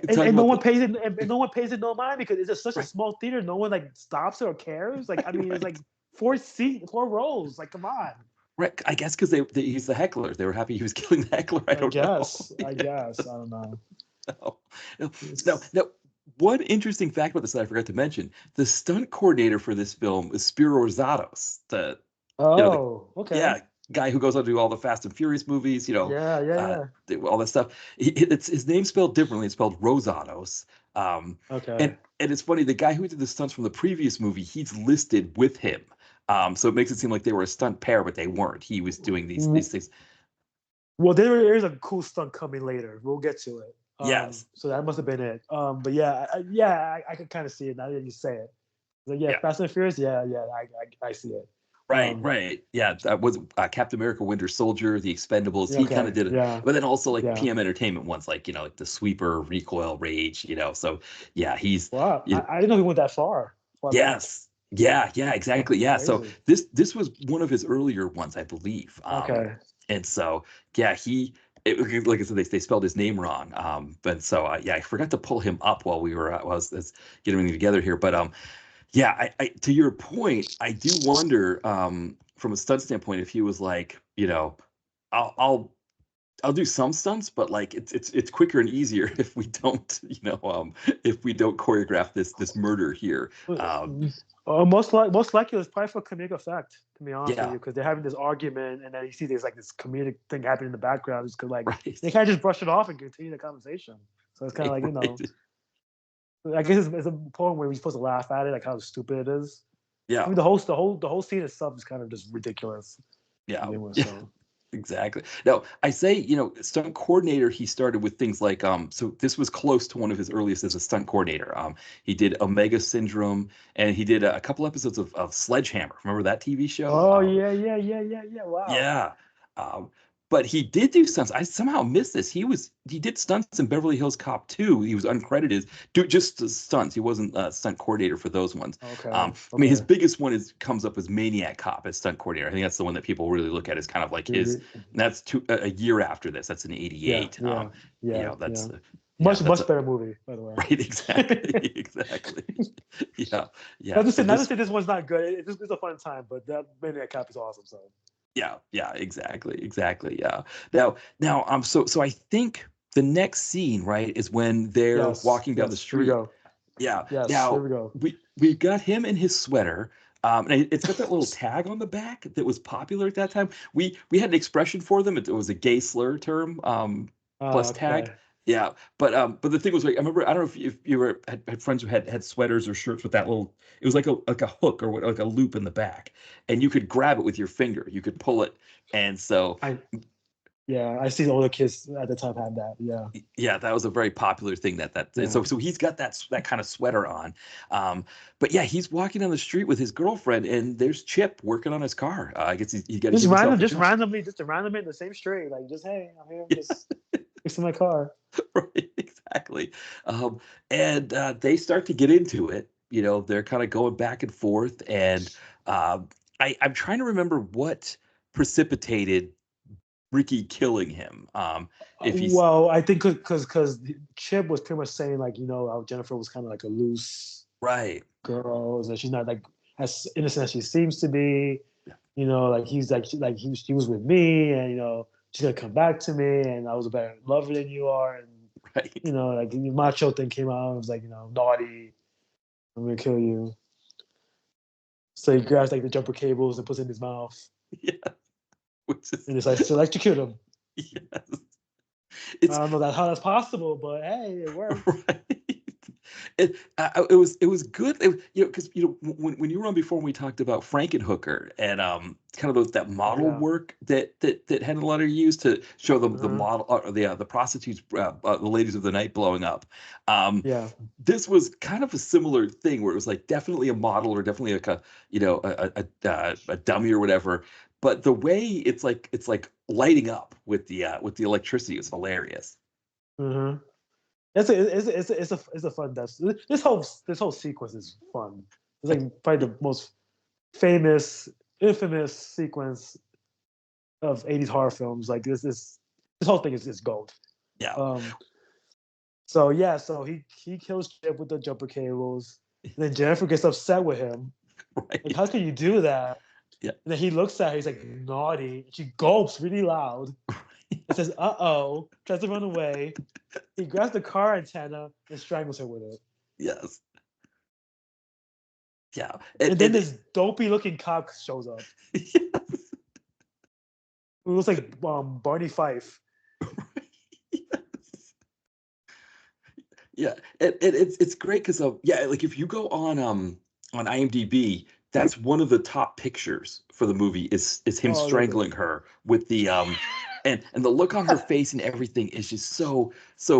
talking and no about one the pays it. And no one pays it no mind because it's just such a right, small theater. No one like stops it or cares. Like I mean, it's right, like 4 rows. Like come on. right. I guess because he's the heckler. They were happy he was killing the heckler. I I don't know. guess. I Yeah. guess. I don't know. No. No. No. It's No. One interesting fact about this that I forgot to mention: the stunt coordinator for this film is Spiro Rossatos, the oh okay. yeah guy who goes on to do all the Fast and Furious movies. Yeah, yeah, yeah. All that stuff. It's his name spelled differently. It's spelled Rosatos. Um, Okay. and it's funny. The guy who did the stunts from the previous movie, he's listed with him. So it makes it seem like they were a stunt pair, but they weren't. He was doing these W- things. Well, there is a cool stunt coming later. We'll get to it. Yes. So that must have been it. But yeah, I can kind of see it now that you say it. Like, yeah, Yeah. Fast and Furious. Yeah, yeah, I see it. Right. Um, Right. Yeah. That was Captain America: Winter Soldier, The Expendables. yeah, He kind of okay, did it, yeah, but then also like yeah. PM Entertainment ones, like the Sweeper, Recoil, Rage. So yeah, he's Wow, you I didn't know he went that far back. yes. Yeah, exactly. Yeah. So Crazy. this was one of his earlier ones, I believe. Okay. And so yeah, like I said, they spelled his name wrong. But so yeah, I forgot to pull him up while we were while I was getting everything together here. But yeah, to your point, I do wonder from a stunt standpoint if he was like, I'll I'll I'll do some stunts, but like it's quicker and easier if we don't, if we don't choreograph this murder here. Um, Most likely it's probably for comedic effect, to be honest with yeah, you, because they're having this argument, and then you see there's like this comedic thing happening in the background. It's 'cause, like right, they can't just brush it off and continue the conversation. So it's kind of right, like right. I guess it's a point where we're supposed to laugh at it, like how stupid it is. I Yeah, mean, the whole scene itself is kind of just ridiculous to yeah, begin with. yeah. So Exactly. Now, I say, stunt coordinator, he started with things like, so this was close to one of his earliest as a stunt coordinator. He did Omega Syndrome, and he did a couple episodes of Sledgehammer. Remember that TV show? oh yeah. Wow. Yeah. Um, but he did do stunts. I somehow missed this. He did stunts in Beverly Hills Cop 2. He was uncredited, do just stunts. He wasn't a stunt coordinator for those ones. Okay. I mean, his Okay. biggest one comes up as Maniac Cop as stunt coordinator. I think that's the one that people really look at as kind of like his. That's a year after this. That's in Yeah, '88. yeah, yeah, That's yeah. yeah, that's Much a better movie, by the way. right. Exactly, exactly. Yeah, yeah. Not to say, So not to this say this one's not good. It's a fun time, but that Maniac Cop is awesome. So Yeah, exactly. Yeah. Now, so I think the next scene, right, is when they're walking down the here we street. go. Yeah. Yes, here Now we go. we've got him in his sweater. And it's got that little tag on the back that was popular at that time. We had an expression for them. It was a gay slur term, plus tag. Okay. Yeah, but the thing was like I remember I don't know if you were had friends who had sweaters or shirts with that little it was like a hook or like a loop in the back, and you could grab it with your finger. You could pull it, and so I Yeah, I see all the kids at the time had that. Yeah, yeah, that was a very popular thing that and yeah. so he's got that kind of sweater on. But yeah, he's walking down the street with his girlfriend, and there's Chip working on his car. I guess he got to give himself a job. Just randomly in the same street, like just hey, I'm here, Yeah, just fixing my car. right, exactly. And they start to get into it. They're kind of going back and forth, and uh, I'm trying to remember what precipitated Ricky killing him. If he's Well, I think because Chip was pretty much saying like how Jennifer was kind of like a loose right, girl, that she's not like as innocent as she seems to be. yeah, Like he's like he was with me, and she's gonna come back to me, and I was a better lover than you are, and right, like the macho thing came out. It was like naughty, I'm gonna kill you. So he grabs like the jumper cables and puts it in his mouth, yeah, which is and decides to electrocute him. yes. I It's don't know how that's possible, but hey, it worked. right. It was good. Because when you were on before, when we talked about Frankenhooker and kind of that Oh model yeah. work that Henry Lutter used to show the Uh-huh. model the prostitutes, the ladies of the night blowing up. Um, Yeah. this was kind of a similar thing where it was like definitely a model or definitely like a dummy or whatever. But the way it's like lighting up with the electricity is hilarious. Uh-huh. It's a fun this whole sequence is fun. It's like probably the most infamous sequence of 80s horror films. Like this whole thing is gold. Yeah, Um so yeah, so he kills Chip with the jumper cables. And then Jennifer gets upset with him. Like, how right. can you do that? Yeah. And then he looks at her, he's like naughty. She gulps really loud and says, uh-oh, tries to run away. He grabs the car antenna and strangles her with it. Yes. Yeah. And then this dopey looking cop shows up. Yes. It looks like Barney Fife. Yes. Yeah. It's great because yeah, like if you go on IMDb, that's one of the top pictures for the movie is him Oh, is strangling her with the and the look on her face and everything is just so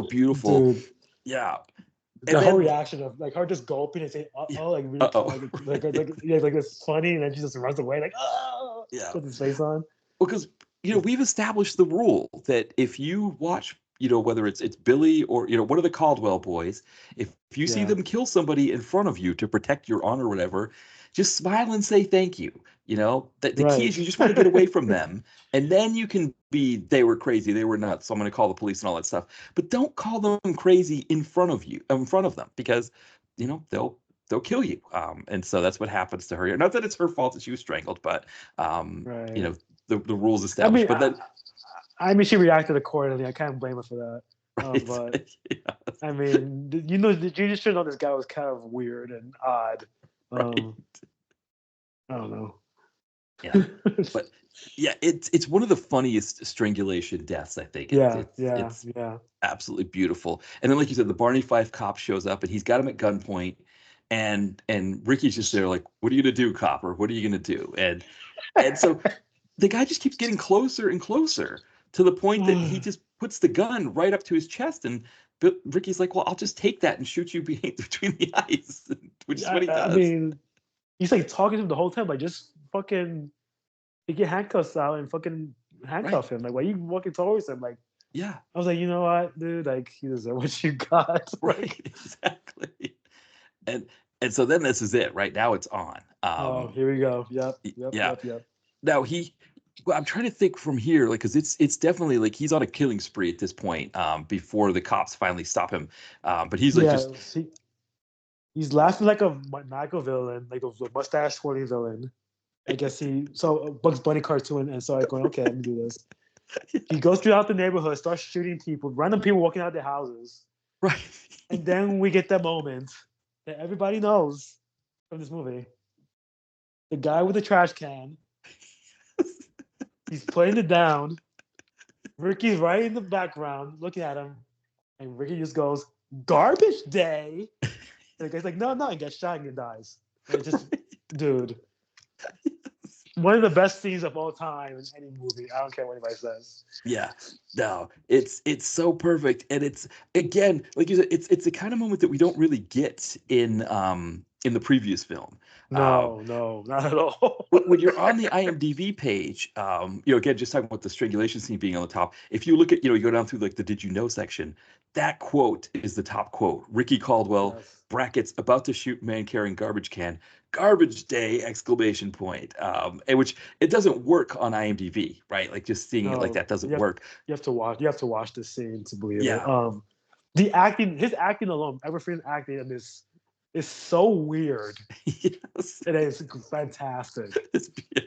beautiful. dude, Yeah. And the whole then reaction of like her just gulping and saying yeah. oh like really Uh-oh. yeah, like it's funny, and then she just runs away like Yeah. puts his face on. Because we've established the rule that if you watch whether it's Billy or one of the Caldwell boys, if you see Yeah. them kill somebody in front of you to protect your honor or whatever, just smile and say thank you. You know, the key Right. is you just want to get away from them, and then you can be, they were crazy, they were nuts, so I'm going to call the police and all that stuff. But don't call them crazy in front of you, in front of them, because they'll kill you. And so that's what happens to her. Not that it's her fault that she was strangled, but Right. the rules I established. mean, But then, she reacted accordingly. I can't blame her for that. right, But yeah, I mean, you just should know this guy was kind of weird and odd. right, Um, I don't know. yeah. But yeah, it's one of the funniest strangulation deaths, I think. Yeah, yeah, It's yeah. absolutely beautiful. And then, like you said, the Barney Fife cop shows up and he's got him at gunpoint, and Ricky's just there, like, "What are you gonna do, copper? What are you gonna do?" And so the guy just keeps getting closer and closer to the point that he just puts the gun right up to his chest, and Ricky's like, "Well, I'll just take that and shoot you between the eyes," which is Yeah, what he I does. mean, he's like talking to him the whole time, like just fucking get handcuffs out and fucking Right? handcuff him. Like, why you walking towards him? Like, Yeah. I was like, you know what, dude? Like, you deserve what you got. Right. Like, Exactly. And and so then this is it. Right now it's on. oh, here we go. Yep, yep, Yeah. yep, yep. Now well, I'm trying to think from here, like, because it's definitely like he's on a killing spree at this point. Before the cops finally stop him. But he's like just Yeah, he's laughing like a maniacal villain, like the mustache twirling villain. I guess Bugs Bunny cartoon, and so I'm going, okay, let me do this. He goes throughout the neighborhood, starts shooting people, random people walking out their houses, right. and then we get that moment that everybody knows from this movie. The guy with the trash can, he's putting it down. Ricky's right in the background looking at him, and Ricky just goes, "Garbage day." And the guy's like, "No, no," and gets shot and dies. And it's just, dude, one of the best scenes of all time in any movie. I don't care what anybody says. Yeah, no, it's so perfect, and it's, again, like you said, it's the kind of moment that we don't really get in the previous film. Uh, No, no, not at all. when you're on the IMDb page, again, just talking about the strangulation scene being on the top. If you look at, you go down through like the "Did you know" section, that quote is the top quote. Ricky Caldwell, Yes. brackets, about to shoot man carrying garbage can, garbage day, exclamation point. And which, it doesn't work on IMDb, right? Like, just seeing it like No, that doesn't work. you have to watch this scene to believe it. Yeah. The acting, his acting alone, Everfreen's acting in this is so weird. Yes. It is fantastic. Yeah,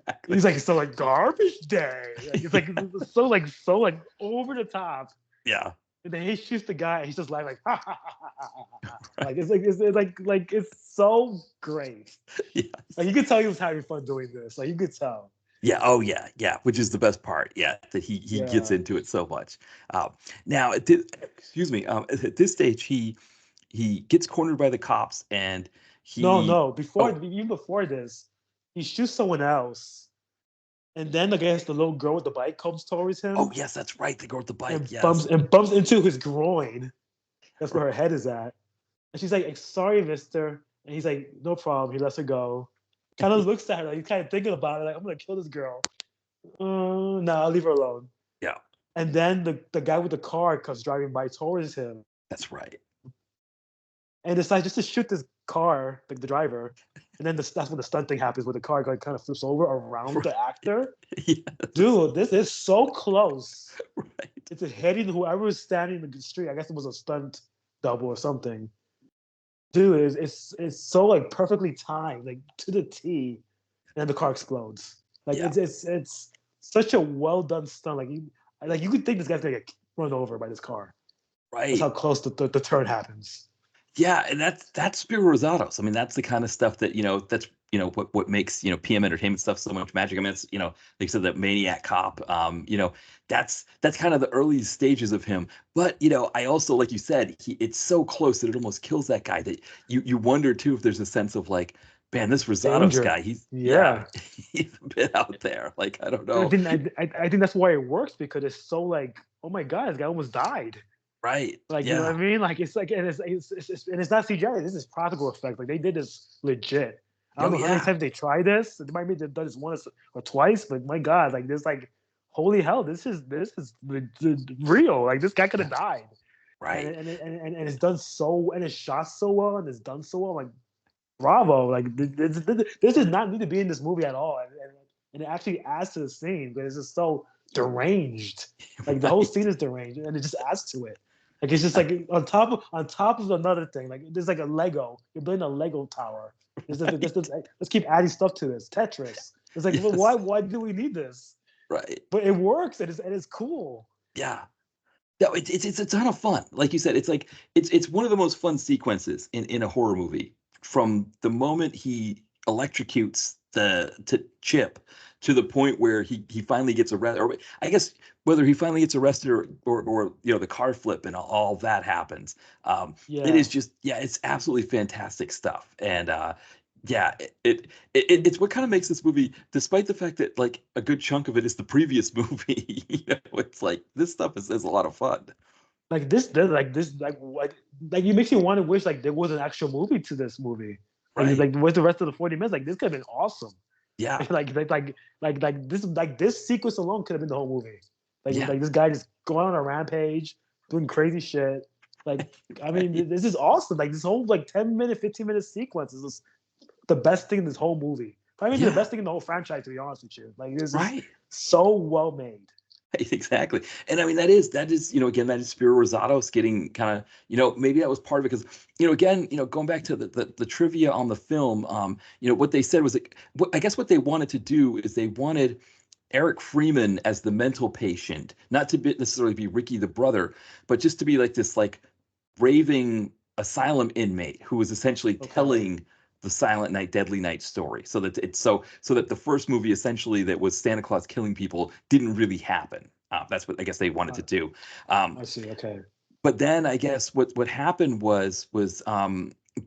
exactly. He's like, so like garbage day. Like, it's like so like over the top. Yeah. And then he shoots the guy. And he's just like ha, ha, ha, ha, ha, ha. Right. Like it's like it's so great. Yes. Like you could tell he was having fun doing this. Like you could tell. Yeah. Oh, yeah. Yeah. Which is the best part. Yeah. That he gets Yeah. into it so much. Now, at this, excuse me. At this stage, he gets cornered by the cops, and No, he. no. Oh, Even before this, he shoots someone else, and then I guess the little girl with the bike comes towards oh, him yes, that's right. The girl with the bike. and Yes. bumps into his groin. That's where her head is at. And she's like, "Sorry, mister." And he's like, "No problem." He lets her go. Kind of looks at her, like he's kind of thinking about it, like, "I'm gonna kill this girl." No, I'll leave her alone. Yeah. And then the guy with the car comes driving by towards him That's right. and decides just to shoot this car, like the driver. And then that's when the stunt thing happens, where the car kind of flips over around the actor. Yes. Dude, this is so close. Right. It's hitting whoever was standing in the street. I guess it was a stunt double or something. Dude, it's so like perfectly timed, like to the T, and then the car explodes. Like Yeah. it's such a well done stunt. Like you could think this guy's gonna get run over by this car. That's how Right. close the turn happens. Yeah, and that's Spiro Rosatos. I mean, that's the kind of stuff that, that's, what makes, PM Entertainment stuff so much magic. I mean, it's, like I said, that Maniac Cop. That's kind of the early stages of him. But, I also, like you said, it's so close that it almost kills that guy, that you wonder too if there's a sense of like, man, this Rosatos Danger. guy, yeah, Yeah. he's a bit out there. Like, I don't And know. I think that's why it works because it's so like, oh my god, this guy almost died. Right. Like, you know what Yeah. I mean? Like it's like and it's not CGI. This is practical effect. Like they did this legit. I don't Oh, know how many yeah. times they tried this. They might have done this once or twice, but my God, like this, like holy hell, this is real. Like this guy could have died, and Right. and it's done so, and it's shot so well, and it's done so well. Like bravo. Like this does not need to be in this movie at all, and it actually adds to the scene, but it's just so deranged. Like the whole Right. scene is deranged, and it just adds to it. Like it's just like on top of another thing. Like there's like a Lego. You're building a Lego tower. Right. Let's keep adding stuff to this Tetris. It's like, well, Yes. why do we need this? Right. But it works, and it's cool. Yeah. No, it's a ton of fun. Like you said, it's like it's one of the most fun sequences in a horror movie. From the moment he electrocutes the to Chip to the point where he finally gets arrested, or I guess whether he finally gets arrested or the car flip and all that happens. It Yeah. is just yeah, it's absolutely fantastic stuff. And yeah, it's what kind of makes this movie, despite the fact that like a good chunk of it is the previous movie. It's like this stuff is a lot of fun. Like like it makes you want to wish like there was an actual movie to this movie. Right. What's the rest of the 40 minutes? Like this could have been awesome. Yeah. This sequence alone could have been the whole movie. Yeah. This guy just going on a rampage, doing crazy shit. Like I mean, Right. this is awesome. Like this whole like 10-minute, 15-minute sequence is just the best thing in this whole movie. Probably maybe the Yeah. best thing in the whole franchise, to be honest with you. Like this is Right. so well made. Exactly. And I mean that is again that is Spiro Rosatos getting kind of maybe that was part of it because again going back to the trivia on the film what they said was like I guess what they wanted to do is they wanted Eric Freeman as the mental patient, not to necessarily be Ricky the brother, but just to be like this like raving asylum inmate who was essentially Okay. telling the Silent Night, Deadly Night story. So that it's so that the first movie essentially that was Santa Claus killing people didn't really happen. That's what I guess they wanted to I, do. Um, I see. Okay. but then I guess what happened was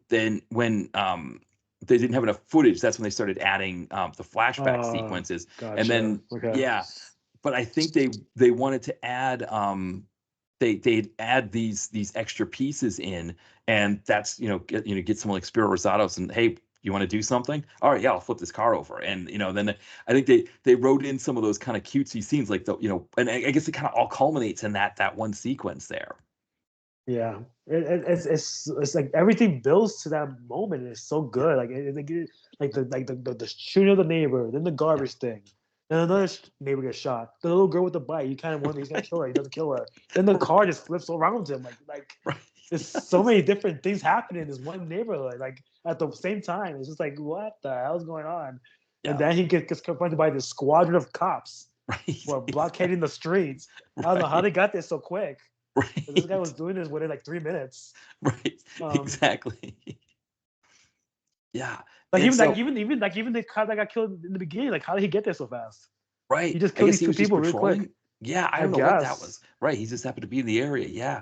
then when they didn't have enough footage, that's when they started adding the flashback sequences, and Gotcha. then Okay. yeah, but I think they wanted to add they'd add these extra pieces in, and that's get someone like Spiro Rosatos and hey, you want to do something? All right, yeah, I'll flip this car over, and then I think they wrote in some of those kind of cutesy scenes like and I guess it kind of all culminates in that one sequence there. Yeah. It's like everything builds to that moment. It's so Yeah, good. The shooting of the neighbor, then the yeah, garbage thing, then yeah. another neighbor gets shot. The little girl with the bite, you kind of wonder he's gonna kill her. He doesn't kill her. Then the car Right, just flips around him. right. There's so Yes, many different things happening in this one neighborhood. Like at the same time, it's just like what the hell's going on? And yeah, then he gets confronted by this squadron of cops right, who are blockading exactly, the streets. I don't know how right, they got there so quick. But this guy was right, doing this within like 3 minutes. right, Um, exactly. Yeah, like and even like so even like even the cop that got killed in the beginning, like how did he get there so fast? He right. just I killed guess these he two was just people real quick. patrolling. Yeah, I I don't know what that was. guess. Right, he just happened to be in the area. Yeah,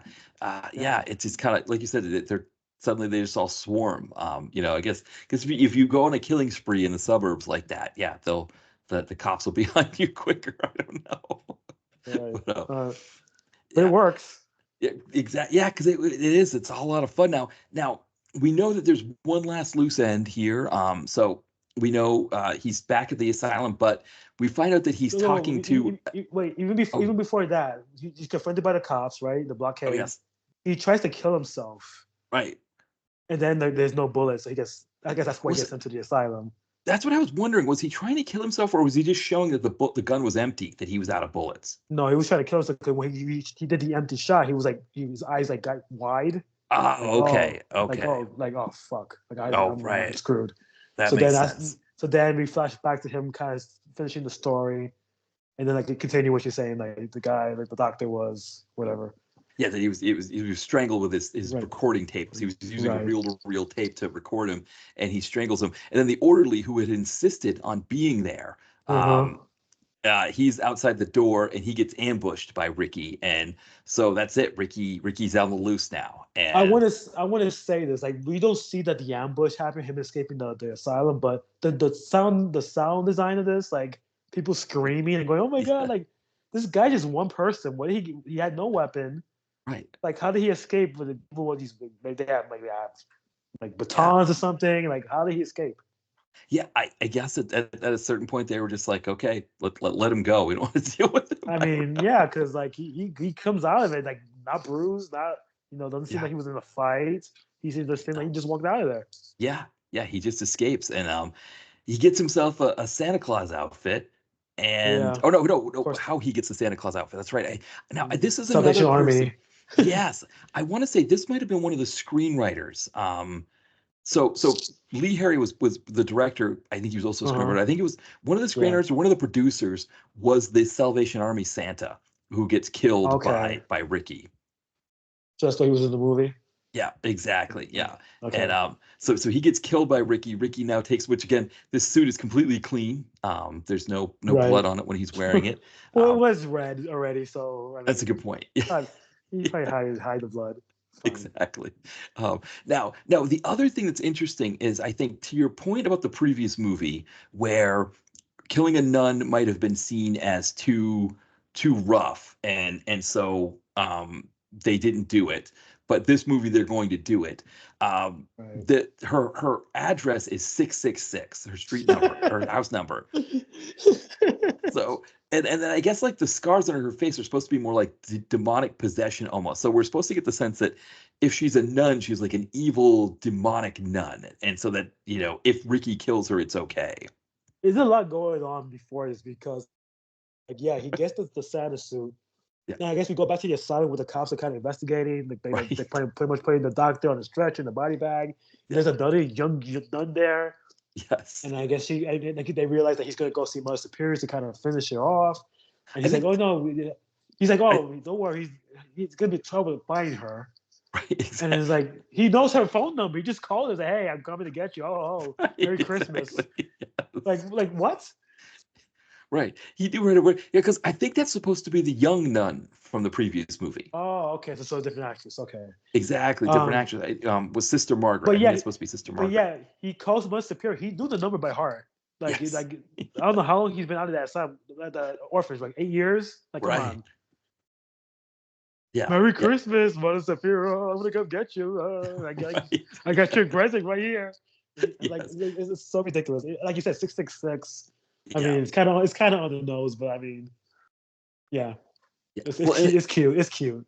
Yeah. yeah. It's just kind of like you said. They're suddenly they just all swarm. I guess because if you go on a killing spree in the suburbs like that, yeah, the cops will be on you quicker. I don't know. Right. But But it yeah, works. yeah, exactly. Yeah, because it is. It's a whole lot of fun now. Now we know that there's one last loose end here. So we know he's back at the asylum, but we find out that he's No, no, talking to. wait, Oh, even before that, he's confronted by the cops, right? The oh blockade. yes, He tries to kill himself, right. and then there's no bullets. So I guess that's why he Was gets sent to the asylum. That's what I was wondering. Was he trying to kill himself, or was he just showing that the gun was empty, that he was out of bullets? No, he was trying to kill himself because when he did the empty shot, his eyes like got wide, Ah, okay, okay. like oh fuck, like Oh, I'm right. screwed. That makes sense. So then we flash back to him kind of finishing the story, and then like continue what you're saying, like the guy, like the doctor was whatever. Yeah, that he was strangled with his Right, recording tapes. He was using a right. reel-to-reel tape to record him, and he strangles him. And then the orderly who had insisted on being there, Uh um, huh. he's outside the door, and he gets ambushed by Ricky, and so that's it. Ricky's on the loose now, and I want to say this, like we don't see that the ambush happened, him escaping the asylum, but the sound design of this, like people screaming and going, oh my god, yeah, like this guy just one person. What did he had no weapon. right, Like how did he escape with the people with these like they have like yeah. batons or something? Like how did he escape? Yeah, I guess at a certain point they were just like, okay, let him go. We don't want to deal with him. I I don't mean, know. yeah, because like he comes out of it like not bruised, not doesn't seem Yeah, like he was in a fight. He seems to seem like no, he just walked out of there. yeah, Yeah, he just escapes, and he gets himself a Santa Claus outfit. Yeah, And of oh no, no, no, course. how he gets the Santa Claus outfit. That's right. Now this is another Salvation person. Army. Yes, I want to say this might have been one of the screenwriters. So Lee Harry was the director. I think he was also a Uh-huh. screenwriter. I think it was one of the Yeah. screenwriters or one of the producers was the Salvation Army Santa who gets killed Okay. by Ricky. Just like he was in the movie. Yeah, exactly. Yeah. Yeah. And Okay. so he gets killed by Ricky. Ricky now takes, which again, this suit is completely clean. There's no blood Right. on it when he's wearing it. Well, it Um, was red already, so I that's a good mean, point. I- he probably hide the blood. It's fine. Exactly. Now the other thing that's interesting is I think to your point about the previous movie where killing a nun might have been seen as too rough, and so they didn't do it. But this movie, they're going to do it. Right. Her address is 666, her street number, her house number. So, and then I guess like the scars on her face are supposed to be more like demonic possession almost. So we're supposed to get the sense that if she's a nun, she's like an evil demonic nun, and so that if Ricky kills her, it's okay. There's a lot going on before this because, like, yeah, he gets the Santa suit. Yeah, Now, I guess we go back to the asylum where the cops are kind of investigating. Like, they right. pretty much putting the doctor on a stretcher in the body bag. Yeah. There's another young nun there. Yes. And I guess they realize that he's going to go see Mother Superiors to kind of finish it off. And I he's like, think oh, no. He's like, I oh, don't worry. He's going to be trouble to find her. right And it's exactly. like, he knows her phone number. He just called her and said, hey, I'm coming to get you. Right, Merry exactly. Christmas. Yes. Like what? Right. He knew right away. Yeah, because I think that's supposed to be the young nun from the previous movie. Oh, okay. So different actress. Okay. Exactly, different Um, actress. Was Sister Margaret. but I think yeah, it's supposed to be Sister but Margaret. yeah, he calls Mother Superior. He knew the number by heart. Yes. I don't know how long he's been out of that asylum, the orphanage, like 8 years. Like, come Right. on. Yeah. Merry Yeah. Christmas, Mother Superior. I'm gonna come get you. Right. I got your present right here. Like, Yes. it's so ridiculous. Like you said, 666. I Yeah. mean, it's kind of on the nose, but I mean, yeah, Yeah. it's Well, cute. It's cute. It's cute.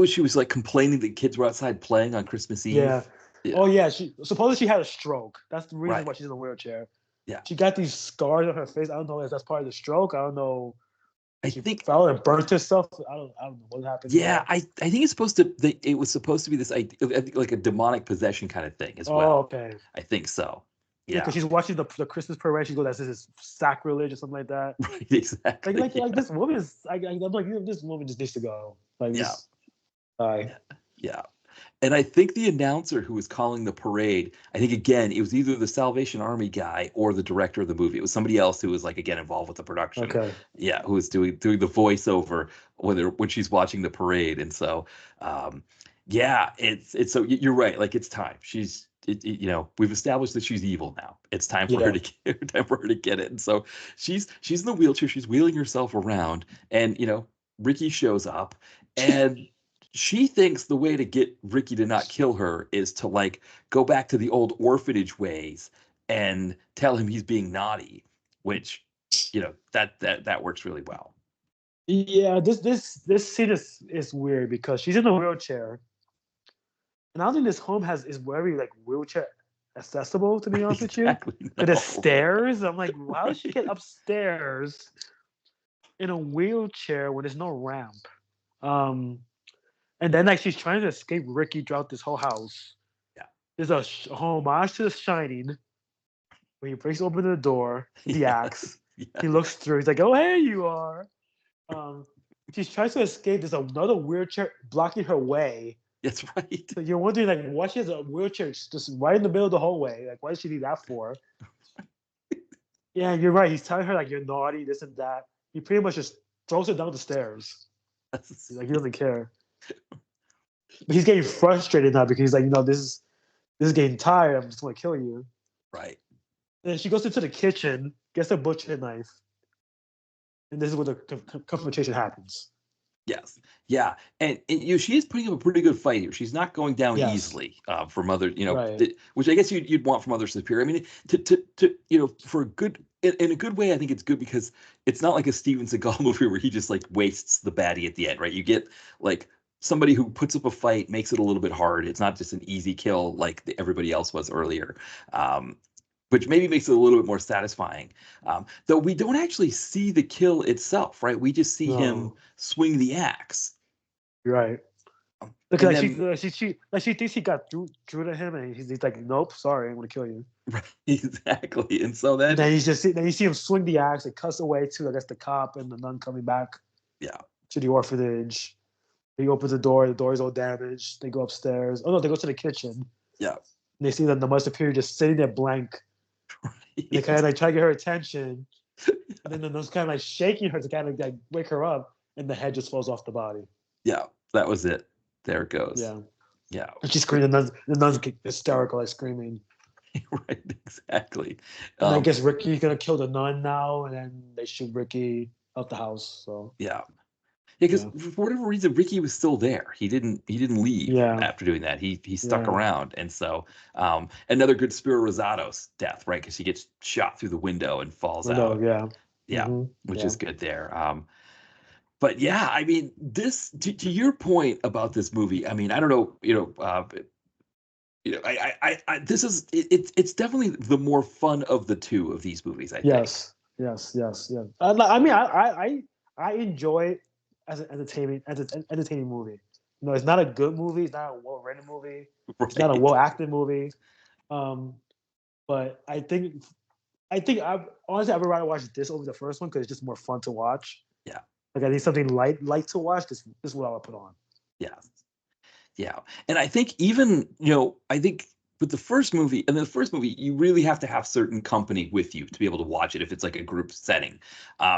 she was like complaining that kids were outside playing on Christmas Yeah. Eve. Yeah. Oh yeah. She supposedly she had a stroke. That's the reason Right. why she's in a wheelchair. Yeah. She got these scars on her face. I don't know if that's part of the stroke. I don't know. I She think fell and burnt herself. I don't know what happened Yeah, there. I think it's supposed to. It was supposed to be this idea, I think, like a demonic possession kind of thing as Oh, well. okay. I think so. Yeah, because Yeah. she's watching the Christmas parade. She goes, "This is sacrilege" or something like that. Right. Exactly. Like Yeah. this woman is. I'm like, this woman just needs to go. Like, Yeah. just die. Yeah. Yeah. And I think the announcer who was calling the parade, I think again, it was either the Salvation Army guy or the director of the movie. It was somebody else who was like again involved with the production. Okay. Yeah, who was doing the voiceover when she's watching the parade. And so yeah, it's so you're right. Like it's time. We've established that she's evil now. It's time for her Yeah. to get time for her to get it. And so she's in the wheelchair, she's wheeling herself around, and Ricky shows up, and she thinks the way to get Ricky to not kill her is to like go back to the old orphanage ways and tell him he's being naughty, which that works really well. Yeah. This scene is weird because she's in a wheelchair, and I don't think this home is very like wheelchair accessible. To be honest with you, Exactly. but the No. stairs. I'm like, how does she get upstairs in a wheelchair when there's no ramp? Um, And then like she's trying to escape Ricky throughout this whole house. Yeah. There's a homage to The Shining when he breaks open the door, the Yes. axe. Yeah. He looks through. He's like, "Oh, hey, you are." Um, she tries to escape. There's another wheelchair blocking her way. That's right. So you're wondering like, why she has a wheelchair just right in the middle of the hallway? Like, why does she need that for? Yeah, you're right. He's telling her like you're naughty, this and that. He pretty much just throws her down the stairs. Like he doesn't care. But he's getting frustrated now because he's like, this is getting tired. I'm just gonna kill you. Right. And then she goes into the kitchen, gets a butcher knife, and this is where the confrontation happens. Yes. Yeah. And she is putting up a pretty good fight here. She's not going down Yes, easily from other, right. which I guess you'd want from other superior. I mean, for a good in a good way, I think it's good because it's not like a Steven Seagal movie where he just like wastes the baddie at the end, right? You get like somebody who puts up a fight, makes it a little bit hard. It's not just an easy kill like everybody else was earlier. Um, which maybe makes it a little bit more satisfying. Though we don't actually see the kill itself, right? We just see him No, swing the axe. you're right. Look, And like then she thinks he got through to him, and he's like, nope, sorry, I'm gonna kill you. right, exactly. And so And then, then you see him swing the axe. It cuts away to I guess the cop and the nun coming back yeah, to the orphanage. He opens the door. The door is all damaged. They go upstairs. Oh no, they go to the kitchen. And yeah, they see that the Mother Superior just sitting there blank. And they kind of like try to get her attention. And then the nun's kind of like shaking her to kind of like wake her up. And the head just falls off the body. yeah, that was it. There it goes. Yeah. Yeah, And she screamed. The nun's hysterical, like screaming. right, exactly. And I Um, guess Ricky's gonna kill the nun now, and then they shoot Ricky out the house. So yeah, because yeah, for whatever reason, Ricky was still there. He didn't leave yeah, after doing that. He stuck yeah. around, and so another good Spiro Rosato's death, right? Because he gets shot through the window and falls Window, out. yeah. Yeah, which Yeah. is good there. But yeah, I mean, this to your point about this movie. I mean, I don't know, this is it's definitely the more fun of the two of these movies, I think. Yes. Yes. Yes. Yeah. I mean, I enjoy it as an entertaining movie. You know, it's not a good movie. It's not a well written movie. It's not a Right. well acted movie. Um, but I think I'd rather watch this over the first one because it's just more fun to watch. Yeah. Like I need something light to watch. This is what I would put on. Yeah. Yeah. And I think even, I think with the first movie, and the first movie, you really have to have certain company with you to be able to watch it if it's like a group setting,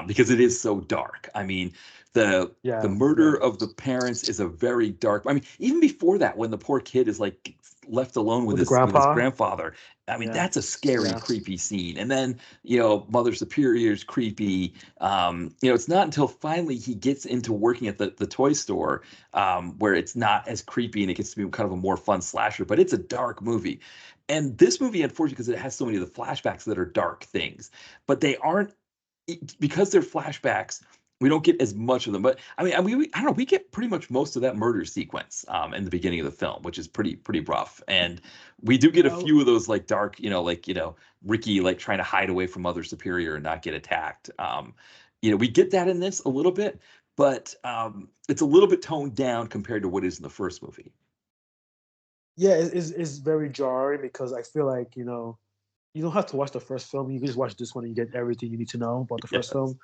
because it is so dark. I mean, the Yeah. murder Yeah. of the parents is a very dark. I mean, even before that, when the poor kid is like left alone with With the his grandpa. grandfather, I mean, Yeah. that's a scary, Yeah. creepy scene. And then, Mother Superior's creepy. It's not until finally he gets into working at the toy store where it's not as creepy and it gets to be kind of a more fun slasher, but it's a dark movie. And this movie, unfortunately, because it has so many of the flashbacks that are dark things, but they aren't because they're flashbacks. We don't get as much of them, but I mean, I don't know. We get pretty much most of that murder sequence in the beginning of the film, which is pretty rough. And we do get a Oh, few of those like dark, Ricky like trying to hide away from Mother Superior and not get attacked. We get that in this a little bit, but it's a little bit toned down compared to what is in the first movie. yeah, it's very jarring because I feel like you don't have to watch the first film. You can just watch this one and you get everything you need to know about the first Yes. film.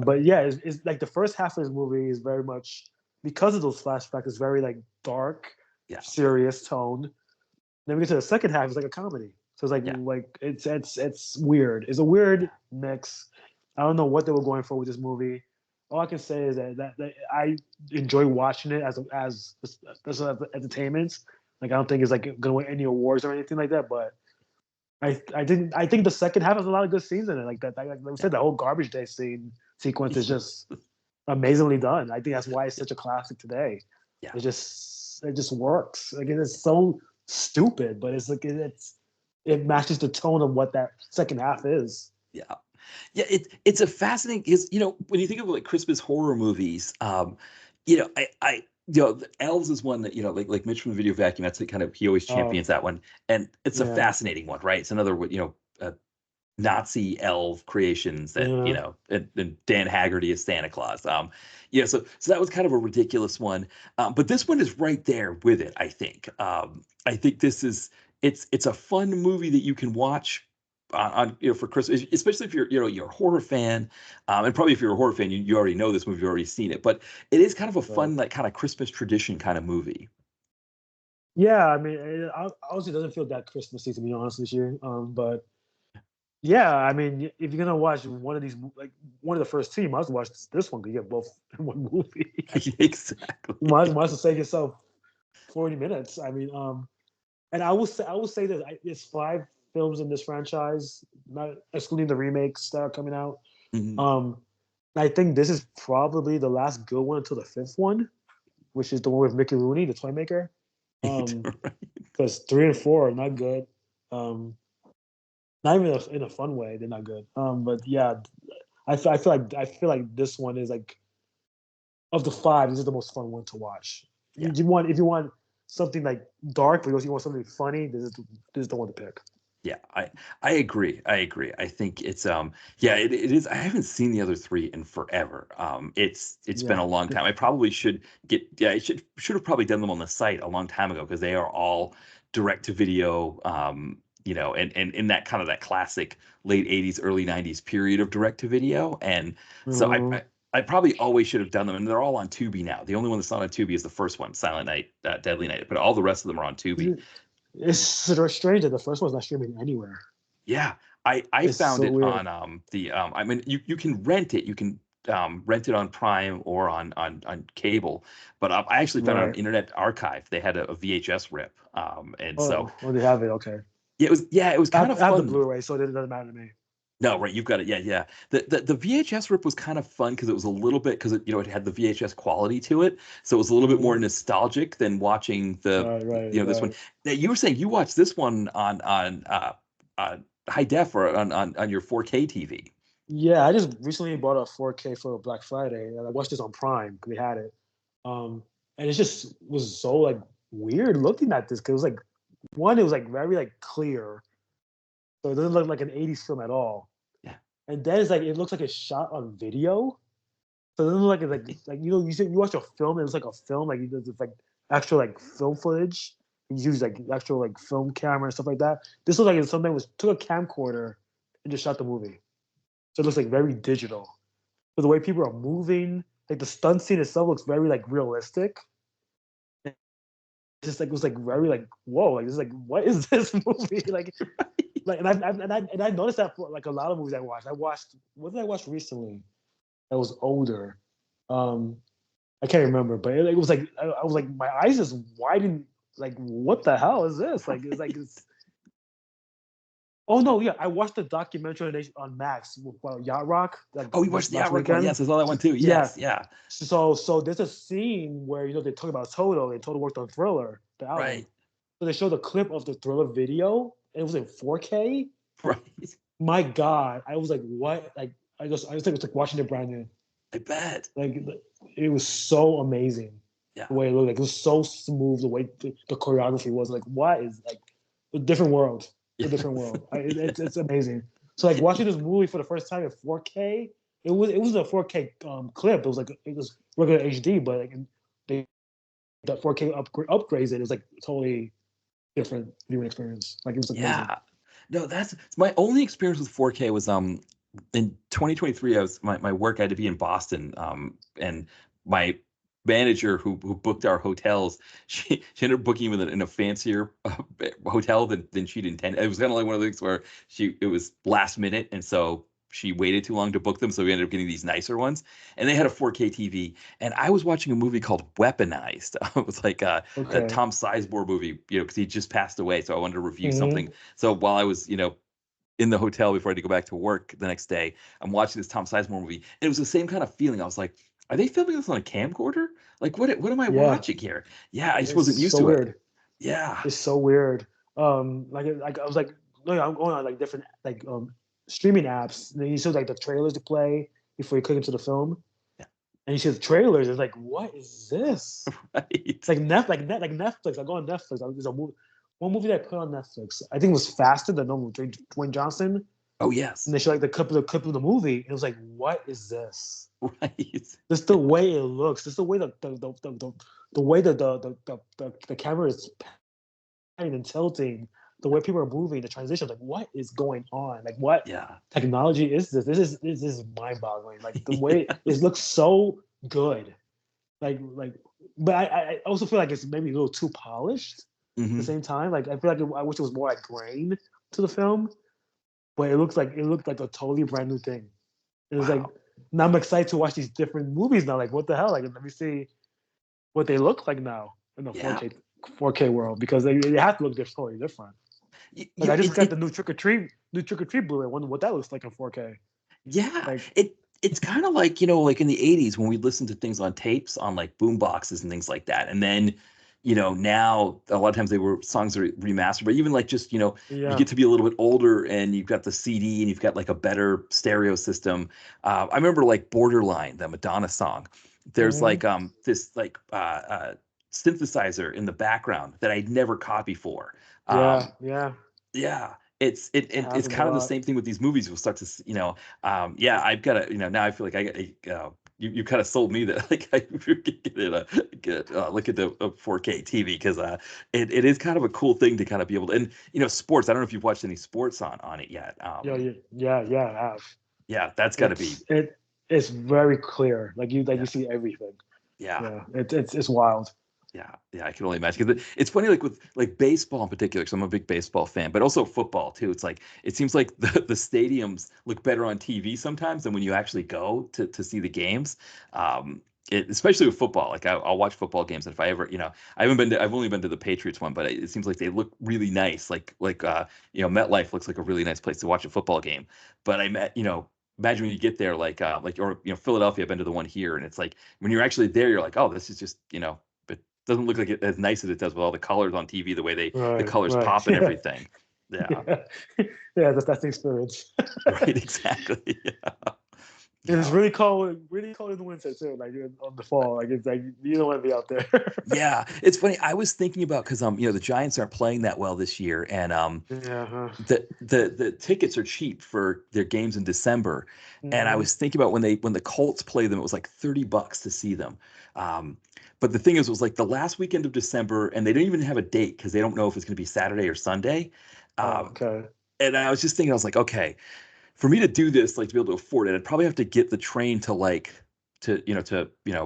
But yeah, it's like the first half of this movie is very much because of those flashbacks. It's very like dark, Yeah. serious tone. Then we get to the second half. It's like a comedy. So it's Yeah. like it's weird. It's a weird mix. I don't know what they were going for with this movie. All I can say is that I enjoy watching it as entertainment. Like I don't think it's like gonna win any awards or anything like that. But I think the second half has a lot of good scenes in it. Like that, like we said, the whole garbage day sequence is just amazingly done. I think that's why it's such a classic today. Yeah. It just works. Like it's so stupid, but it's like it matches the tone of what that second half is. Yeah. Yeah, it's a fascinating because when you think of like Christmas horror movies, the Elves is one that like Mitch from the Video Vacuum. That's the kind of he always Oh champions that one, and it's a yeah, fascinating one, right? It's another Nazi elf creations that yeah, and Dan Haggerty is Santa Claus. So that was kind of a ridiculous one, but this one is right there with it. I think this is it's a fun movie that you can watch on for Christmas, especially if you're a horror fan, and probably if you're a horror fan, you already know this movie, you've already seen it, but it is kind of a right. fun like kind of Christmas tradition kind of movie. Yeah, I mean, honestly, it doesn't feel that Christmassy to be honest this year. But yeah, I mean, if you're gonna watch one of these, like one of the first two, you might as well watch this one because you get both in one movie. Exactly. You might as well save yourself 40 minutes. I mean, and I will say that there's 5 films in this franchise, not excluding the remakes that are coming out. Mhm. Um, I think this is probably the last good one until the fifth one, which is the one with Mickey Rooney, the toy maker. Um, because 3 and 4 are not good. Um, not even in a fun way, they're not good. But yeah, I feel like this one is like of the 5, this is the most fun one to watch. Yeah. if you want something like dark, but you also want something funny, this is the one to pick. Yeah, I agree. I agree. I think it's yeah, it is. I haven't seen the other three in forever. It's been Yeah, a long time. I probably should get yeah, I should have probably done them on the site a long time ago because they are all direct to video and in that kind of that classic late 80s early 90s period of direct to video. And so mhm. I probably always should have done them, and they're all on Tubi now. The only one that's not on Tubi is the first one, Silent Night, Deadly Night, but all the rest of them are on Tubi. It's sort of strange that the first one's not streaming anywhere. Yeah, I It's found so it weird. on the I mean you can rent it. You can rent it on Prime or on cable, but I actually found it on Right. Internet Archive. They had a VHS rip, and so Oh, they have it. Okay. it was kind of I have the fun. Blu-ray, so it doesn't matter to me. No, right, you've got it. Yeah, yeah. The VHS rip was kind of fun because it was a little bit because it had the VHS quality to it, so it was a little bit more Mhm. nostalgic than watching the Right, right, this one. right. Now you were saying you watched this one on high def or on your 4K TV. Yeah, I just recently bought a 4K for Black Friday, and I watched this on Prime because we had it. And it just was so like weird looking at this because it was like one, it was like very like clear, so it doesn't look like an '80s film at all. Yeah. And then it's like it looks like it's shot on video, so it doesn't look like you watch a film and it's like a film like it's like actual like film footage. You use like actual like film camera and stuff like that. This looks like it's something was took a camcorder and just shot the movie. So it looks like very digital. But the way people are moving, like the stunt scene itself looks very like realistic. It's just like it was like very like whoa, like this is like what is this movie like and I noticed that for like a lot of movies I watched. I watched what did I watch recently that was older? Um, I can't remember, but it was like I was like my eyes just widened. Like what the hell is this? Like it's oh no, yeah, I watched the documentary on Max about Yacht Rock like Oh, you this watched the last Outlook one? weekend. Yes, I saw that one too. Yeah, Yes, yeah, so there's a scene where they talk about Toto and Toto worked on Thriller, the album. right, So they showed a clip of the Thriller video, and it was in 4K. right. My God, I was like, what? Like I just like was like watching it brand new. I bet. Like it was so amazing Yeah, the way it looked. Like it was so smooth the way the choreography was. Like what is like a different world? A different yes, world. It's yes. amazing. So like watching this movie for the first time in 4K, it was a 4K clip. It was regular HD, but like they the 4K upgrades it. It was like totally different viewing experience. Like it was amazing. Yeah. No, that's my only experience with 4K was in 2023 I was my work had to be in Boston and my manager who booked our hotels she ended up booking with in a fancier hotel than she'd intended. It was kind of like one of the things where it was last minute and so she waited too long to book them so we ended up getting these nicer ones and they had a 4K TV and I was watching a movie called Weaponized. It was like a Okay. Tom Sizemore movie, because he just passed away. So I wanted to review Hmm. something. So while I was, in the hotel before I had to go back to work the next day, I'm watching this Tom Sizemore movie. And it was the same kind of feeling. I was like, are they filming this on a camcorder? Like, what am I Yeah, watching here? Yeah, I just it's wasn't used so to it. weird. Yeah, It's so weird. Like I was like, no, yeah, I'm going on like different like streaming apps. And then you see like the trailers to play before you click into the film, yeah, and you see the trailers. It's like, what is this? right. It's like like Netflix. I go on Netflix. There's one movie that I put on Netflix. I think it was Faster, the normal Dwayne Johnson, Oh, and yes, they show like the clip of the movie, and it was like, what is this? right. Just the way it looks. Just the way the way that the camera is and tilting, the way people are moving, the transitions, like what is going on? Like what Yeah, technology is this? This is mind boggling. Like the way it looks so good. Like, but I also feel like it's maybe a little too polished at the hmm same time. Like I feel like I wish it was more like grain to the film, but it looked like a totally brand new thing. It was like wow. now I'm excited to watch these different movies now. Like what the hell? Like let me see what they look like now in the Yeah, 4K world because they have to look totally different. Like I just got the it new Trick or Treat Blu-ray. Wonder what that looks like in 4K. Yeah, Like, it's kind of like, like in the 80s when we listened to things on tapes on like boom boxes and things like that. And then, now a lot of times they were songs are remastered, but even like just, you yeah. get to be a little bit older and you've got the CD and you've got like a better stereo system. I remember like Borderline, the Madonna song. There's Hmm. like this like synthesizer in the background that I'd never caught before. Yeah, Um, yeah. yeah, It it's happens a kind of the lot. same thing with these movies. We'll start to, yeah, I've got to, now I feel like you kind of sold me that like I look at the 4K TV because it is kind of a cool thing to kind of be able to, and sports. I don't know if you've watched any sports on it yet. Yeah, yeah, yeah, yeah. I have. Yeah, that's got to be, It's very clear. You yeah, see everything. yeah. Yeah, it's wild. Yeah, yeah, I can only imagine because it's funny, like with like baseball in particular. Because I'm a big baseball fan, but also football too. It's like it seems like the stadiums look better on TV sometimes than when you actually go to see the games. Um, especially with football, like I'll watch football games, and if I ever, I've only been to the Patriots one, but it seems like they look really nice. MetLife looks like a really nice place to watch a football game. But imagine when you get there, or Philadelphia. I've been to the one here, and it's like when you're actually there, you're like, oh, this is just doesn't look like it as nice as it does with all the colors on TV, the way the Right, colors right. pop and everything. Yeah, Yeah, yeah. That's the experience. right, exactly. And it's Yeah, really cold in the winter too. Like on the fall, like it's like you don't want to be out there. yeah. It's funny. I was thinking about because the Giants aren't playing that well this year, and Yeah. Huh. the tickets are cheap for their games in December, and I Hmm. was thinking about when the Colts play them, it was like $30 to see them. Um, but the thing is, it was like the last weekend of December, and they didn't even have a date because they don't know if it's going to be Saturday or Sunday. Oh, Um, okay. and I was just thinking, I was like, okay, for me to do this, like to be able to afford it, I'd probably have to get the train to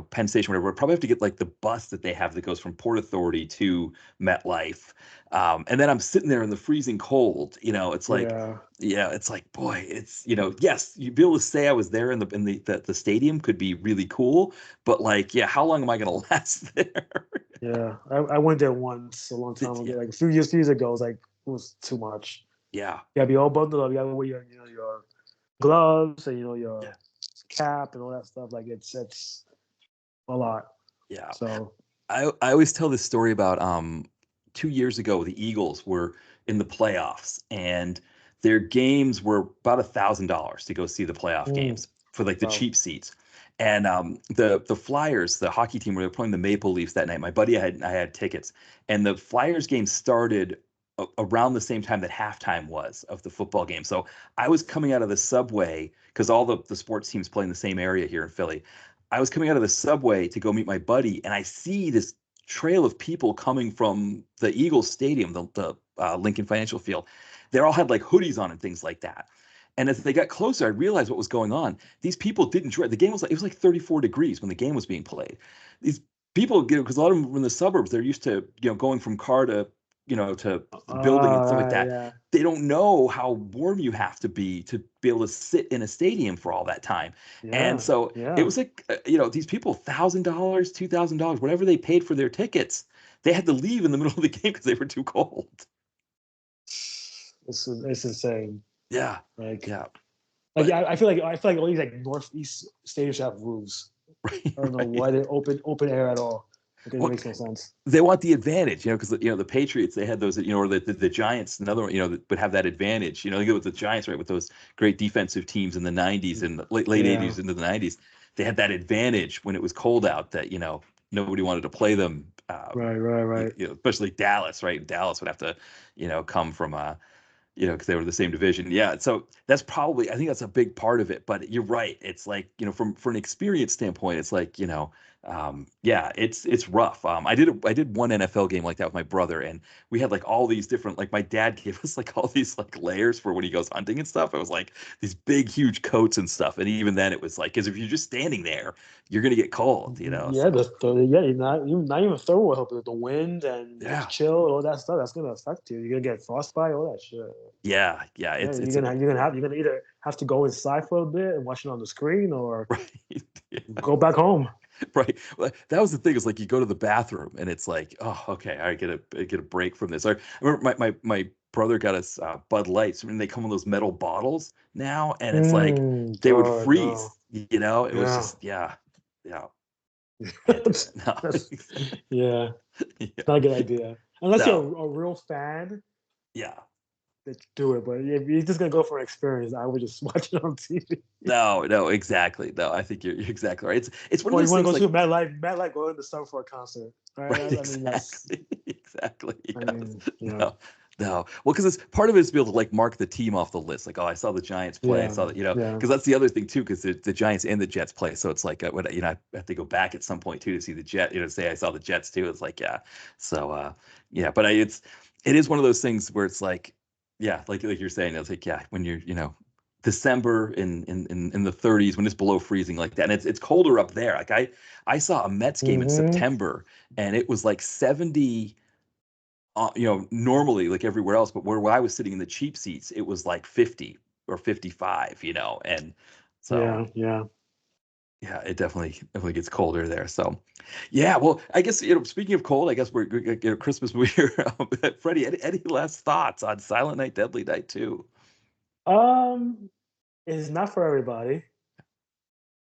Penn Station, whatever. I'd probably have to get like the bus that they have that goes from Port Authority to MetLife. And then I'm sitting there in the freezing cold. It's like, Yeah. yeah, it's like, boy, it's yes, you'd be able to say I was there in the stadium could be really cool, but like, yeah, how long am I gonna last there? Yeah. I went there once a long time ago, Yeah, like a few years ago. It was like it was too much. yeah, You gotta be all bundled up. You gotta wear your gloves and yeah, your cap and all that stuff. Like it's a lot. yeah. So I always tell this story about 2 years ago the Eagles were in the playoffs and their games were about $1,000 to go see the playoff mm, games for like the wow. cheap seats. And the Flyers, the hockey team, where they were playing the Maple Leafs that night. My buddy I had tickets, and the Flyers game started around the same time that halftime was of the football game. So I was coming out of the subway because all the sports teams play in the same area here in Philly. I was coming out of the subway to go meet my buddy, and I see this trail of people coming from the Eagles Stadium, the Lincoln Financial Field. They all had like hoodies on and things like that. And as they got closer, I realized what was going on. These people didn't dress. The game was like it was like 34 degrees when the game was being played. These people, because a lot of them were in the suburbs, they're used to going from car to the building and stuff like Right. that. Yeah. They don't know how warm you have to be able to sit in a stadium for all that time. And Yeah. so it Yeah. was like these people $1,000, $2,000, whatever they paid for their tickets, they had to leave in the middle of the game because they were too cold. It's insane. Yeah, Like yeah, like but yeah, I feel like all these like northeast stadiums have roofs. right, I don't know right. why they're open air at all. Because it Well, makes no sense. they want the advantage, because the Patriots they had those, or the Giants, another one, that would have that advantage. They go with the Giants, right, with those great defensive teams in the '90s and the late Yeah. '80s into the '90s. They had that advantage when it was cold out that nobody wanted to play them. Right. Right. Right. Especially Dallas, right? Dallas would have to come from because they were the same division. Yeah, so that's probably I think that's a big part of it. But you're right. It's like from an experience standpoint, it's like yeah, it's rough. I did one NFL game like that with my brother, and we had like all these different like my dad gave us like all these like layers for when he goes hunting and stuff. It was like these big huge coats and stuff, and even then it was like because if you're just standing there, you're gonna get cold. Yeah. So Yeah. Not even thermal help. The wind and the yeah, chill, all that stuff. That's gonna affect you. You're gonna get frostbite, all that shit. yeah, yeah. Yeah. It's You're gonna either have to go inside for a bit and watch it on the screen, or right. Yeah. go back home. Right. Well, that was the thing is like you go to the bathroom and it's like, oh, okay, I get a break from this. I remember my brother got us Bud Lights. I mean, they come in those metal bottles now, and it's like they would God, no. freeze. It was Yeah. just yeah, can't do it. No. That's, yeah. Yeah. Not a good idea. Unless you're No. a real fan, Yeah. do it. But if you're just gonna go for an experience, I would just watch it on TV. No, exactly. No, I think you're exactly right. It's one of Or you those want to things go like to MetLife go in the summer for a concert, right? right, I mean, that's. exactly, exactly. I Yes. mean, yeah, No, no. Well, because it's part of it is to be able to like mark the team off the list. Like, oh, I saw the Giants play. I yeah, saw that, yeah. because that's the other thing too. Because the Giants and the Jets play, so it's like when I have to go back at some point too to see the Jet. Say I saw the Jets too. It's like yeah. So yeah, but it is one of those things where it's like yeah, like you're saying, it's like yeah, when you're December in the 30s when it's below freezing like that, and it's colder up there. Like I saw a Mets game in Hmm. September, and it was like 70, normally like everywhere else, but where I was sitting in the cheap seats, it was like 50 or 55, and so Yeah, yeah. yeah, it definitely gets colder there. So yeah, well, I guess speaking of cold, I guess we're Christmas movie here. Freddie, any last thoughts on Silent Night, Deadly Night 2? Um, it's not for everybody,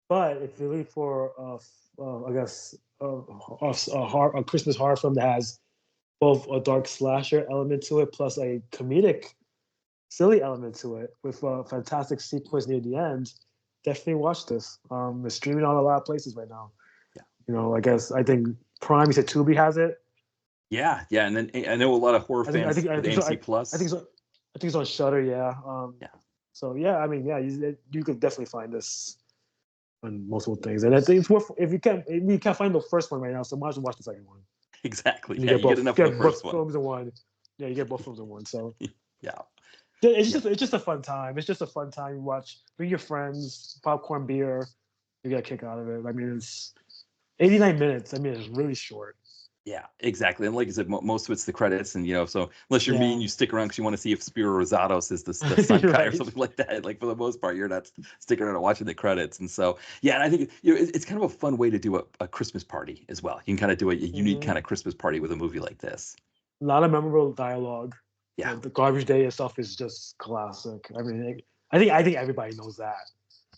but if you're looking for, I guess, a Christmas horror film that has both a dark slasher element to it plus a comedic, silly element to it with a fantastic sequence near the end, definitely watch this. It's streaming on a lot of places right now. Yeah. I think Prime. You said Tubi has it. Yeah, and then I know a lot of horror fans I with think so. AMC I think Plus. so. I think it's on Shutter. Yeah. Yeah, So yeah, I mean, yeah, you could definitely find this on multiple things, and I think it's worth if you can't find the first one right now, so might as well watch the second one. exactly. And Yeah, you get enough you of the get first both one. films in one. Yeah, you get both films in one. So Yeah, it's yeah, just a fun time. It's just a fun time. You watch, bring your friends, popcorn, beer. You get a kick out of it. I mean, it's 89 minutes. I mean, it's really short. yeah, exactly. And like I said, most of it's the credits, and so unless you're me Yeah, and you stick around because you want to see if Spiro Rosados is the Sun you're Guy or right. something like that, like for the most part, you're not sticking around and watching the credits. And so, yeah, and I think it's kind of a fun way to do a Christmas party as well. You can kind of do a unique Hmm. kind of Christmas party with a movie like this. A lot of memorable dialogue. Yeah, The garbage day itself is just classic. I mean, I think everybody knows that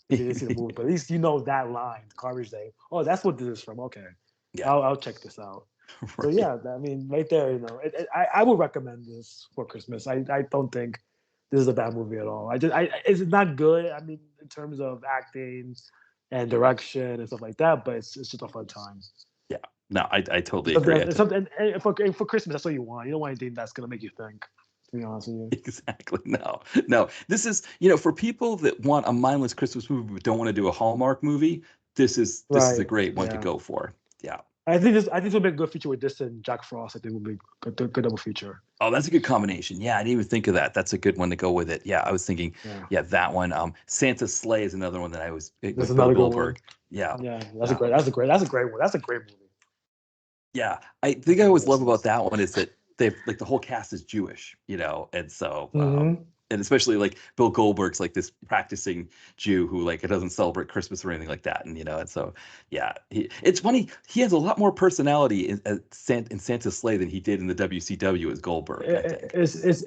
if you didn't see the movie, but at least you know that line, garbage day. Oh, that's what this is from. Okay, yeah, I'll check this out. So right. yeah, I mean, right there, I would recommend this for Christmas. I don't think this is a bad movie at all. It's not good. I mean, in terms of acting and direction and stuff like that, but it's just a fun time. Yeah, no, I totally It's something, agree. it's something and for Christmas, that's what you want. You don't want anything that's gonna make you think. To be honest with you. Exactly. No. This is, for people that want a mindless Christmas movie but don't want to do a Hallmark movie, this is a Right. great one to Yeah. go for. Yeah. I think this would be a good feature with this and Jack Frost. I think would be good double feature. Oh, that's a good combination. Yeah, I didn't even think of that. That's a good one to go with it. Yeah, I was thinking, Yeah. yeah, that one. Santa's Sleigh is another one that I was There's with Bill another good one. Goldberg. Yeah. Yeah, Uh, that's a great one. That's a great movie. yeah. I think That's I on my always wish love about list. that one is that they've like the whole cast is Jewish, and so Hmm. and especially like Bill Goldberg's like this practicing Jew who like it doesn't celebrate Christmas or anything like that, and so yeah, it's funny he has a lot more personality in Santa's Sleigh than he did in the WCW as Goldberg, I think.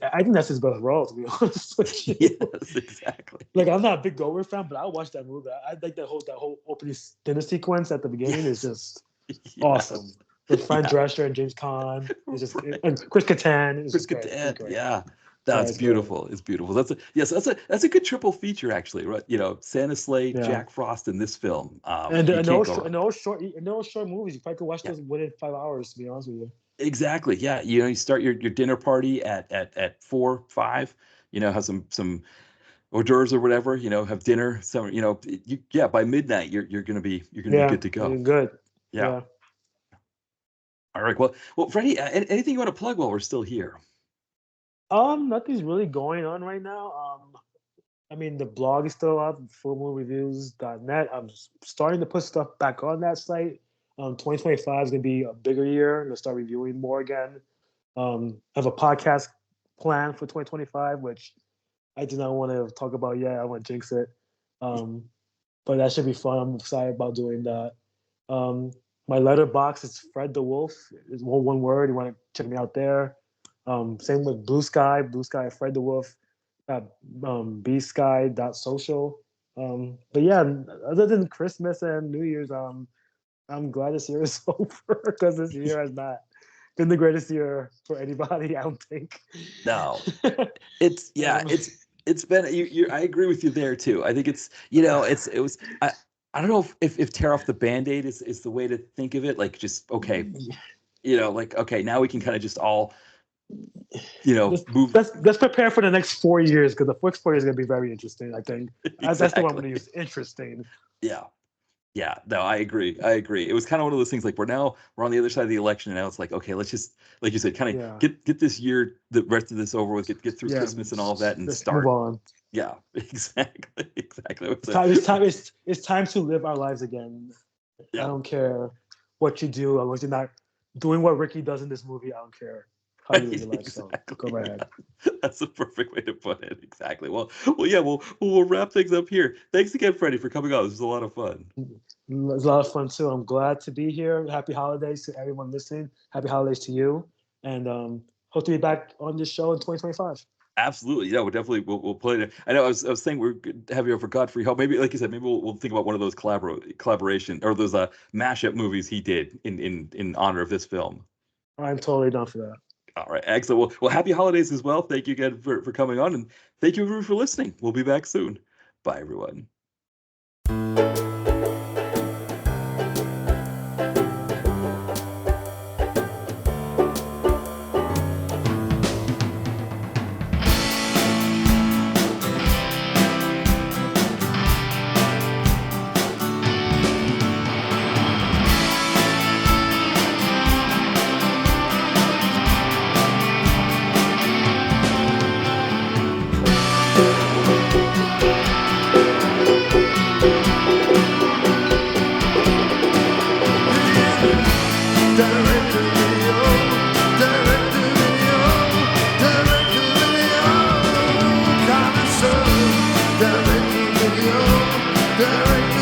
I think that's his best role, to be honest with you. Yes, exactly. Like I'm not a big Goldberg fan, but I watched that movie. I like that whole opening dinner sequence at the beginning is Yes, just awesome. yes, With Fran yeah, Drescher and James Caan, right. and Chris Kattan. It's Chris just great. It's Kattan, great. yeah. Yeah, That's it's great. beautiful. It's beautiful. That's a good triple feature actually, right? Santa Sleigh, Yeah. Jack Frost in this film. And You can't go and wrong. those short movies, you probably could watch Yeah, those within 5 hours. To be honest with you. exactly. Yeah, you start your dinner party at 4, 5. Have some hors d'oeuvres or whatever. Have dinner. Some yeah. By midnight, you're gonna be Yeah, good to go. good. Yeah. Yeah. All right. Well, Freddie, anything you want to plug while we're still here? Nothing's really going on right now. I mean, the blog is still up, fullmoonreviews.net. I'm starting to put stuff back on that site. 2025 is going to be a bigger year. I'm going to start reviewing more again. I have a podcast plan for 2025, which I do not want to talk about yet. I want to jinx it. Um, but that should be fun. I'm excited about doing that. Um, my letterbox is Fred the Wolf. It's one word. You want to check me out there. Same with Blue Sky Fred the Wolf at bsky.social. But yeah, other than Christmas and New Year's, I'm glad this year is over because this year has not been the greatest year for anybody. I don't think. No, it's yeah, um, it's been I agree with you there too. I think it's it was I don't know if tear off the band-aid is the way to think of it. Like just okay, like okay, now we can kind of just all let's, move let's prepare for the next 4 years because the next 4 years is going to be very interesting. I think that's the one I'm going to exactly. use. Interesting. Yeah. Yeah, no, I agree. I agree. It was kind of one of those things like we're on the other side of the election, and now it's like, okay, let's just, like you said, kind of Yeah. get this year, the rest of this over with, get through Yeah. Christmas and all of that, and Let's move start. on. Yeah, exactly, exactly. It's time. It's time. It's time to live our lives again. I Yeah, don't care what you do, as long as you're not doing what Ricky does in this movie. I don't care how you right, live your life. So go exactly. right ahead. That's the perfect way to put it. Exactly. Yeah. We'll wrap things up here. Thanks again, Freddie, for coming on. This was a lot of fun. It was a lot of fun too. I'm glad to be here. Happy holidays to everyone listening. Happy holidays to you, and hope to be back on this show in 2025. Absolutely, yeah. We'll play it. I know. I was saying we're good to have you over Godfrey Help. Maybe, like you said, maybe we'll think about one of those collaboration or those mashup movies he did in honor of this film. I'm totally down for that. All right, excellent. Well, happy holidays as well. Thank you again for coming on, and thank you everyone for listening. We'll be back soon. Bye, everyone. Direct